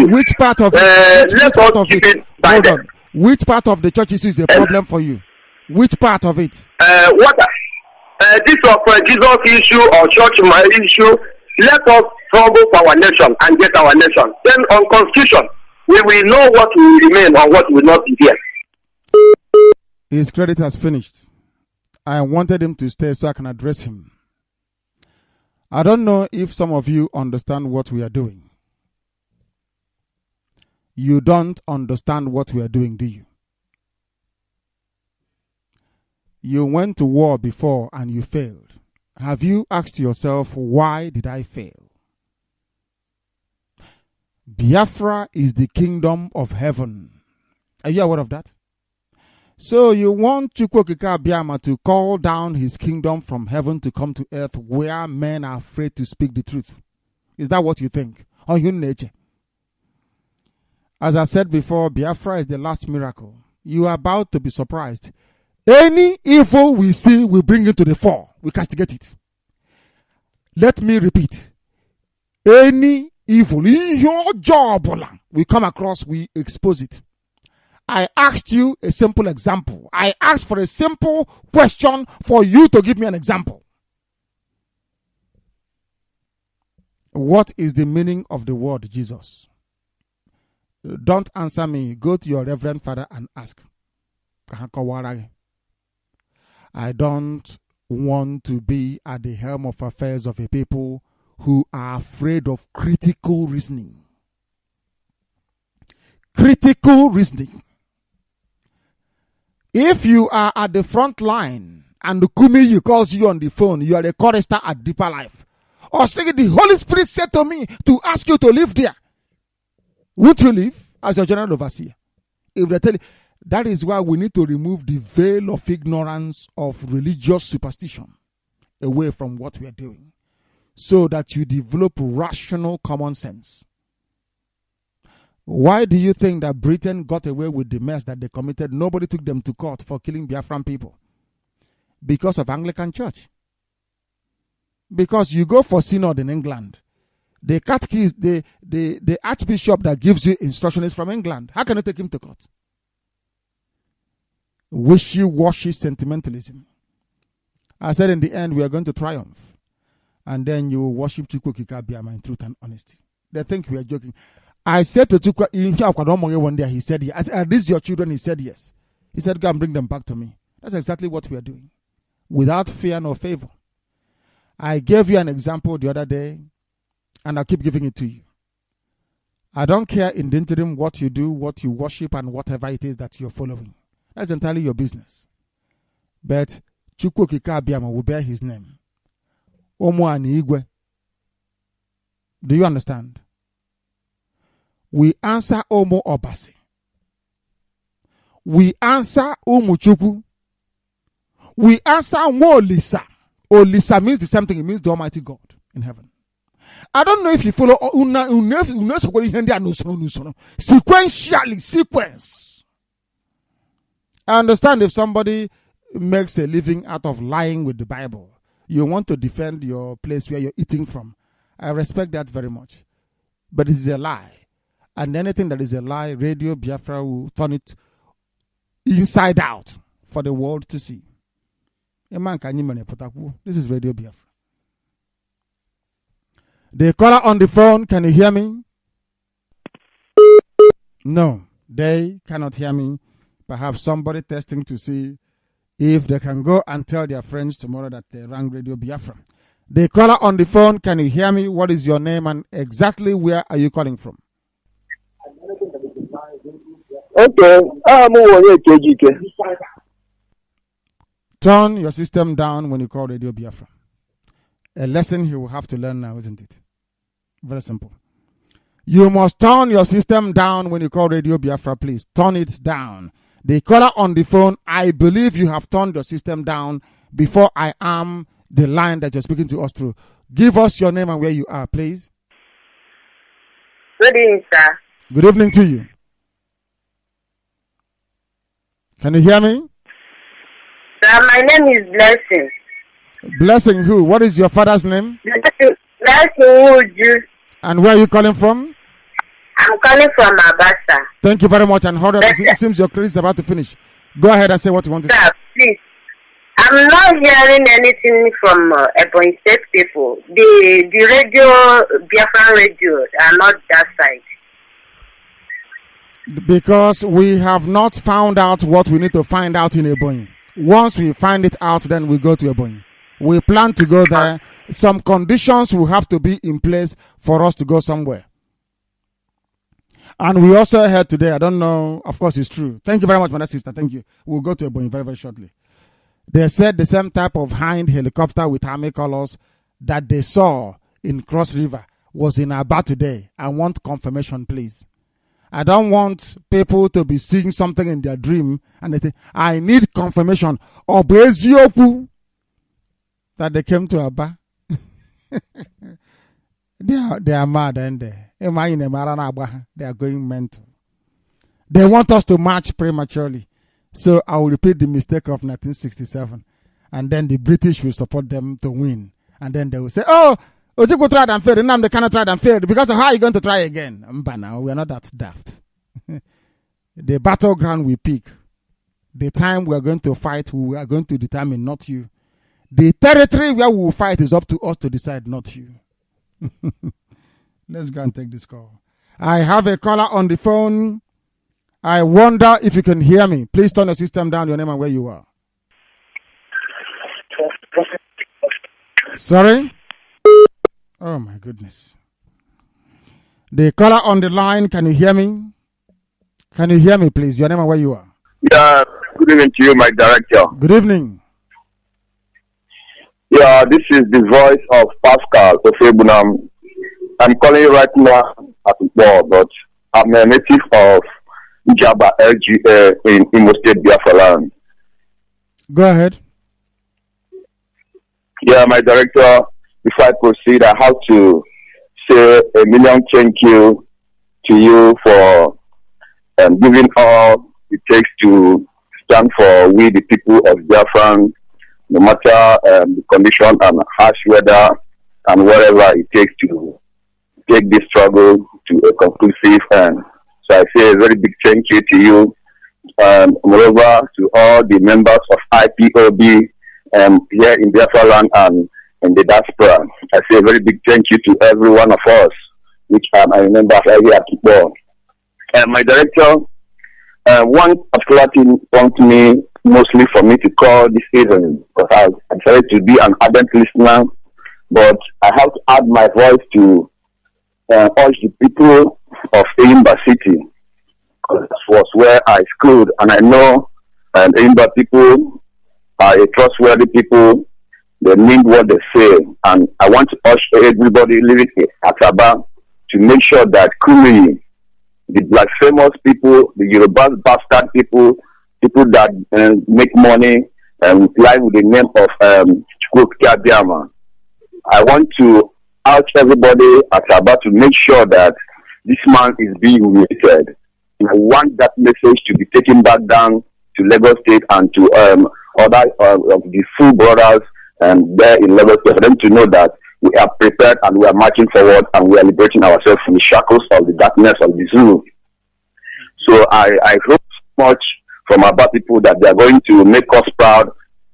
Which part of it? Let us keep it by Hold them. on. Which part of the church issue is a problem for you? Which part of it? This of Jesus issue or church issue. Let us struggle for our nation and get our nation. Then on constitution, we will know what will remain or what will not be there. His credit has finished. I wanted him to stay so I can address him. I don't know if some of you understand what we are doing. You don't understand what we are doing, do you? You went to war before and you failed. Have you asked yourself, why did I fail? Biafra is the kingdom of heaven. Are you aware of that? So you want Chukwokika Abiyama to call down his kingdom from heaven to come to earth where men are afraid to speak the truth. Is that what you think? Or human nature? As I said before, Biafra is the last miracle. You are about to be surprised. Any evil we see, we bring it to the fore. We castigate it. Let me repeat. Any evil, in your job, we come across, we expose it. I asked you a simple example. I asked for a simple question for you to give me an example. What is the meaning of the word Jesus? Don't answer me. Go to your Reverend Father and ask. I don't want to be at the helm of affairs of a people who are afraid of critical reasoning. Critical reasoning. If you are at the front line and Kumi calls you on the phone, you are a chorister at Deeper Life. Or say the Holy Spirit said to me to ask you to live there. Would you live as your general overseer? If they tell you, that is why we need to remove the veil of ignorance of religious superstition away from what we are doing, so that you develop rational common sense. Why do you think that Britain got away with the mess that they committed? Nobody took them to court for killing Biafran people. Because of Anglican Church. because you go for synod in England. The catechist, the archbishop that gives you instruction is from England. How can you take him to court? Wishy-washy sentimentalism. I said in the end, we are going to triumph. And then you worship Chukwu Kikabiama in truth and honesty. They think we are joking. I said to Chukwu one day, he said, yes. I said, are these your children? He said, yes. He said, go and bring them back to me. That's exactly what we are doing. Without fear nor favor. I gave you an example the other day, and I'll keep giving it to you. I don't care in the interim what you do, what you worship, and whatever it is that you're following. That's entirely your business. But Chukwu Kikabiama will bear his name. Omo ani igwe. Do you understand? We answer Omo Obasi. We answer Umuchuku. We answer Olisa. Olisa means the same thing. It means the Almighty God in heaven. I don't know if you follow sequentially, sequence. I understand if somebody makes a living out of lying with the Bible. You want to defend your place where you're eating from. I respect that very much. But it is a lie. And anything that is a lie, Radio Biafra will turn it inside out for the world to see. This is Radio Biafra. The caller on the phone, can you hear me? No, they cannot hear me. Perhaps somebody testing to see if they can go and tell their friends tomorrow that they rang Radio Biafra. The caller on the phone, can you hear me? What is your name and exactly where are you calling from? Okay. Turn your system down when you call Radio Biafra. A lesson he will have to learn now, isn't it? Very simple. You must turn your system down when you call Radio Biafra, please. Turn it down. The caller on the phone, I believe you have turned your system down before I am the line that you're speaking to us through. Give us your name and where you are, please. Good evening, sir. Good evening to you. Can you hear me? Sir, my name is Blessing. Blessing who? What is your father's name? Blessing Uju. And where are you calling from? I'm calling from Abasa. Thank you very much. And hold on, it seems your credit is about to finish. Go ahead and say what you want to say. Sir, please. I'm not hearing anything from Ebonyi State people. The radio, Biafran radio, are not that side. Because we have not found out what we need to find out in Ebonyi. Once we find it out, then we go to Ebonyi. We plan to go there. Some conditions will have to be in place for us to go somewhere. And we also heard today, I don't know, of course it's true. Thank you very much, my sister. Thank you. We'll go to Ebonyi very, very shortly. They said the same type of hind helicopter with army colors that they saw in Cross River was in Aba today. I want confirmation, please. I don't want people to be seeing something in their dream and they think, I need confirmation. Obezioku that they came to Aba. They are mad, and they are going mental. They want us to march prematurely. So I will repeat the mistake of 1967. And then the British will support them to win. And then they will say, oh, Ojukwu tried and failed. Nnamdi Kanu tried and failed. Because of how are you going to try again? But now we are not that daft. The battleground we pick. The time we are going to fight, we are going to determine, not you. The territory where we will fight is up to us to decide, not you. Let's go and take this call. I have a caller on the phone. I wonder if you can hear me. Please turn the system down, your name and where you are. Sorry? Oh my goodness. The caller on the line, can you hear me? Can you hear me, please? Your name and where you are. Yeah, good evening to you, my director. Good evening. Yeah, this is the voice of Pascal Ofebunam. I'm calling you right now at IPOB, but I'm a native of Jaba LGA in Imo State, Biafra land. Go ahead. Yeah, my director, before I proceed, I have to say a million thank you to you for giving all it takes to stand for we, the people of Biafra, no matter the condition and harsh weather and whatever it takes to take this struggle to a conclusive end. So I say a very big thank you to you. Moreover, to all the members of IPOB here in Biafra land and in the diaspora. I say a very big thank you to every one of us, which I remember here at IPOB. My director, one particular thing prompted me mostly for me to call this evening, because I decided to be an ardent listener, but I have to add my voice to urge the people of Eyimba City, because that was where I schooled, and I know Eyimba people are a trustworthy people. They mean what they say, and I want to urge everybody living at Aba to make sure that Kumi, the blasphemous people, the Yoruba bastard people that make money and lie with the name of Chukwuka Biama, I want to urge everybody at Aba to make sure that this man is being humiliated. I want that message to be taken back down to Lagos State and to other of the full brothers there in Lagos State, for them to know that we are prepared and we are marching forward and we are liberating ourselves from the shackles of the darkness of the Zulu. So I hope so much from Aba people that they are going to make us proud.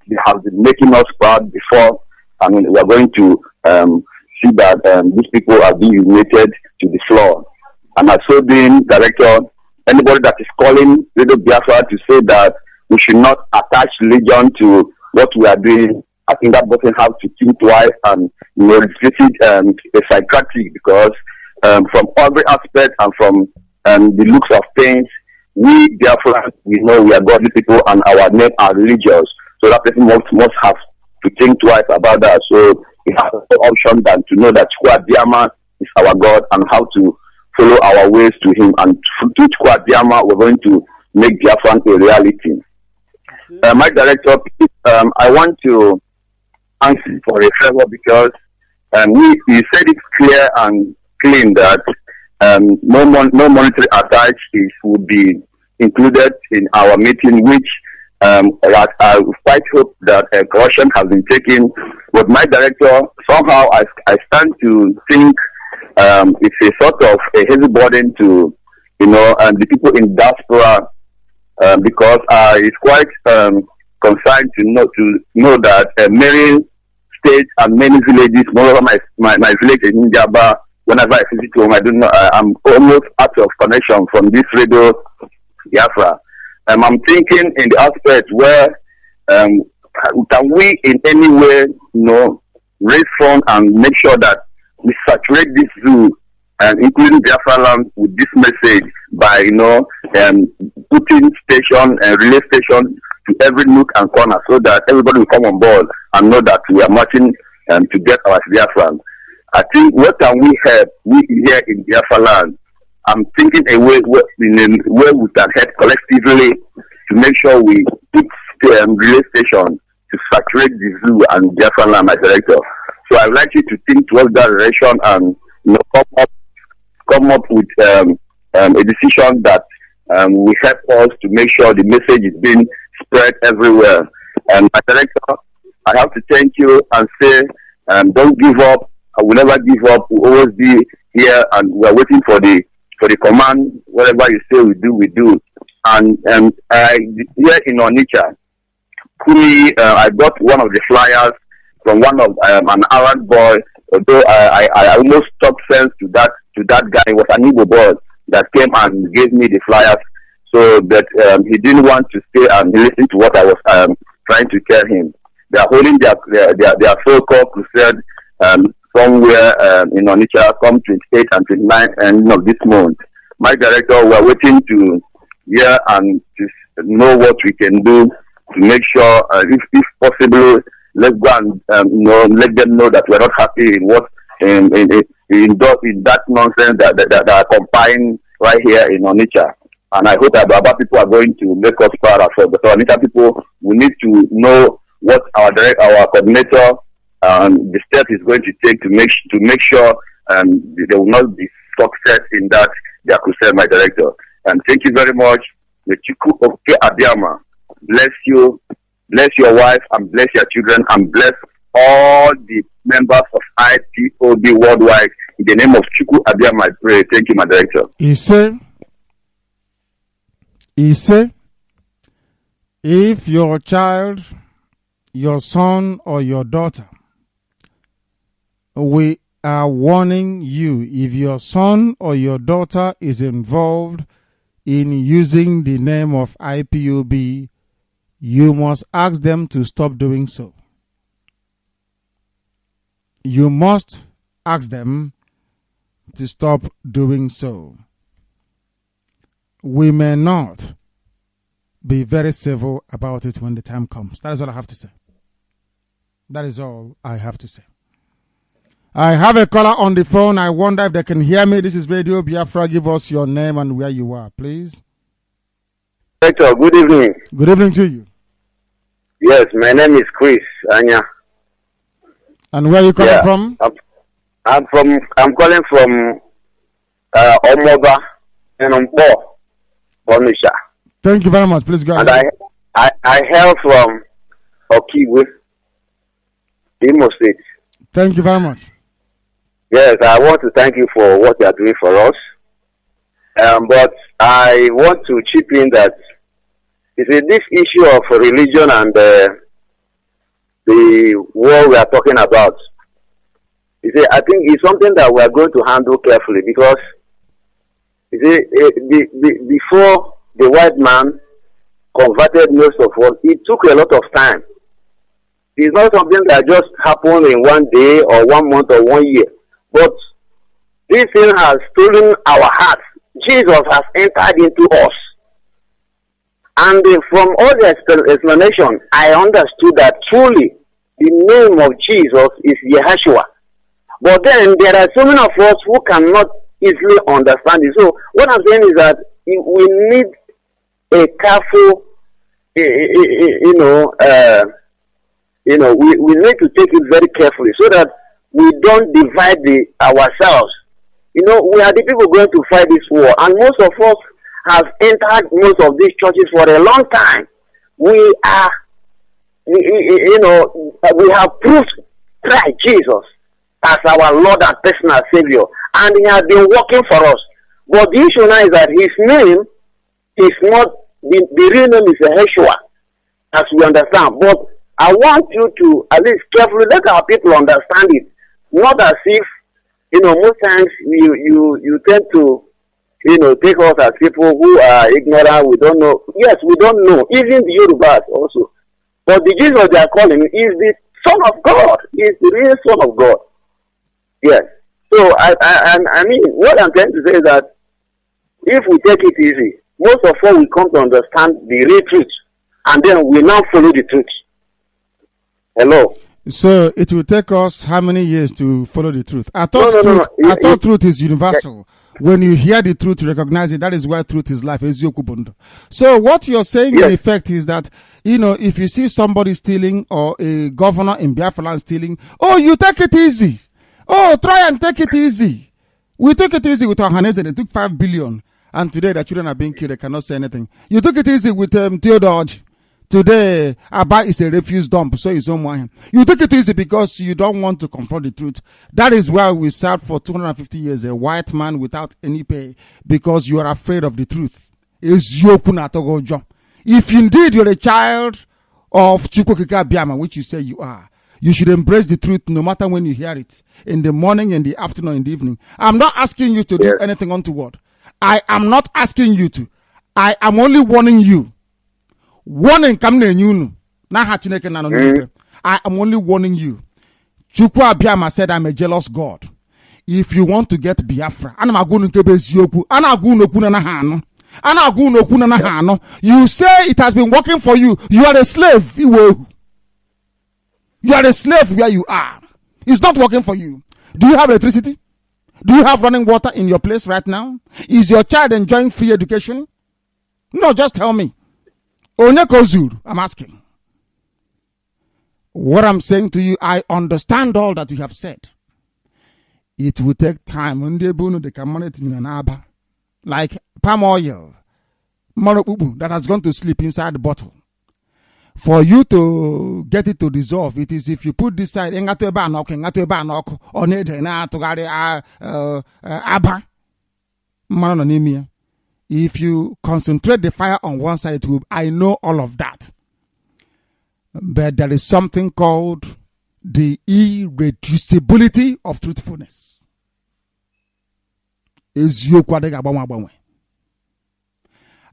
They have been making us proud before, and we are going to see that these people are being humiliated to the floor. And as so being, director, anybody that is calling Radio Biafra to say that we should not attach religion to what we are doing, I think that person has to think twice and visit a psychiatric, because from every aspect and from the looks of things, we Biafra, we know we are godly people and our name are religious. So that person must have to think twice about that. So we have no option than to know that Chukwu Biama is our God and how to follow our ways to him. And through Chukwu Biama, we're going to make Biafra a reality. My director, please, I want to ask for a favor, because you said it clear and clean that no monetary attach would be included in our meeting, which I quite hope that correction has been taken. But my director, somehow I stand to think it's a sort of a heavy burden to, the people in diaspora, because it's quite concerned to know that many states and many villages, moreover my village in Njaba, whenever I visit home, I don't know, I'm almost out of connection from this radio Biafra. I'm thinking in the aspect where can we in any way, raise funds and make sure that we saturate this zoo, including Biafra land, with this message by putting station and relay station to every nook and corner, so that everybody will come on board and know that we are marching to get our Biafra. I think what can we help we here in Biafra land? I'm thinking in a way where we can help collectively to make sure we put relay station to saturate the zoo and Biafra land, my director. So I'd like you to think towards that direction and come up with a decision that will help us to make sure the message is being spread everywhere. And my director, I have to thank you and say, don't give up. I will never give up. We'll always be here, and we are waiting for the command. Whatever you say, we do. And here in Onitsha, I got one of the flyers from one of an Arab boy. Although I almost talked sense to that guy. It was an Igbo boy that came and gave me the flyers, so that he didn't want to stay and listen to what I was trying to tell him. They are holding their so-called crusade somewhere in Onitsha, come 28 and 29 end of this month. My director, we are waiting to hear and to know what we can do to make sure, if possible, let's go and let them know that we're not happy in what in that nonsense that are compiling right here in Onitsha. And I hope that Baba people are going to make us proud of it. But Onitsha people, we need to know what our coordinator the step is going to take to make sure there will not be success in that their crusade, my director. And thank you very much. The Chukwuka Abiyama bless you. bless your wife, and bless your children, and bless all the members of IPOB worldwide. In the name of Chuku Abiyam, I pray. Thank you, my director. He said, if your child, your son, or your daughter, we are warning you, if your son or your daughter is involved in using the name of IPOB, you must ask them to stop doing so. You must ask them to stop doing so. We may not be very civil about it when the time comes. That is all I have to say. That is all I have to say. I have a caller on the phone. I wonder if they can hear me. This is Radio Biafra. Give us your name and where you are, please. Director, good evening. Good evening to you. Yes, my name is Chris Anya. And where are you calling from? I'm calling from Omoba and Ompo, Onisha. Thank you very much. Please go ahead. And I hail from Okiwe, Imo State. Thank you very much. Yes, I want to thank you for what you are doing for us. But I want to chip in that you see, this issue of religion and the war we are talking about, you see, I think it's something that we are going to handle carefully because you see, before the white man converted most of us, it took a lot of time. It's not something that just happened in one day or 1 month or 1 year. But this thing has stolen our hearts. Jesus has entered into us. And from all the explanation, I understood that truly the name of Jesus is Yeshua. But then there are so many of us who cannot easily understand it. So what I'm saying is that we need a careful, we need to take it very carefully so that we don't divide ourselves. You know, we are the people going to fight this war, and most of us have entered most of these churches for a long time. We have proved Christ Jesus as our Lord and personal Savior, and He has been working for us. But the issue now is that His name is not, the real name is Yeshua, as we understand. But I want you to at least carefully let our people understand it. Not as if, most times you tend to, take us as people who are ignorant, we don't know. Yes, we don't know. Even the Yorubas also. But the Jesus they are calling is the Son of God. He is the real Son of God. Yes. So, I mean, what I'm trying to say is that if we take it easy, most of us will come to understand the real truth. And then we now follow the truth. Hello. So it will take us how many years to follow the truth? I thought truth is universal. When you hear the truth, you recognize it. That is why truth is life. So what you're saying in effect is that, if you see somebody stealing or a governor in Biafra land stealing, you take it easy. Try and take it easy. We took it easy with Ohaneze. They took 5 billion. And today the children are being killed. They cannot say anything. You took it easy with Theodore. Today, Aba is a refuse dump, so it's on. You took it easy because you don't want to confront the truth. That is why we served for 250 years, a white man without any pay, because you are afraid of the truth. If indeed you're a child of Chukwukika Biama, which you say you are, you should embrace the truth no matter when you hear it, in the morning, in the afternoon, in the evening. I'm not asking you to do anything untoward. I am not asking you to. I am only warning you. Warning come na enyunu na ha Chineke na no nipe. I am only warning you. Chukwu Abiyama said I'm a jealous God. If you want to get Biafra, ana magu nkebe eziokwu, ana agu nokwu na ha ano. Ana agu nokwu na ha ano. You say it has been working for you. You are a slave. You are a slave where you are. It's not working for you. Do you have electricity? Do you have running water in your place right now? Is your child enjoying free education? No, just tell me. Onyekozur, I'm asking. What I'm saying to you, I understand all that you have said. It will take time. Like palm oil, that has gone to sleep inside the bottle. For you to get it to dissolve, it is if you put this side, if you concentrate the fire on one side, it will, I know all of that. But there is something called the irreducibility of truthfulness.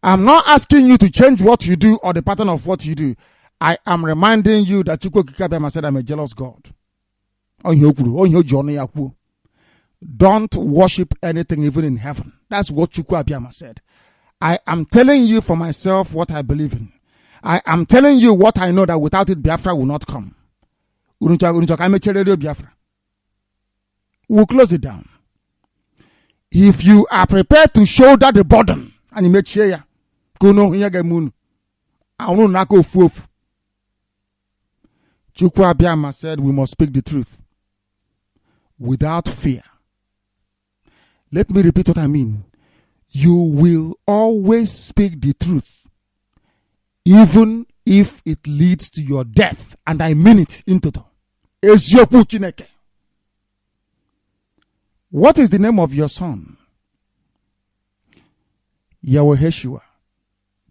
I'm not asking you to change what you do or the pattern of what you do. I am reminding you that Chukwu Kikabiyama said, I'm a jealous God. Don't worship anything even in heaven. That's what Chukwu Abiyama said. I am telling you for myself what I believe in. I am telling you what I know, that without it, Biafra will not come. We'll close it down. If you are prepared to shoulder the burden, and you make sure Chukwu Abiyama said we must speak the truth without fear. Let me repeat what I mean. You will always speak the truth, even if it leads to your death. And I mean it in total. What is the name of your son? Yahweh,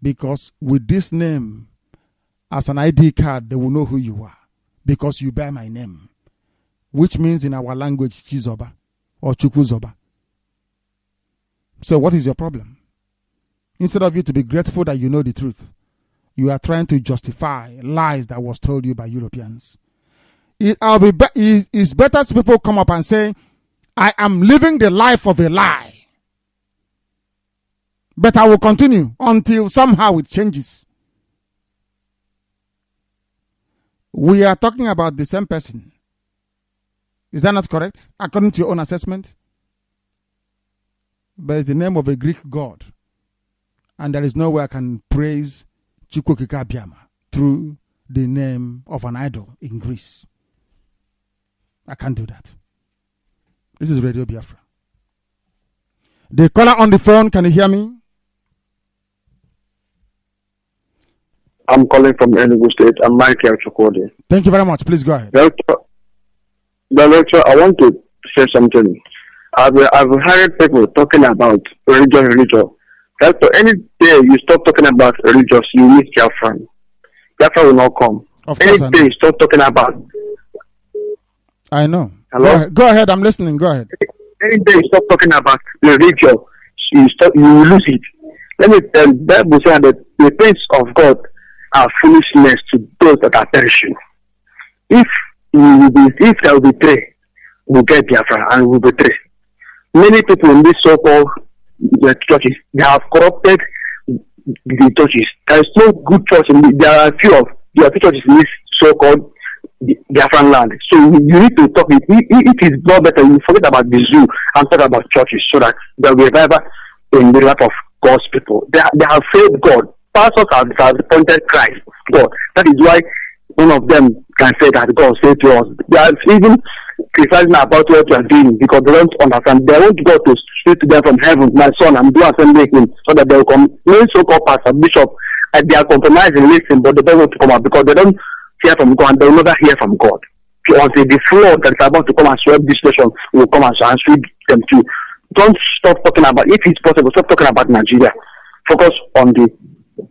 because with this name as an ID card, they will know who you are, because you bear my name, which means in our language, Chizoba or Chukwuzoba. So what is your problem? Instead of you to be grateful that you know the truth, you are trying to justify lies that was told you by Europeans. It's better if people come up and say, I am living the life of a lie, but I will continue until somehow it changes. We are talking about the same person. Is that not correct? According to your own assessment? But it's the name of a Greek god. And there is no way I can praise Chukwu Abiyama through the name of an idol in Greece. I can't do that. This is Radio Biafra. The caller on the phone, can you hear me? I'm calling from Enugu State. I'm Michael Chukwudi. Thank you very much. Please go ahead. Director, I want to say something. I've heard people talking about religion. Director, any day you stop talking about religious, you miss Biafra. Biafra will not come. Any day you stop talking about. I know. Hello? Go ahead. I'm listening. Go ahead. Any day you stop talking about religion, you will lose it. Let me tell you, the Bible says that the things of God are foolishness to those that are perishing. If there will be three, we'll get Biafra and we'll betray. Many people in these so-called churches, they have corrupted the churches. There is no good church. There are few churches in this so-called Biafran land. So you need to talk. It is not better you forget about the zoo and talk about churches, so that there will be revival in the life of God's people. They have failed God. Pastors have appointed Christ, God. That is why none of them can say that God said to us. They are even criticizing about what we are doing because they don't understand. They want God to speak to them from heaven. My son, I'm doing assembly so that they will come. Many so-called pastors, bishops, they are compromising, listen, but they don't want to come out because they don't hear from God and they will never hear from God. Until the flood that is about to come and sweep this nation will come and sweep them too. Don't stop talking about, if it's possible, stop talking about Nigeria. Focus on the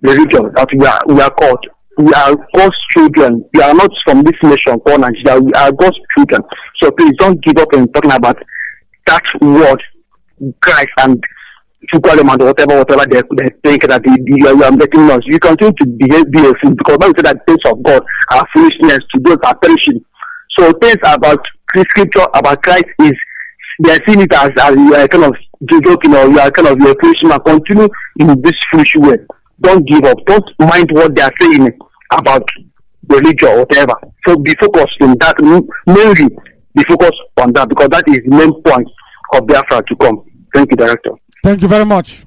religion that we are called. We are God's children. We are not from this nation called Nigeria. We are God's children. So please don't give up in talking about that word, Christ and Chukwuemanda, whatever they think that you are making us. You continue to behave because Bible said that things of God are foolishness to those that are perishing. So things about the scripture about Christ is they are seeing it as you are kind of joking or you are kind of your Christian and continue in this foolish way. Don't give up. Don't mind what they are saying about religion or whatever. So be focused on that. Mainly be focused on that because that is the main point of Biafra to come. Thank you, Director. Thank you very much.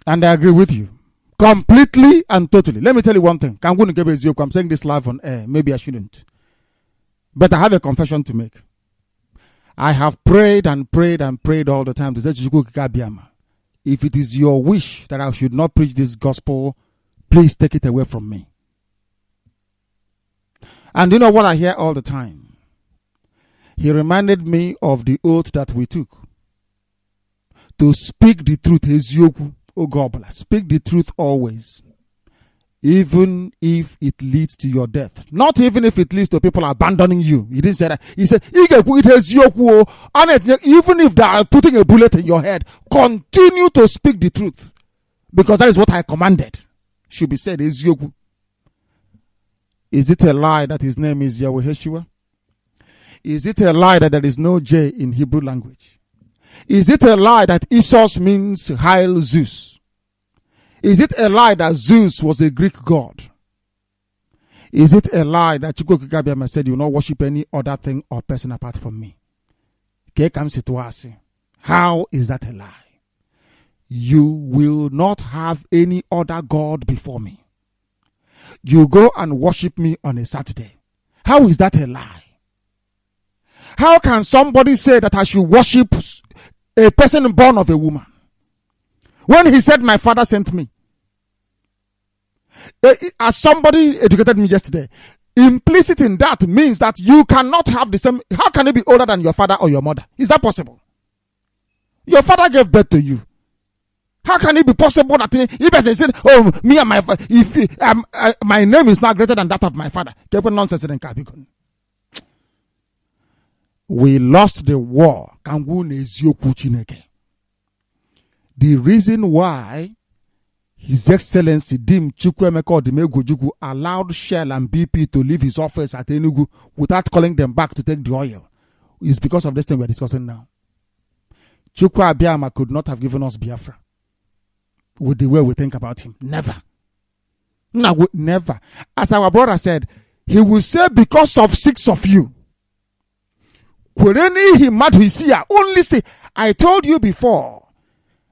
And I agree with you. Completely and totally. Let me tell you one thing. I'm saying this live on air. Maybe I shouldn't. But I have a confession to make. I have prayed and prayed and prayed all the time to say, if it is your wish that I should not preach this gospel Please take it away from me. And you know what I hear all the time? He reminded me of the oath that we took to speak the truth. Ezioku, oh God, speak the truth always, even if it leads to your death. Not even if it leads to people abandoning you. He didn't say that. He said, even if they are putting a bullet in your head, continue to speak the truth, because that is what I commanded should be said. Ezioku. Is it a lie that his name is Yahweh Yeshua? Is it a lie that there is no J in Hebrew language? Is it a lie that Isos means Hail Zeus? Is it a lie that Zeus was a Greek god? Is it a lie that Chukwukabiama said you will not worship any other thing or person apart from me? How is that a lie? You will not have any other god before me. You go and worship me on a Saturday. How is that a lie? How can somebody say that I should worship a person born of a woman when he said my father sent me? As somebody educated me yesterday, implicit in that means that you cannot have the same. How can you be older than your father or your mother? Is that possible? Your father gave birth to you. How can it be possible that if I said, "Oh, me and my my name is not greater than that of my father"? Nonsense in Kabikon. We lost the war. The reason why His Excellency Dim Chukwuemeka Odimegwu allowed Shell and BP to leave his office at Enugu without calling them back to take the oil is because of this thing we're discussing now. Chukwu Abiama could not have given us Biafra with the way we think about him. Never. No, never. As our brother said, he will say, because of 6 of you. Only say, I told you before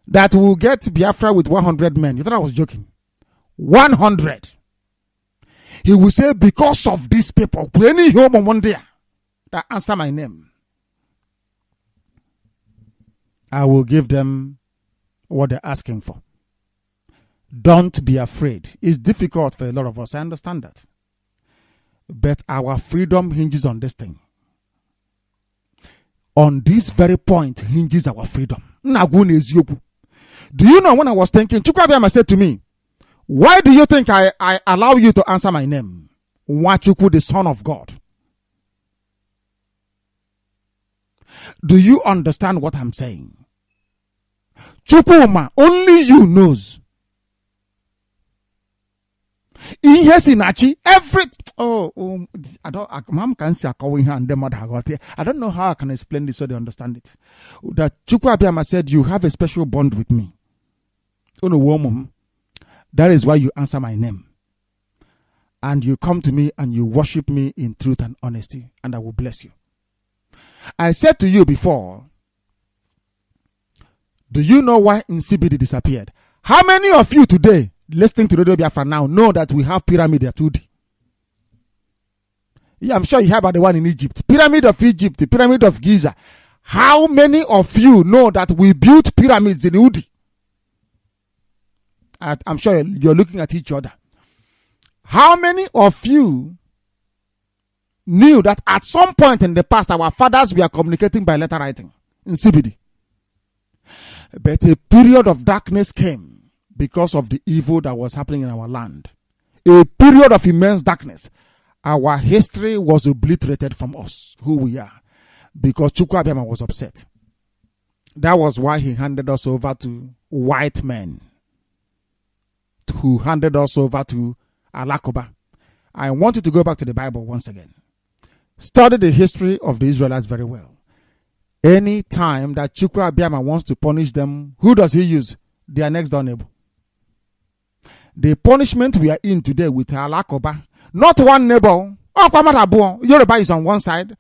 that we'll get Biafra with 100 men. You thought I was joking? 100. He will say, because of these people, that answer my name, I will give them what they're asking for. Don't be afraid. It's difficult for a lot of us. I understand that. But our freedom hinges on this thing. On this very point hinges our freedom. Do you know, when I was thinking, Chukwuabiama said to me, why do you think I allow you to answer my name? Nwachukwu, the Son of God. Do you understand what I'm saying? Chukwuma, only you knows. Every I don't. Mom can say calling her and them I don't know how I can explain this so they understand it. That Chukwuabiama said, you have a special bond with me. Oh no, woman. That is why you answer my name. And you come to me and you worship me in truth and honesty, and I will bless you. I said to you before, do you know why Nsibidi disappeared? How many of you today listening to Radio Biafra now know that we have pyramid at Udi? Yeah, I'm sure you heard about the one in Egypt. Pyramid of Egypt, the pyramid of Giza. How many of you know that we built pyramids in Udi? I'm sure you're looking at each other. How many of you knew that at some point in the past our fathers were communicating by letter writing in CBD? But a period of darkness came because of the evil that was happening in our land. A period of immense darkness. Our history was obliterated from us, who we are, because Chukwuabiama was upset. That was why he handed us over to white men, who handed us over to Alakoba. I want you to go back to the Bible once again. Study the history of the Israelites very well. Any time that Chukwuabiama wants to punish them, who does he use? Their next door neighbor. The punishment we are in today with Alakoba, not one neighbor. Yoruba is on one side,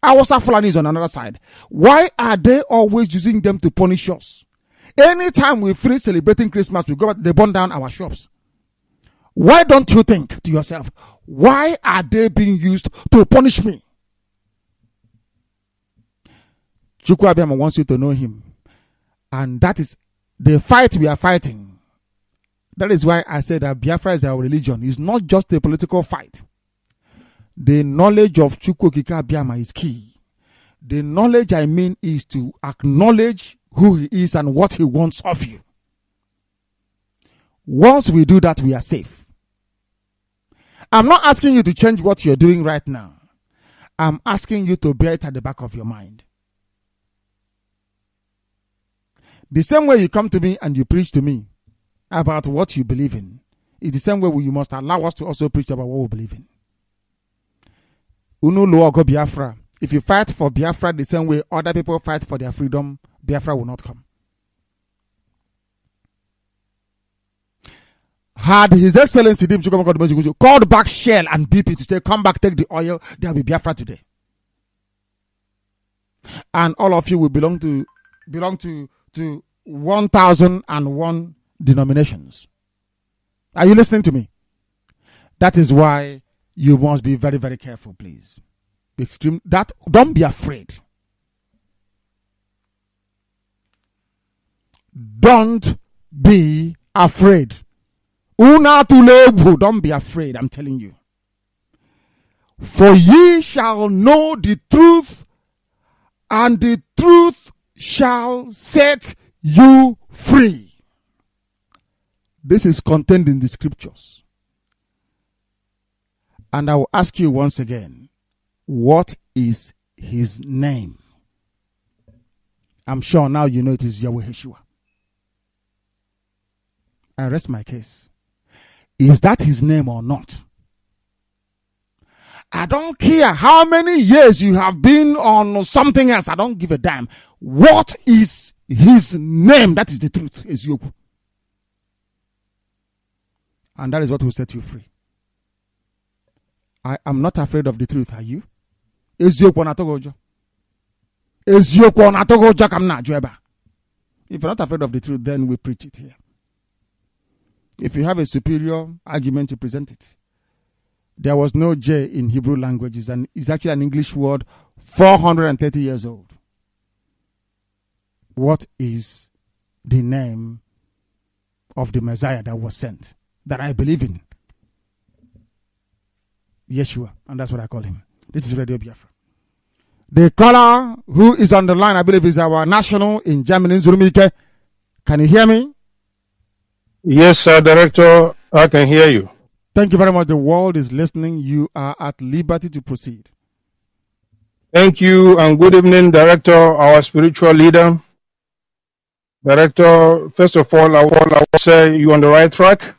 Hausa Fulani is on another side. Why are they always using them to punish us? Anytime we finish celebrating Christmas, we go back, they burn down our shops. Why don't you think to yourself, why are they being used to punish me? Chukwuabiama wants you to know him. And that is the fight we are fighting. That is why I said that Biafra is our religion. It's not just a political fight. The knowledge of Chukwu Okike Abiama is key. The knowledge I mean is to acknowledge who he is and what he wants of you. Once we do that, we are safe. I'm not asking you to change what you're doing right now. I'm asking you to bear it at the back of your mind. The same way you come to me and you preach to me about what you believe in is the same way you must allow us to also preach about what we believe in. Unu lo ogo Biafra. If you fight for Biafra the same way other people fight for their freedom, Biafra will not come. Had His Excellency called back Shell and BP to say, come back, take the oil, there will be Biafra today. And all of you will belong to 1001 denominations. Are you listening to me? That is why you must be very, very careful, please. Don't be afraid. Don't be afraid. Don't be afraid, I'm telling you. For ye shall know the truth, and the truth shall set you free. This is contained in the scriptures. And I will ask you once again, what is his name? I'm sure now you know it is Yahweh Yeshua. I rest my case. Is that his name or not? I don't care how many years you have been on something else. I don't give a damn. What is his name? That is the truth. Ezioku. And that is what will set you free. I am not afraid of the truth. Are you? Ezioku onatogojo. Ezioku onatogojo kamna jueba. If you're not afraid of the truth, then we preach it here. If you have a superior argument, you present it. There was no J in Hebrew language. It's actually an English word 430 years old. What is the name of the Messiah that was sent, that I believe in? Yeshua, and that's what I call him. This is Radio Biafra. The caller who is on the line, I believe, is our national in Germany, Zurumike. Can you hear me? Yes, sir, Director. I can hear you. Thank you very much. The world is listening. You are at liberty to proceed. Thank you, and good evening, Director, our spiritual leader. Director, first of all, I will say you're on the right track.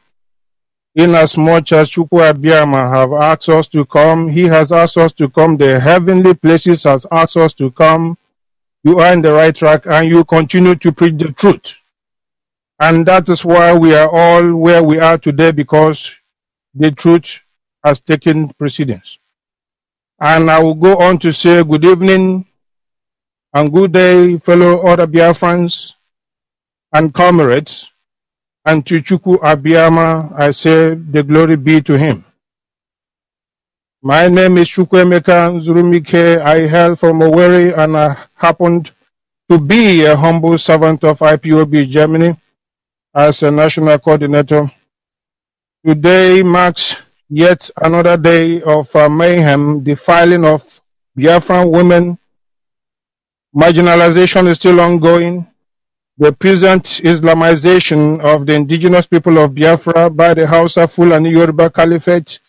In as much as Chukwu Abiama have asked us to come, he has asked us to come. The heavenly places has asked us to come. You are in the right track, and you continue to preach the truth. And that is why we are all where we are today, because the truth has taken precedence. And I will go on to say good evening and good day, fellow other Biafrans and comrades. And to Chukwu Abiama, I say the glory be to him. My name is Chukwuemeka Nzurumike. I hail from Owerri, and I happened to be a humble servant of IPOB Germany as a national coordinator. Today marks yet another day of mayhem, defiling of Biafran women. Marginalization is still ongoing. The present Islamization of the indigenous people of Biafra by the Hausa, Fulani, Yoruba Caliphate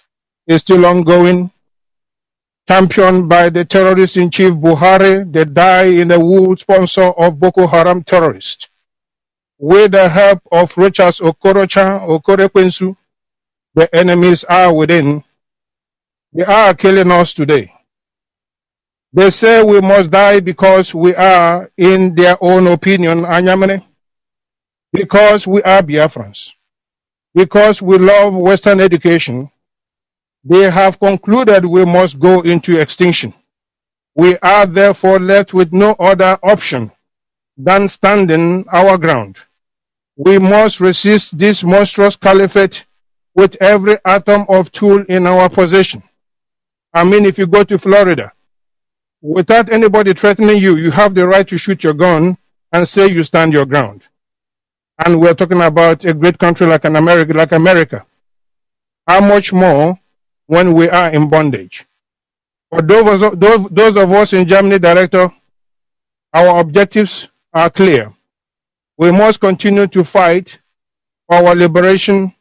is still ongoing. Championed by the terrorist-in-chief Buhari, the die-in-the-wool sponsor of Boko Haram terrorists. With the help of Rochas Okorekwensu, the enemies are within. They are killing us today. They say we must die because we are, in their own opinion, Anyamene, because we are Biafrans, because we love Western education. They have concluded we must go into extinction. We are therefore left with no other option than standing our ground. We must resist this monstrous caliphate with every atom of tool in our possession. I mean, if you go to Florida, without anybody threatening you, you have the right to shoot your gun and say you stand your ground. and we're talking about a great country like America. How much more when we are in bondage? For those of us in Germany, Director, our objectives are clear. We must continue to fight for our liberation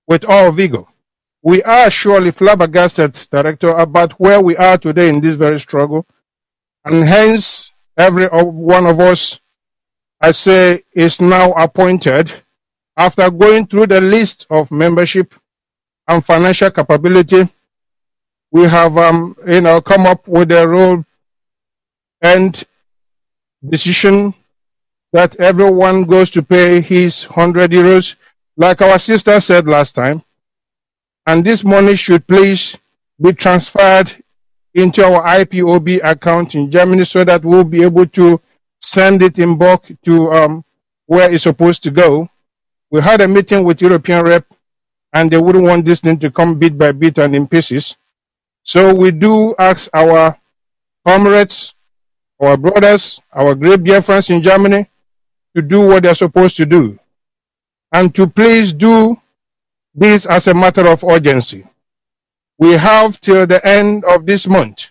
with all vigor. We are surely flabbergasted, Director, about where we are today in this very struggle, and hence every one of us, I say, is now appointed after going through the list of membership and financial capability. We have come up with a rule and decision that everyone goes to pay his 100 euros, like our sister said last time. And this money should please be transferred into our IPOB account in Germany so that we'll be able to send it in bulk to where it's supposed to go. We had a meeting with European rep, and they wouldn't want this thing to come bit by bit and in pieces. So we do ask our comrades, our brothers, our great Biafrans in Germany to do what they're supposed to do, and to please do this as a matter of urgency. We have till the end of this month.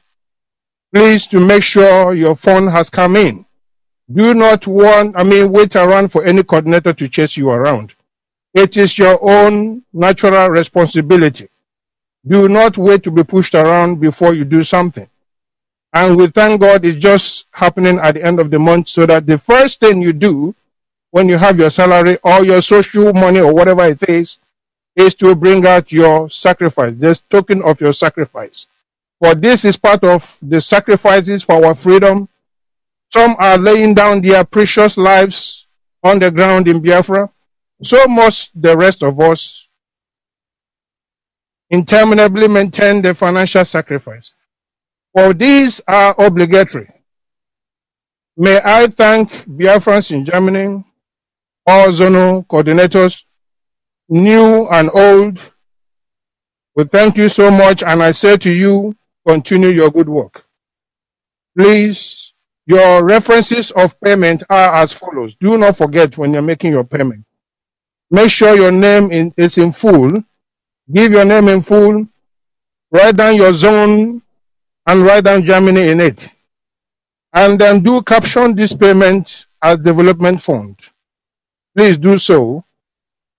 Please to make sure your fund has come in. Do not wait around for any coordinator to chase you around. It is your own natural responsibility. Do not wait to be pushed around before you do something. And we thank God it's just happening at the end of the month, so that the first thing you do when you have your salary or your social money or whatever it is to bring out your sacrifice, this token of your sacrifice. For this is part of the sacrifices for our freedom. Some are laying down their precious lives on the ground in Biafra. So must the rest of us interminably maintain the financial sacrifice. For these are obligatory. May I thank Biafrans in Germany, all zonal coordinators, new and old. We thank you so much, and I say to you, continue your good work. Please, your references of payment are as follows. Do not forget when you're making your payment. Make sure your name is in full. Give your name in full. Write down your zone and write down Germany in it. And then do caption this payment as development fund. Please do so.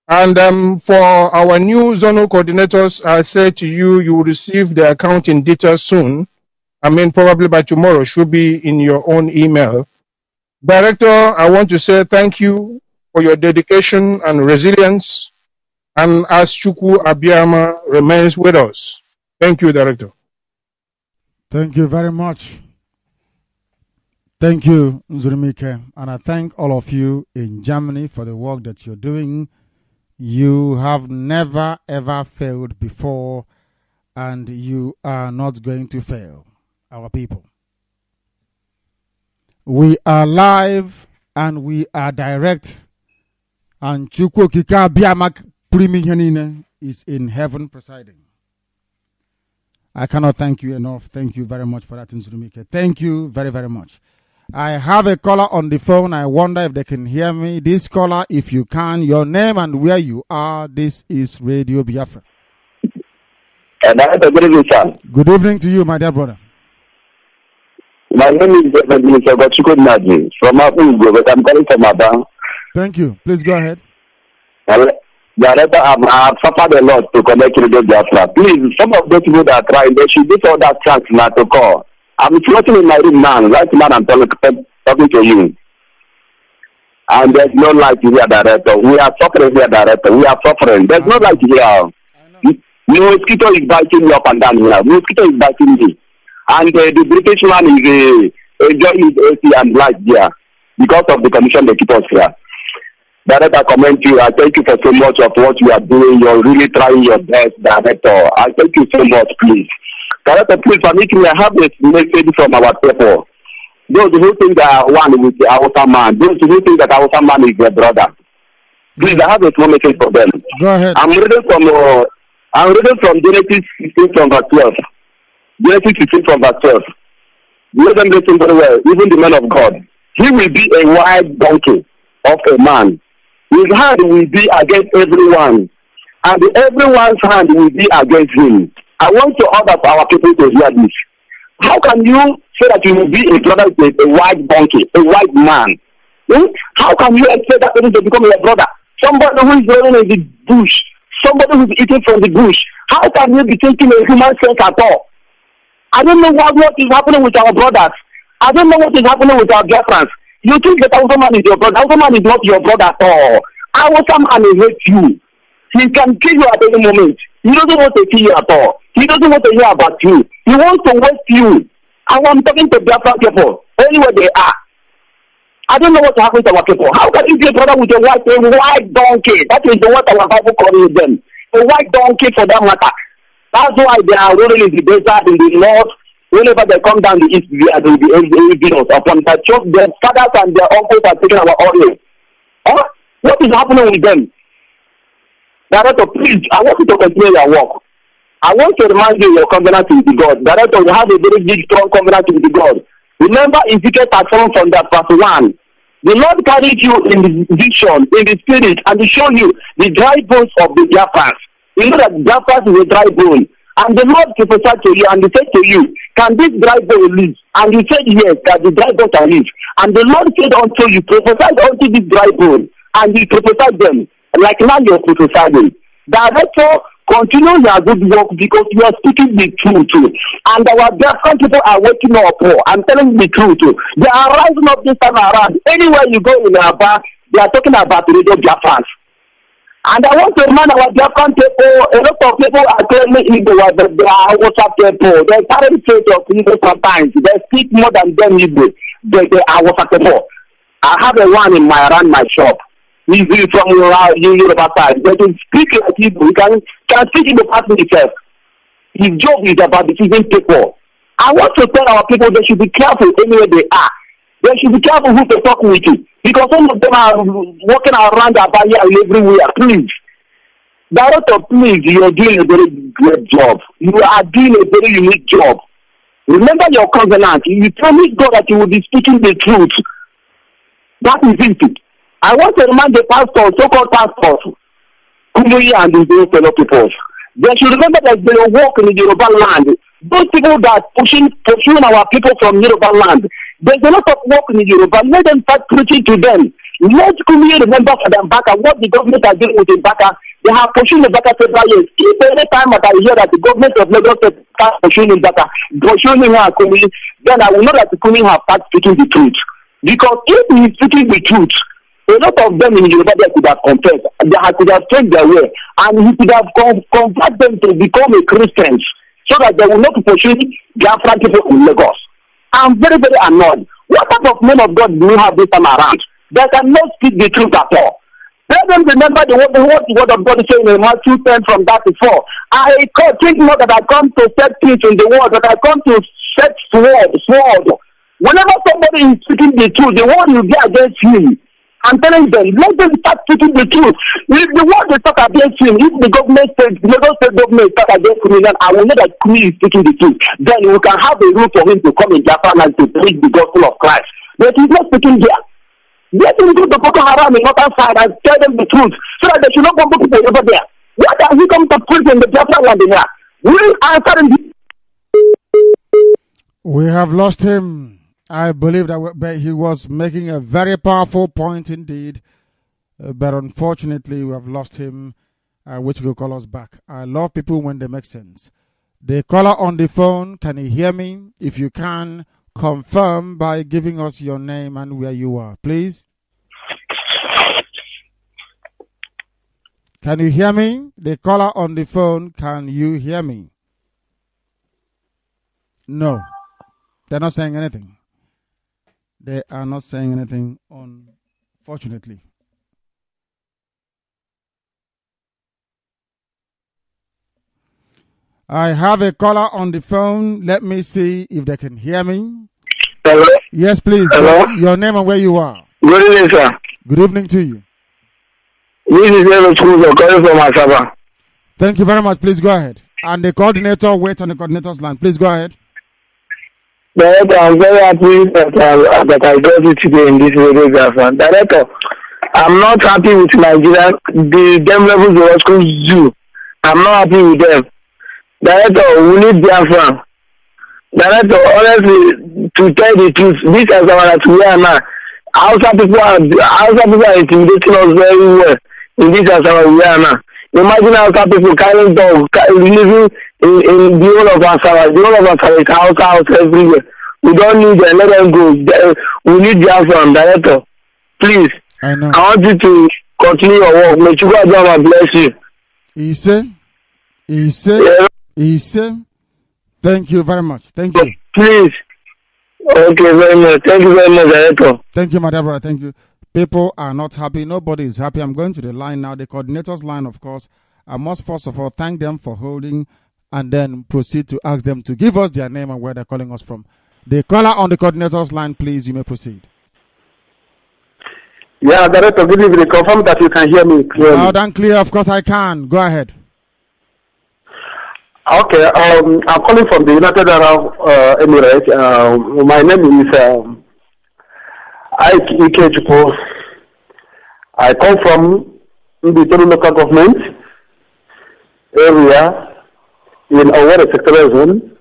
And for our new zonal coordinators, I say to you, you will receive the accounting details soon. Probably by tomorrow, should be in your own email. Director, I want to say thank you for your dedication and resilience. And as Chukwu Abiyama remains with us. Thank you, Director. Thank you very much. Thank you, Nzurumike. And I thank all of you in Germany for the work that you're doing. You have never, ever failed before, and you are not going to fail, our people. We are live and we are direct. And Chukwu Kika Biamak Primihanine is in heaven presiding. I cannot thank you enough. Thank you very much for that, Nzurumike. Thank you very, very much. I have a caller on the phone. I wonder if they can hear me. This caller, if you can, your name and where you are. This is Radio Biafra. Good evening, sir. Good evening to you, my dear brother. My name is Mr. Gochuko from Abugo, but I'm calling from Aba. Thank you. Please go ahead. Director, I've suffered a lot to connect to the Biafra. Please, some of those people that are trying, they should give all that chance not to call. I'm floating in my room now. Right now, I'm talking to you. And there's no light here, Director. We are suffering here, Director. We are suffering. There's no light here. Mosquito is biting me up and down here. Mosquito is biting me. And the British man is enjoying his AC and light here because of the condition they keep us here. Director, I commend you. I thank you for so much of what you are doing. You're really trying your best, Director. I thank you so much, please. Director, please permit me. I have a message from our people. Those who think they are one with the Hausa man, those who think that Hausa man is their brother. Please, I have a small message for them. Go ahead. I'm reading from Genesis 16 from verse 12. Genesis 16 from verse 12. Let them listen very well, even the man of God. He will be a wild donkey of a man, his hand will be against everyone, and everyone's hand will be against him. I want to order our people to hear this. How can you say that you will be a brother with a white donkey, a white man? How can you expect that person to become your brother? Somebody who is running in the bush, somebody who is eating from the bush. How can you be thinking a human sense at all? I don't know what is happening with our brothers. I don't know what is happening with our Biafrans. You think that Hausa man is your brother. Hausa man is not your brother at all. Hausa man hates you. He can kill you at any moment. He doesn't want to kill you at all. He doesn't want to hear about you. He wants to waste you. And I'm talking to Biafran people, anywhere they are. I don't know what happened to our people. How can you be a brother with a white donkey? That is what our Bible calls them. A white donkey for that matter. That's why they are rolling in the desert, in the north. Whenever they come down the east, there will be evidence upon that. Their fathers and their uncles are taking our oil. Huh? What is happening with them? Director, please, I want you to continue your work. I want to remind you your covenant with God. Director, you have a very big, strong covenant with God. Remember Ezekiel 37 from that verse 1. The Lord carried you in the vision, in the spirit, and to show you the dry bones of the Biafrans. You know that Biafra is a dry bone. And the Lord prophesied to you, and he said to you, can this dry bone live? And you said yes, that the dry bone can live. And the Lord said unto you, prophesied unto this dry bone, and he prophesied them, like now you're prophesying. Director, continue your good work because you are speaking the truth. And our Biafran people are waking up. I'm telling you the truth. They are rising up this time around. Anywhere you go in Aba, they are talking about radio Biafrans. And I want to remind our Biafran people, a lot of people are telling me Igbo that they are WhatsApp people. They carry the faith of Igbo sometimes. They speak more than them Igbo. They are WhatsApp people. I have a one in around my shop. He's from Yoruba side. They can speak like Igbo. He can speak Igbo past himself. His job is about deceiving people. I want to tell our people they should be careful anywhere they are. They should be careful who they talk with you. Because some of them are walking around Abaya everywhere. Please. Director, please, you are doing a very great job. You are doing a very unique job. Remember your covenant. You promise God that you will be speaking the truth. That is it. I want to remind the pastors, so-called pastors, Kumuyi and those fellow people. They should remember that they will walk in the Yoruba land. Those people that pursuing our people from Yoruba land, there's a lot of work in the Yoruba. Let them start preaching to them. Let Kumuyi remember for them back and what the government are doing with the Baka. They have pursued the Baka several years. If any time that I hear that the government of Lagos start pursuing the Baka, pursuing her Kumuyi, then I will know that the Kumuyi have started speaking the truth. Because if he is speaking the truth, a lot of them in Yoruba they could have confessed, they could have changed their way, and he could have converted them to become a Christians, so that they will not pursue Biafran people in Lagos. I'm very, very annoyed. What type of men of God do you have this time around? They cannot speak the truth at all. Let them remember what the word of God is saying in Matthew 10 from that before. I think not that I come to set peace in the world, but I come to set sword. Whenever somebody is speaking the truth, the word will be against him. I'm telling them, let them start speaking the truth. If the word they talk against him, if the Lagos state government talk against him, then I will know that Kumi is speaking the truth. Then we can have a room for him to come in Japan and to preach the gospel of Christ. But he's not speaking there. Let him go to Boko Haram in northern side and tell them the truth, so that they should not go to people over there. What has he come to preach in the Biafra land here? We answer him. We have lost him. I believe that he was making a very powerful point indeed. But unfortunately, we have lost him, which will call us back. I love people when they make sense. The caller on the phone, can you hear me? If you can, confirm by giving us your name and where you are, please. Can you hear me? The caller on the phone, can you hear me? No. They're not saying anything. They are not saying anything, unfortunately. I have a caller on the phone. Let me see if they can hear me. Hello? Yes, please. Hello? Your name and where you are. Good evening, sir. Good evening to you. This is David Cruz calling from Asaba. Thank you very much. Please go ahead. And the coordinator, wait on the coordinator's line. Please go ahead. Director, I'm very happy that I got you today in this radio Biafra. Director, I'm not happy with Nigeria. The dem levels they were supposed to do. I'm not happy with them. Director, we need Biafra. Director, honestly, to tell the truth, this is our we are now. Outside people are intimidating us very well in this as we are now. Imagine outside people carrying dogs, living in the whole of Asara. The whole of Asara is house everywhere. We don't need them. Let them go. We need Biafra, Director. Please. I know. I want you to continue your work. May God bless you. He said. Thank you very much. Thank you. Please. Okay, very much. Thank you very much, Director. Thank you, my dear brother. Thank you. People are not happy. Nobody is happy. I'm going to the line now, the coordinator's line, of course. I must first of all thank them for holding and then proceed to ask them to give us their name and where they're calling us from. The caller on the coordinator's line, please, you may proceed. Yeah, Director, good evening. Confirm that you can hear me clearly. Loud and clear, of course I can. Go ahead. Okay, I'm calling from the United Arab Emirates. My name is Ike. I come from the Toru local government area in Owerri sectoral zone.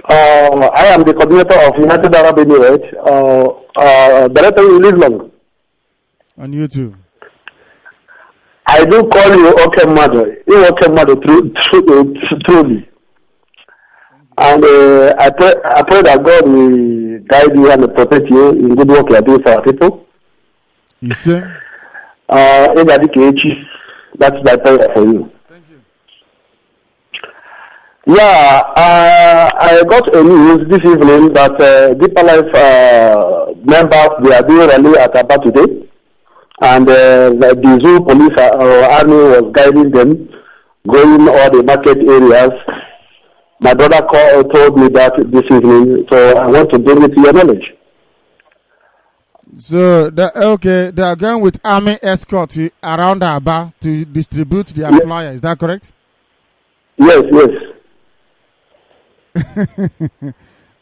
I am the coordinator of United Arab Emirates. Director, you live long. On YouTube. I do call you Okemado. You Okemado truly. And I pray that God will guide you and protect you in good work you are doing for our people. You say? That's my prayer for you. Thank you. Yeah, I got a news this evening that Deeper Life members, they are doing rally at Aba today. And the zoo police army was guiding them, going all the market areas. My brother told me that this evening, so I want to bring it to your knowledge. So, they are going with army escort around Aba to distribute their flyer. Is that correct? Yes.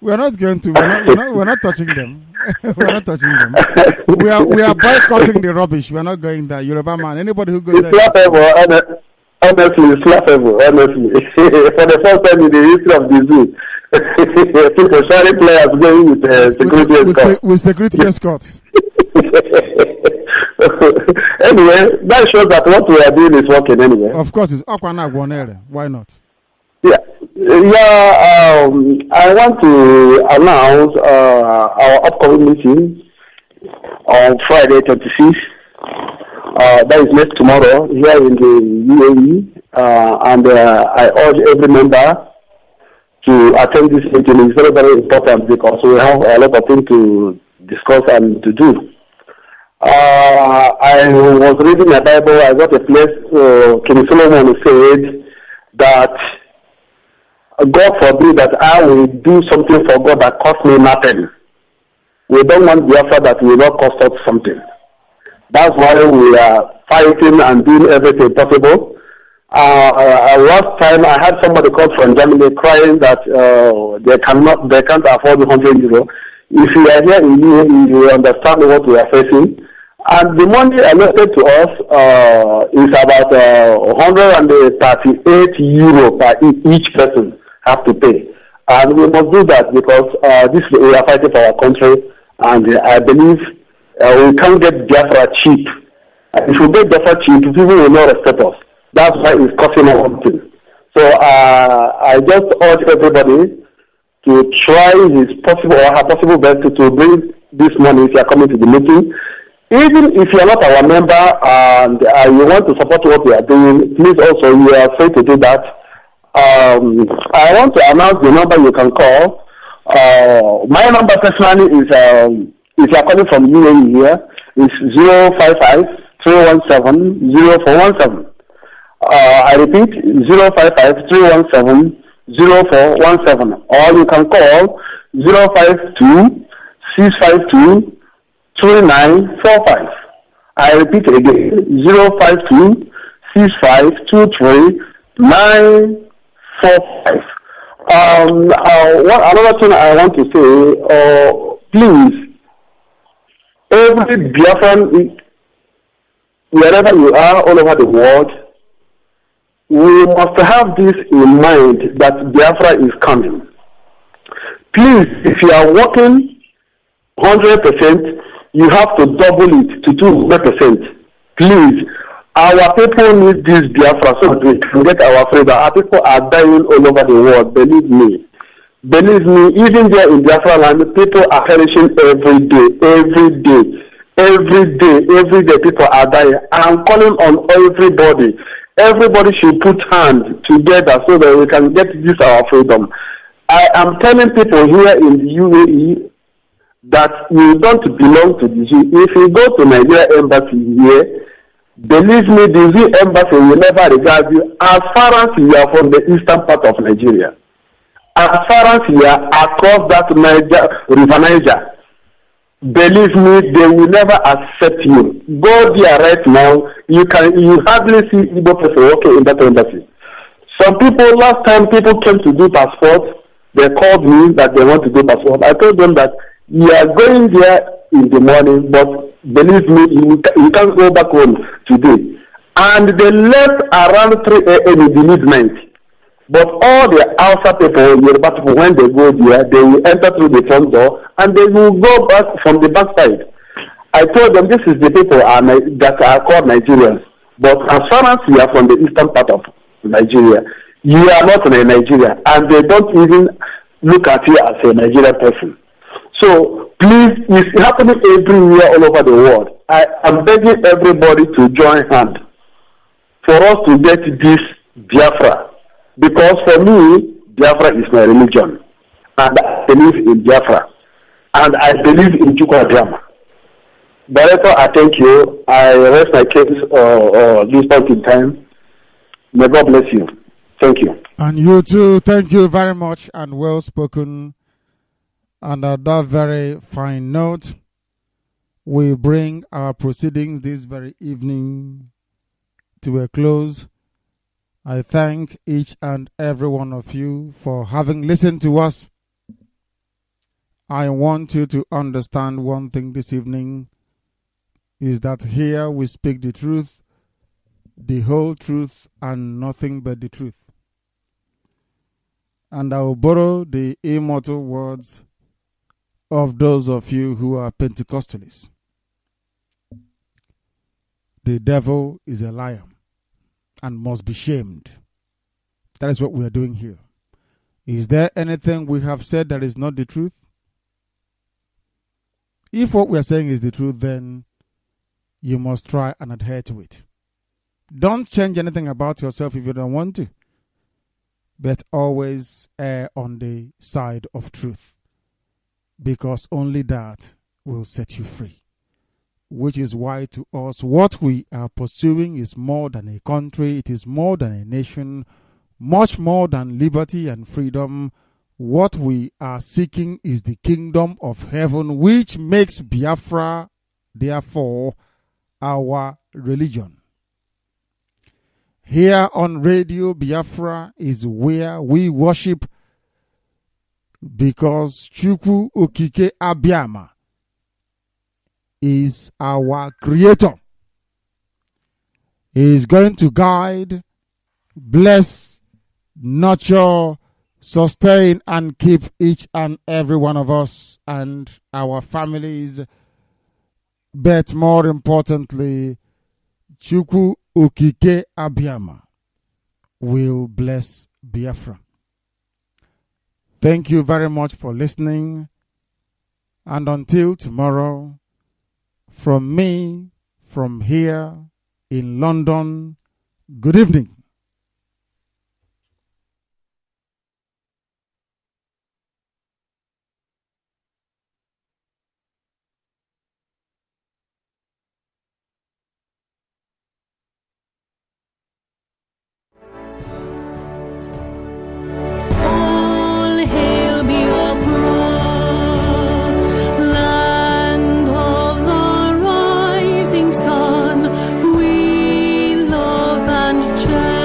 We're not going to. We're not touching them. We're not touching them. We are boycotting the rubbish. We're not going there. Yoruba man. Anybody who goes there. It's laughable. Honestly, it's laughable. Honestly, for the first time in the history of the zoo, people sharing players going with security escort. With security escort. Anyway, that shows that what we are doing is working anyway. Of course, it's Okwana Gwanere. Why not? Yeah. I want to announce our upcoming meeting on Friday 26th. That is next tomorrow here in the UAE. And I urge every member to attend this meeting. It's very, very important because we have a lot of things to discuss and to do. I was reading my Bible. I got a place, King Solomon said that God forbid that I will do something for God that cost me nothing. We don't want Biafra that will not cost us something. That's why we are fighting and doing everything possible. Last time I had somebody call from Germany crying that they can't afford €100. If you are here in UAE, you understand what we are facing. And the money allocated to us is about €138 per each person have to pay. And we must do that because we are fighting for our country, and I believe we can't get Biafra cheap. If we get Biafra cheap, people will not respect us. That's why it's costing us something. So I just urge everybody to try his possible or her possible best to bring this money if you are coming to the meeting. Even if you are not our member and you want to support what we are doing, please also, you are free to do that. I want to announce the number you can call. My number personally is, if you are calling from UAE here, is 055-317-0417. I repeat, 055-317-0417. Or you can call 052-652-2945. I repeat again, 052-6523-945. Another thing I want to say, please, every Biafran wherever you are, all over the world, we must have this in mind that Biafra is coming. Please, if you are working 100%, you have to double it to 200%. Please, our people need this Biafra so that we can get our freedom. Our people are dying all over the world, believe me. Believe me, even there in Biafra land, people are perishing every day, people are dying. I'm calling on everybody. Everybody should put hands together so that we can get this our freedom. I am telling people here in the UAE that you don't belong to the zoo. If you go to Nigeria embassy here, believe me, the zoo embassy will never regard you as far as you are from the eastern part of Nigeria. As far as you are across that River Niger, believe me, they will never accept you. Go there right now. You hardly see Igbo people working in that embassy. Some people, last time people came to do passport, they called me that they want to do passport. I told them that you are going there in the morning, but believe me, you can't go back home today. And they left around 3 a.m. in the midnight. But all the outside people, Yoruba people, when they go there, they will enter through the front door and they will go back from the back side. I told them this is the people that are called Nigerians. But as far as you are from the eastern part of Nigeria, you are not in Nigeria, and they don't even look at you as a Nigerian person. So please, it's happening everywhere all over the world. I am begging everybody to join hands for us to get this Biafra. Because for me, Biafra is my religion. And I believe in Biafra. And I believe in Chukwuadama. Director, I thank you. I rest my case this point in time. May God bless you. Thank you. And you too. Thank you very much and well spoken. And on that very fine note, we bring our proceedings this very evening to a close. I thank each and every one of you for having listened to us. I want you to understand one thing this evening is that here we speak the truth, the whole truth, and nothing but the truth. And I will borrow the immortal words of those of you who are Pentecostalists. The devil is a liar and must be shamed. That is what we are doing here. Is there anything we have said that is not the truth? If what we are saying is the truth, then you must try and adhere to it. Don't change anything about yourself if you don't want to, but always err on the side of truth, because only that will set you free. Which is why to us what we are pursuing is more than a country, it is more than a nation, much more than liberty and freedom. What we are seeking is the kingdom of heaven, which makes Biafra, therefore, our religion. Here on Radio Biafra is where we worship, because Chukwu Okike Abiama is our creator. He is going to guide, bless, nurture, sustain, and keep each and every one of us and our families. But more importantly, Chukwu Okike Abiama will bless Biafra. Thank you very much for listening. And until tomorrow, from me, from here in London, good evening. Land of the rising sun, we love and cherish.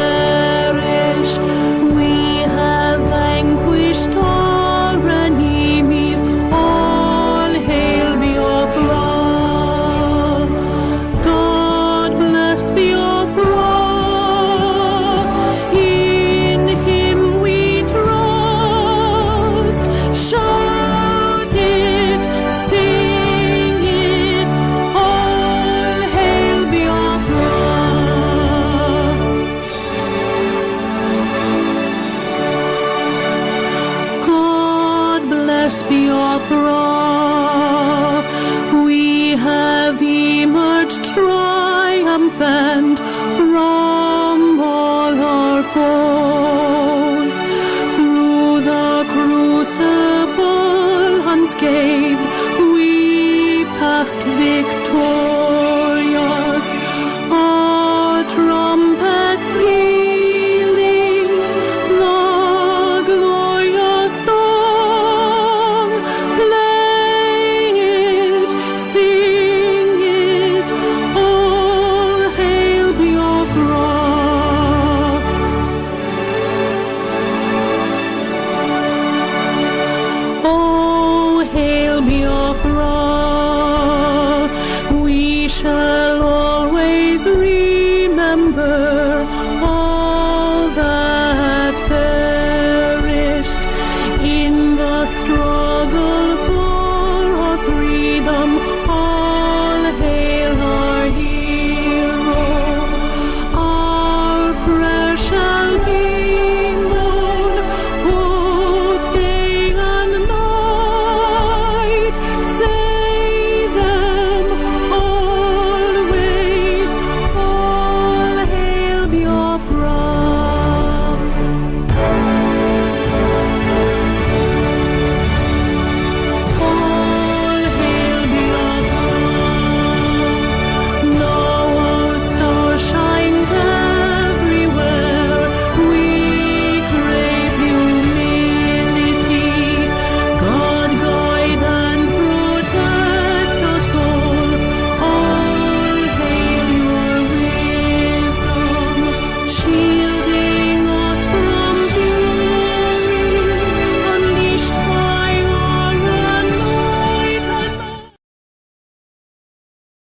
Earth.